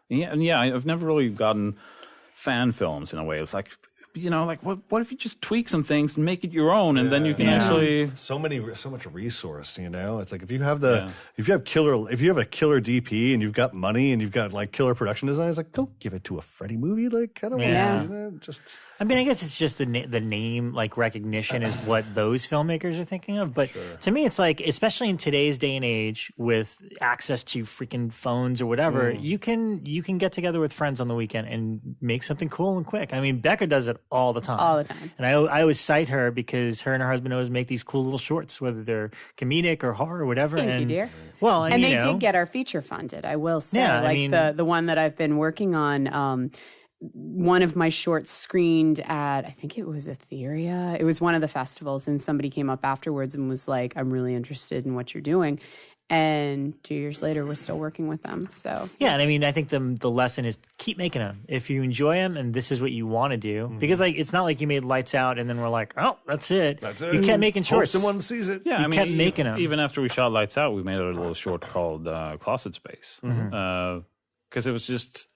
I've never really gotten fan films in a way. It's like, what if you just tweak some things and make it your own, and then you can actually so much resource. It's like if you have a killer DP and you've got money and you've got like killer production design, it's like, don't give it to a Freddy movie. Like, I don't want to see that. Just. I mean, I guess it's just the name, like recognition is what those filmmakers are thinking of. But to me, it's like, especially in today's day and age with access to freaking phones or whatever, you can get together with friends on the weekend and make something cool and quick. I mean, Bekah does it all the time. All the time. And I always cite her because her and her husband always make these cool little shorts, whether they're comedic or horror or whatever. Thank you, dear. Well, and they did get our feature funded, I will say. Yeah, the one that I've been working on, one of my shorts screened at, I think it was Etheria. It was one of the festivals, and somebody came up afterwards and was like, I'm really interested in what you're doing. And 2 years later, we're still working with them. So yeah, and I mean, I think the lesson is keep making them. If you enjoy them and this is what you want to do, because like it's not like you made Lights Out and then we're like, oh, that's it. You kept making shorts. Hope someone sees it. Yeah, kept making them. Even after we shot Lights Out, we made a little short called Closet Space, because it was just.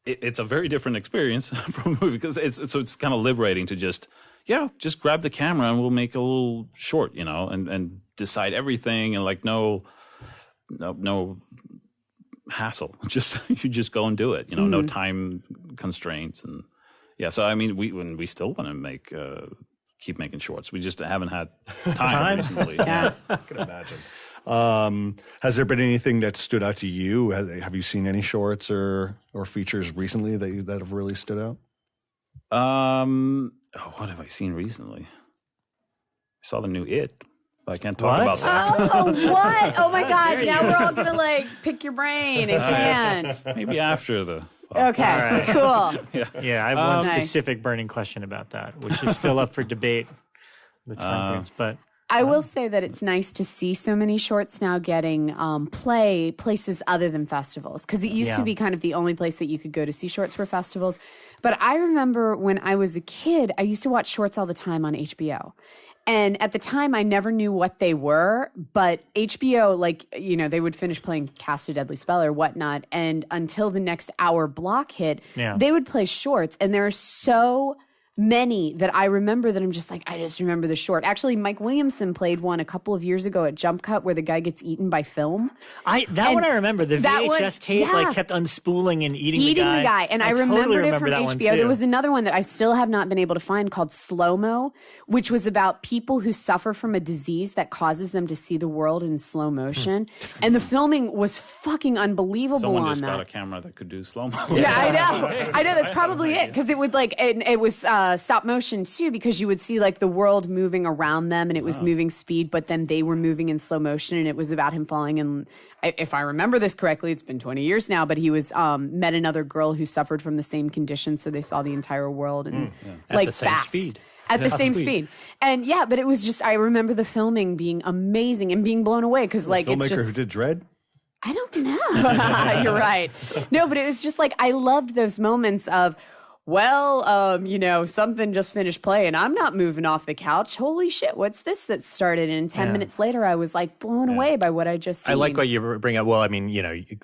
It's a very different experience from a movie, because it's kind of liberating to just grab the camera and we'll make a little short, and decide everything, and like no hassle. You just go and do it, no time constraints. And so I mean, we still want to keep making shorts. We just haven't had time recently. Yeah. I can imagine. Has there been anything that stood out to you? Have you seen any shorts or features recently that have really stood out? What have I seen recently? I saw the new It, but I can't talk about that. Oh, what? Oh my God! Now we're all gonna like pick your brain and can't. Maybe after the. Okay, cool. Yeah, I have one specific burning question about that, which is still up for debate. The time frames, but. I will say that it's nice to see so many shorts now getting places other than festivals, because it used to be kind of the only place that you could go to see shorts for festivals. But I remember when I was a kid, I used to watch shorts all the time on HBO. And at the time, I never knew what they were, but HBO, they would finish playing Cast a Deadly Spell or whatnot, and until the next hour block hit, they would play shorts, and they're so many that I remember that I'm just like, I just remember the short. Actually, Mike Williamson played one a couple of years ago at Jump Cut where the guy gets eaten by film. That one I remember. The VHS tape kept unspooling and eating the guy. And I totally remembered it from HBO. There was another one that I still have not been able to find called Slow-Mo, which was about people who suffer from a disease that causes them to see the world in slow motion. And the filming was fucking unbelievable. Someone on just that. got a camera that could do slow-mo. Yeah, I know. That's probably it, because it would it was stop motion too, because you would see like the world moving around them, and it was moving speed, but then they were moving in slow motion, and it was about him falling in. If I remember this correctly, it's been 20 years now, but he was met another girl who suffered from the same condition, so they saw the entire world and at the same speed. At the same speed. And but it was just, I remember the filming being amazing and being blown away, because like it's just, filmmaker who did Dread. I don't know. You're right. No, but it was just like, I loved those moments of, something just finished playing. I'm not moving off the couch. Holy shit, what's this that started? And 10 minutes later, I was like blown away by what I just seen. I like what you bring up. Well, I mean,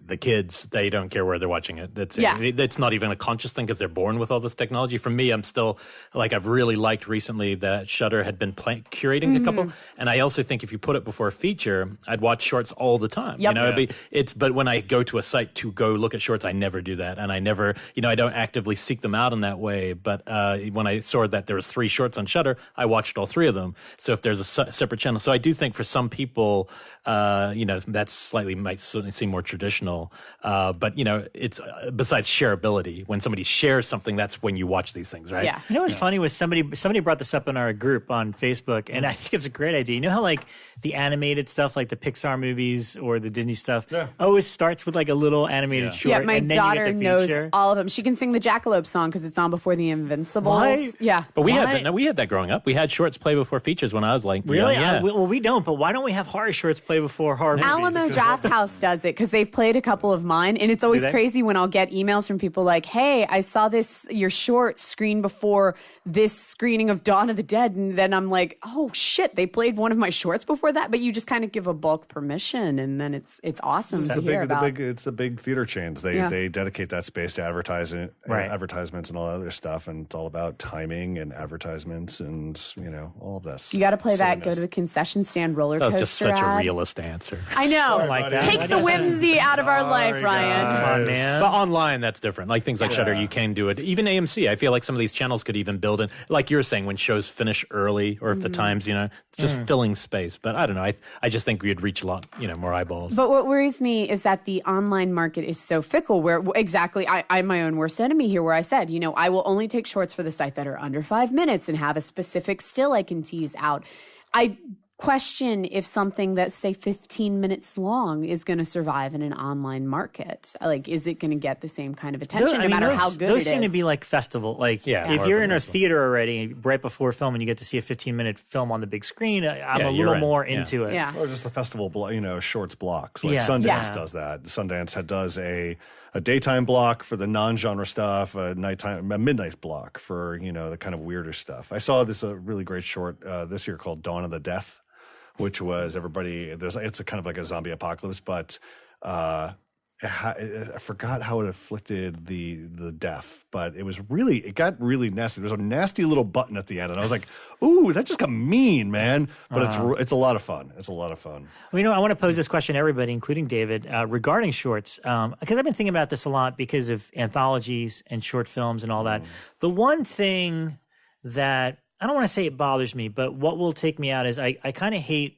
the kids, they don't care where they're watching it. It's not even a conscious thing because they're born with all this technology. For me, I'm still, I've really liked recently that Shudder had been curating a couple. And I also think if you put it before a feature, I'd watch shorts all the time. Yep. But when I go to a site to go look at shorts, I never do that. And I never, I don't actively seek them out in that way, but when I saw that there was 3 shorts on Shudder, I watched all 3 of them. So if there's a separate channel, so I do think for some people, that might certainly seem more traditional. But it's besides shareability. When somebody shares something, that's when you watch these things, right? Yeah. You know what's funny was somebody brought this up in our group on Facebook, and I think it's a great idea. You know how like the animated stuff, like the Pixar movies or the Disney stuff, always starts with like a little animated short. Yeah, my and then daughter you get the knows feature. all of them. She can sing the Jackalope song because it's on before the Invincibles. What? Yeah. But we had that growing up. We had shorts play before features when I was like, really? Yeah. Well, we don't. But why don't we have horror shorts play before horror movies? Alamo Draft House does it because they've played a couple of mine, and it's always crazy when I'll get emails from people like, "Hey, I saw your short screen before this screening of Dawn of the Dead," and then I'm like, "Oh shit, they played one of my shorts before that." But you just kind of give a bulk permission, and then it's awesome to hear about. It's the big theater chains. They dedicate that space to advertisements and all that other stuff, and it's all about timing and advertisements and all of this. You got to play that. Go to the concession stand roller coaster. That was just such ad. a realist answer. I know. Like that. Take the whimsy out of our life, Ryan. Come on, man. But online, that's different. Like things like Shudder, you can do it. Even AMC, I feel like some of these channels could even build in, like you're saying, when shows finish early, or if the times, just filling space. But I don't know. I just think we'd reach a lot, more eyeballs. But what worries me is that the online market is so fickle. Where exactly, I'm my own worst enemy here. Where I said, I will only take shorts for the site that are under 5 minutes and have a specific still I can tease out. I question if something that's say 15 minutes long is going to survive in an online market. Like, is it going to get the same kind of attention no matter how good it is? Those seem to be like festival. Like, if you're in a theater already right before film and you get to see a 15-minute film on the big screen, I'm a little more into it. Yeah. Or just the festival, shorts blocks. Like Sundance does that. Sundance does a daytime block for the non-genre stuff, a midnight block for, the kind of weirder stuff. I saw this really great short this year called Dawn of the Deaf, which was it's a kind of like a zombie apocalypse, but I forgot how it afflicted the deaf, but it got really nasty. There's a nasty little button at the end, and I was like, ooh, that just got mean, man. But it's a lot of fun. It's a lot of fun. Well, I want to pose this question to everybody, including David, regarding shorts, because I've been thinking about this a lot because of anthologies and short films and all that. The one thing that I don't want to say it bothers me, but what will take me out is I kind of hate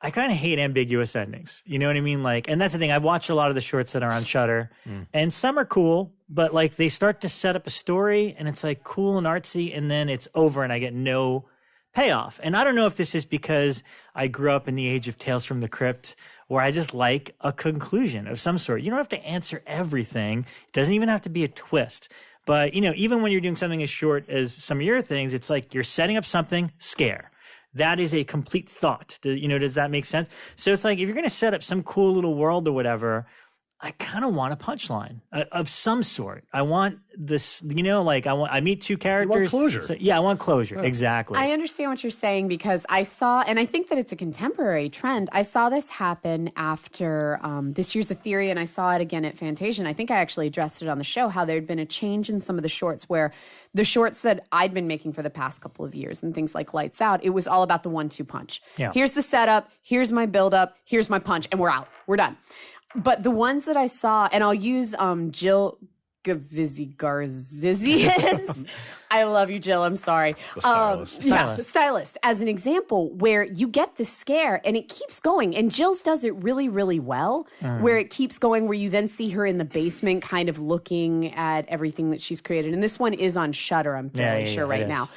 ambiguous endings. You know what I mean? Like, and that's the thing. I've watched a lot of the shorts that are on Shudder, and some are cool, but like they start to set up a story, and it's like cool and artsy, and then it's over, and I get no payoff. And I don't know if this is because I grew up in the age of Tales from the Crypt, where I just like a conclusion of some sort. You don't have to answer everything. It doesn't even have to be a twist. But, even when you're doing something as short as some of your things, it's like you're setting up something, scare. That is a complete thought. Does that make sense? So it's like if you're going to set up some cool little world or whatever, I kind of want a punchline of some sort. I want this, I meet two characters. You want closure. So, I want closure. Yeah. Exactly. I understand what you're saying because I saw, and I think that it's a contemporary trend. I saw this happen after This Year's a Theory, and I saw it again at Fantasia. And I think I actually addressed it on the show, how there'd been a change in some of the shorts where the shorts that I'd been making for the past couple of years and things like Lights Out, it was all about the 1-2 punch. Yeah. Here's the setup, here's my build-up, here's my punch, and we're out. We're done. But the ones that I saw, and I'll use Jill Gavizzi-Garzizians. I love you, Jill. I'm sorry. The stylist. The stylist as an example where you get the scare and it keeps going. And Jill's does it really, really well, where it keeps going, where you then see her in the basement kind of looking at everything that she's created. And this one is on Shudder, I'm fairly sure right now.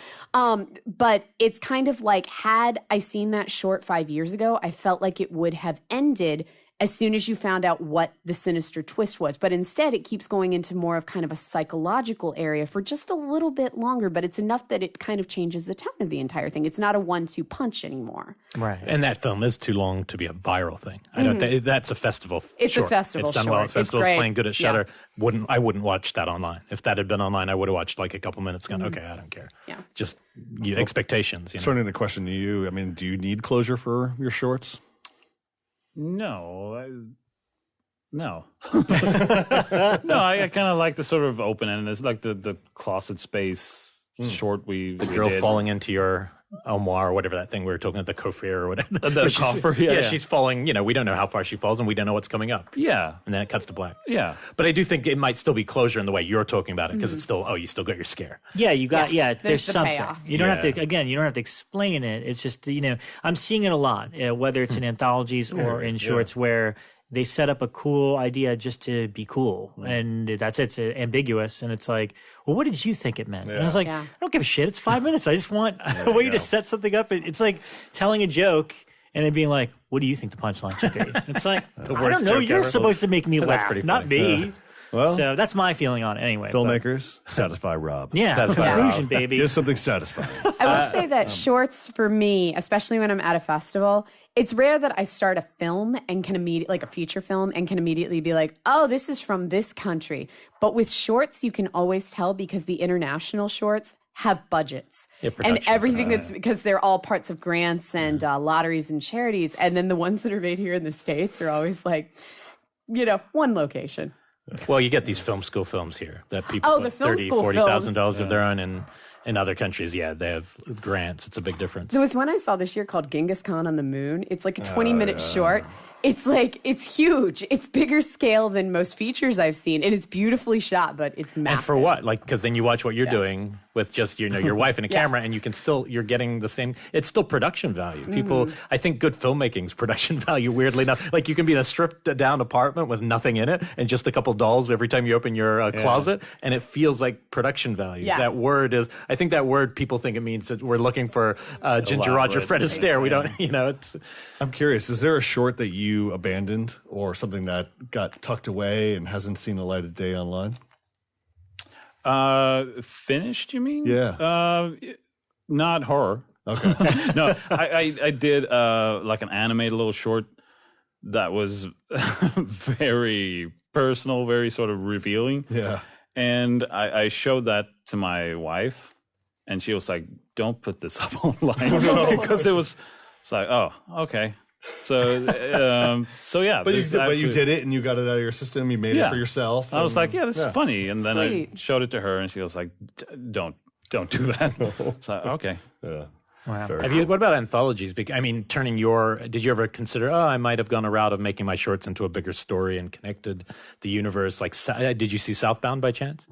But it's kind of like, had I seen that short 5 years ago, I felt like it would have ended as soon as you found out what the sinister twist was. But instead, it keeps going into more of kind of a psychological area for just a little bit longer, but it's enough that it kind of changes the tone of the entire thing. It's not a 1-2 punch anymore. Right. And that film is too long to be a viral thing. I don't that's a festival It's short. a festival It's done short. well at festivals, playing good at Shudder. Yeah. I wouldn't watch that online. If that had been online, I would have watched like a couple minutes gone, okay, I don't care. Yeah. Just expectations. Turning the question to you, I mean, do you need closure for your shorts? No. No. I kind of like the sort of open-endedness, like the closet space short we girl did. falling into your armoire or whatever that thing we were talking about, the coffre or whatever. The coffer, yeah. She's falling, we don't know how far she falls and we don't know what's coming up. Yeah. And then it cuts to black. Yeah. But I do think it might still be closure in the way you're talking about it because it's still, you still got your scare. Yeah, you got, there's the something. payoff. You don't have to, you don't have to explain it. It's just, I'm seeing it a lot, whether it's in anthologies or in shorts where they set up a cool idea just to be cool. And that's it. It's ambiguous. And it's like, well, what did you think it meant? And I was like, I don't give a shit. It's 5 minutes. I just want you to set something up. It's like telling a joke and then being like, what do you think the punchline should be? It's like, I don't know. You're supposed to make me laugh, not me. Yeah. Well, so that's my feeling on it anyway. Filmmakers, satisfy Rob. Yeah, conclusion, baby. Give something satisfying. I will say that shorts for me, especially when I'm at a festival, it's rare that I start a film and can immediately, like a feature film, and can immediately be like, oh, this is from this country. But with shorts, you can always tell because the international shorts have budgets and everything that's because they're all parts of grants and lotteries and charities. And then the ones that are made here in the States are always like, one location. Well, you get these film school films here that people put $30,000-$40,000 of their own in other countries. Yeah, they have grants. It's a big difference. There was one I saw this year called Genghis Khan on the Moon. It's like a 20-minute short. It's like, it's huge. It's bigger scale than most features I've seen. And it's beautifully shot, but it's massive. And for what? Like, because then you watch what you're doing with just, your wife and a camera, and you can still, you're getting the same, it's still production value. People, I think good filmmaking's production value, weirdly enough. Like, you can be in a stripped down apartment with nothing in it and just a couple dolls every time you open your closet, and it feels like production value. Yeah. That word is, I think that word, people think it means that we're looking for Ginger Roger, Fred Astaire. We don't, it's. I'm curious, is there a short that you abandoned or something that got tucked away and hasn't seen the light of day online? Finished, you mean? Yeah. Not horror. Okay. No, I did like an animated little short that was very personal, very sort of revealing. Yeah. And I showed that to my wife, and she was like, "Don't put this up online," because it's like, oh, okay. So yeah. But you did it, and you got it out of your system. You made it for yourself. I was like, yeah, this is funny. And then I showed it to her, and she was like, don't do that. So okay. Yeah. Wow. What about anthologies? I mean, did you ever consider, I might have gone a route of making my shorts into a bigger story and connected the universe? Like, did you see Southbound by chance?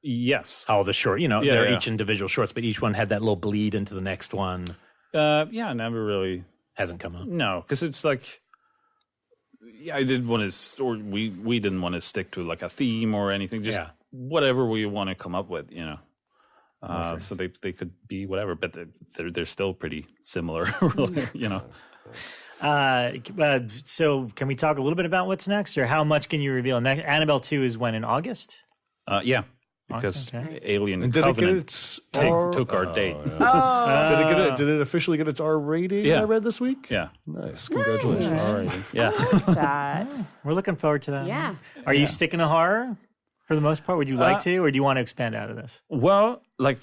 Yes. How the short, they're each individual shorts, but each one had that little bleed into the next one. Never really. Hasn't come out. No, because it's like, I didn't want to, or we didn't want to stick to like a theme or anything. Just whatever we want to come up with, So they could be whatever, but they're still pretty similar, really, So can we talk a little bit about what's next, or how much can you reveal? Annabelle 2 is when, in August? Yeah. because Okay. Alien And did it get Covenant its took our date. Did it officially get its R rating? Yeah. I read this week. Yeah. Nice. Congratulations. All right. Yeah. That. We're looking forward to that. Yeah. Are you sticking to horror for the most part? Would you like to, or do you want to expand out of this? Well, like,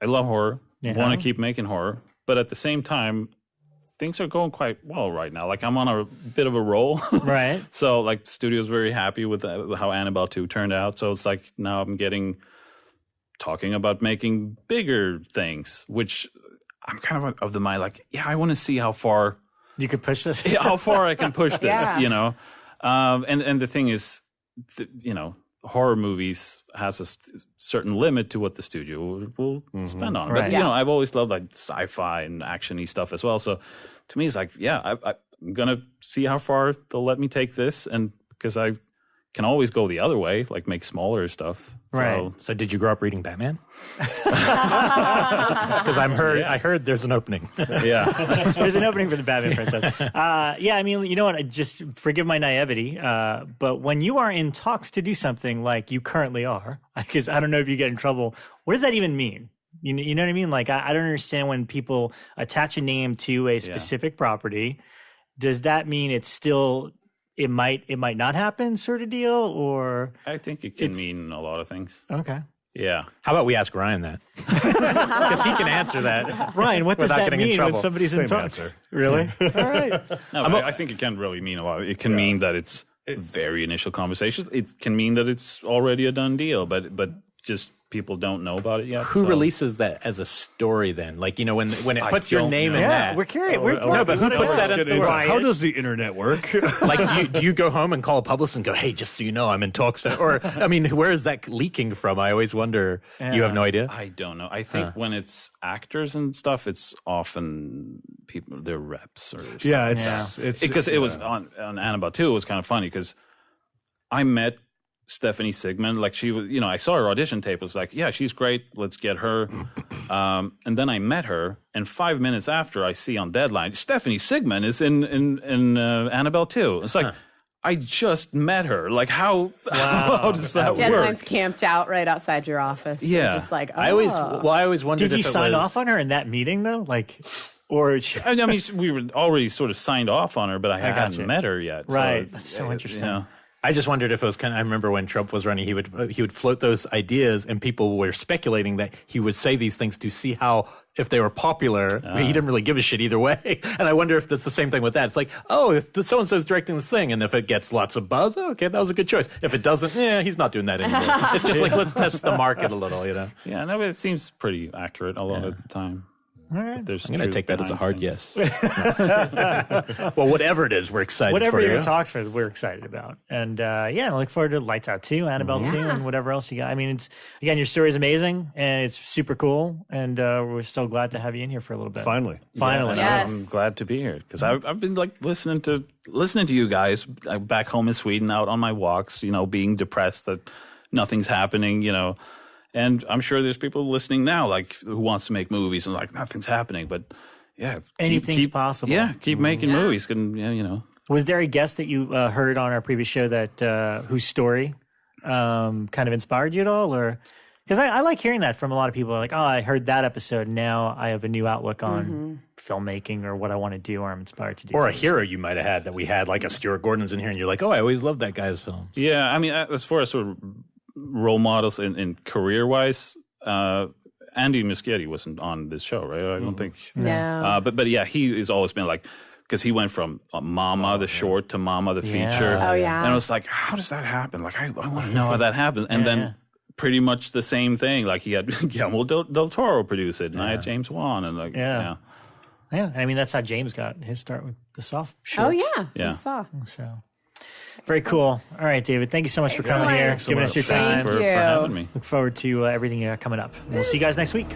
I love horror. Yeah. Want to keep making horror, but at the same time, things are going quite well right now. Like, I'm on a bit of a roll. Right. So, like, the studio's very happy with how Annabelle 2 turned out. So it's like now I'm talking about making bigger things, which I'm kind of the mind, like, yeah, I want to see how far You could push this. how far I can push this, Yeah. you know. And the thing is, you know, horror movies has a certain limit to what the studio will spend on. Right. But, you know, I've always loved, like, sci-fi and action-y stuff as well. So to me, it's like, yeah, I'm going to see how far they'll let me take this. And because I can always go the other way, like make smaller stuff. Right. So did you grow up reading Batman? Because I heard there's an opening. Yeah. There's an opening for the Batman franchise. Yeah, I mean, you know what? I just forgive my naivety, but when you are in talks to do something like you currently are, because I don't know if you get in trouble, what does that even mean? You know what I mean? Like, I don't understand when people attach a name to a specific property. Does that mean it's still it might not happen sort of deal, or I think it can mean a lot of things. okay? Yeah. How about we ask Ryan that? Because he can answer that. Ryan, what does Without that getting in mean when trouble. somebody's in Same talks? answer. Really? All right. No, but I think it can really mean a lot. It can mean that it's very initial conversations. It can mean that it's already a done deal, but just people don't know about it yet. Who so. releases that as a story then? Like, you know, when it puts your don't name know. in Yeah, that. we're curious. No, but who puts that into the world? How does the internet work? Like, do you go home and call a publicist and go, hey, just so you know, I'm in talks? Or, I mean, where is that leaking from? I always wonder. You have no idea? I don't know. I think when it's actors and stuff, it's often people, their reps or something. Yeah, it's Because it was on Annabelle 2, it was kind of funny because I met Stephanie Sigmund. Like, she was, you know, I saw her audition tape. It was like, yeah, she's great. Let's get her. And then I met her, and 5 minutes after, I see on Deadline, Stephanie Sigmund is in Annabelle 2. It's like, I just met her. Like, how does that work? Deadline's camped out right outside your office. Yeah. They're just like, oh. I always wondered Did you if it sign was, off on her in that meeting though? Like, or I mean, we were already sort of signed off on her, but I hadn't you. met her yet. Right. So, That's so interesting. You know. I just wondered if it was kind of, I remember when Trump was running, he would float those ideas and people were speculating that he would say these things to see how, if they were popular, he didn't really give a shit either way. And I wonder if that's the same thing with that. It's like, oh, if so-and-so's directing this thing and if it gets lots of buzz, okay, that was a good choice. If it doesn't, he's not doing that anymore. It's just like, let's test the market a little, you know? Yeah, no, but it seems pretty accurate a lot of the time. All right. I'm going to take that as a hard things. yes. Well, whatever it is, we're excited Whatever for you. your talks for, we're excited about. And I look forward to Lights Out 2, Annabelle 2, and whatever else you got. I mean, it's, again, your story is amazing and it's super cool. And we're so glad to have you in here for a little bit. Finally. Finally. Yeah, Yes. I'm glad to be here because I've been like listening to you guys back home in Sweden, out on my walks, you know, being depressed that nothing's happening, you know. And I'm sure there's people listening now, like, who wants to make movies and like nothing's happening. But yeah, Anything's possible. Yeah, keep making movies. And yeah, you know. Was there a guest that you heard on our previous show that whose story kind of inspired you at all? Or because I like hearing that from a lot of people. Like, oh, I heard that episode. Now I have a new outlook on filmmaking or what I want to do, or I'm inspired to do. Or a hero you might have had that we had, like a Stuart Gordon's in here, and you're like, oh, I always loved that guy's films. Yeah, I mean, as far as sort of role models in career-wise, Andy Muschietti wasn't on this show, right? I don't think. No. But yeah, he has always been like, because he went from Mama the short to Mama the feature. Oh, yeah. And I was like, how does that happen? Like, I want to know how that happened. And then pretty much the same thing. Like, he had Guillermo del Toro produce it, and I had James Wan, and like, Yeah, I mean, that's how James got his start with the soft shorts. Oh, yeah. Yeah. I saw. So very cool. All right, David, thank you so much for coming here, giving us your time. for having me. Look forward to everything you got coming up. We'll see you guys next week.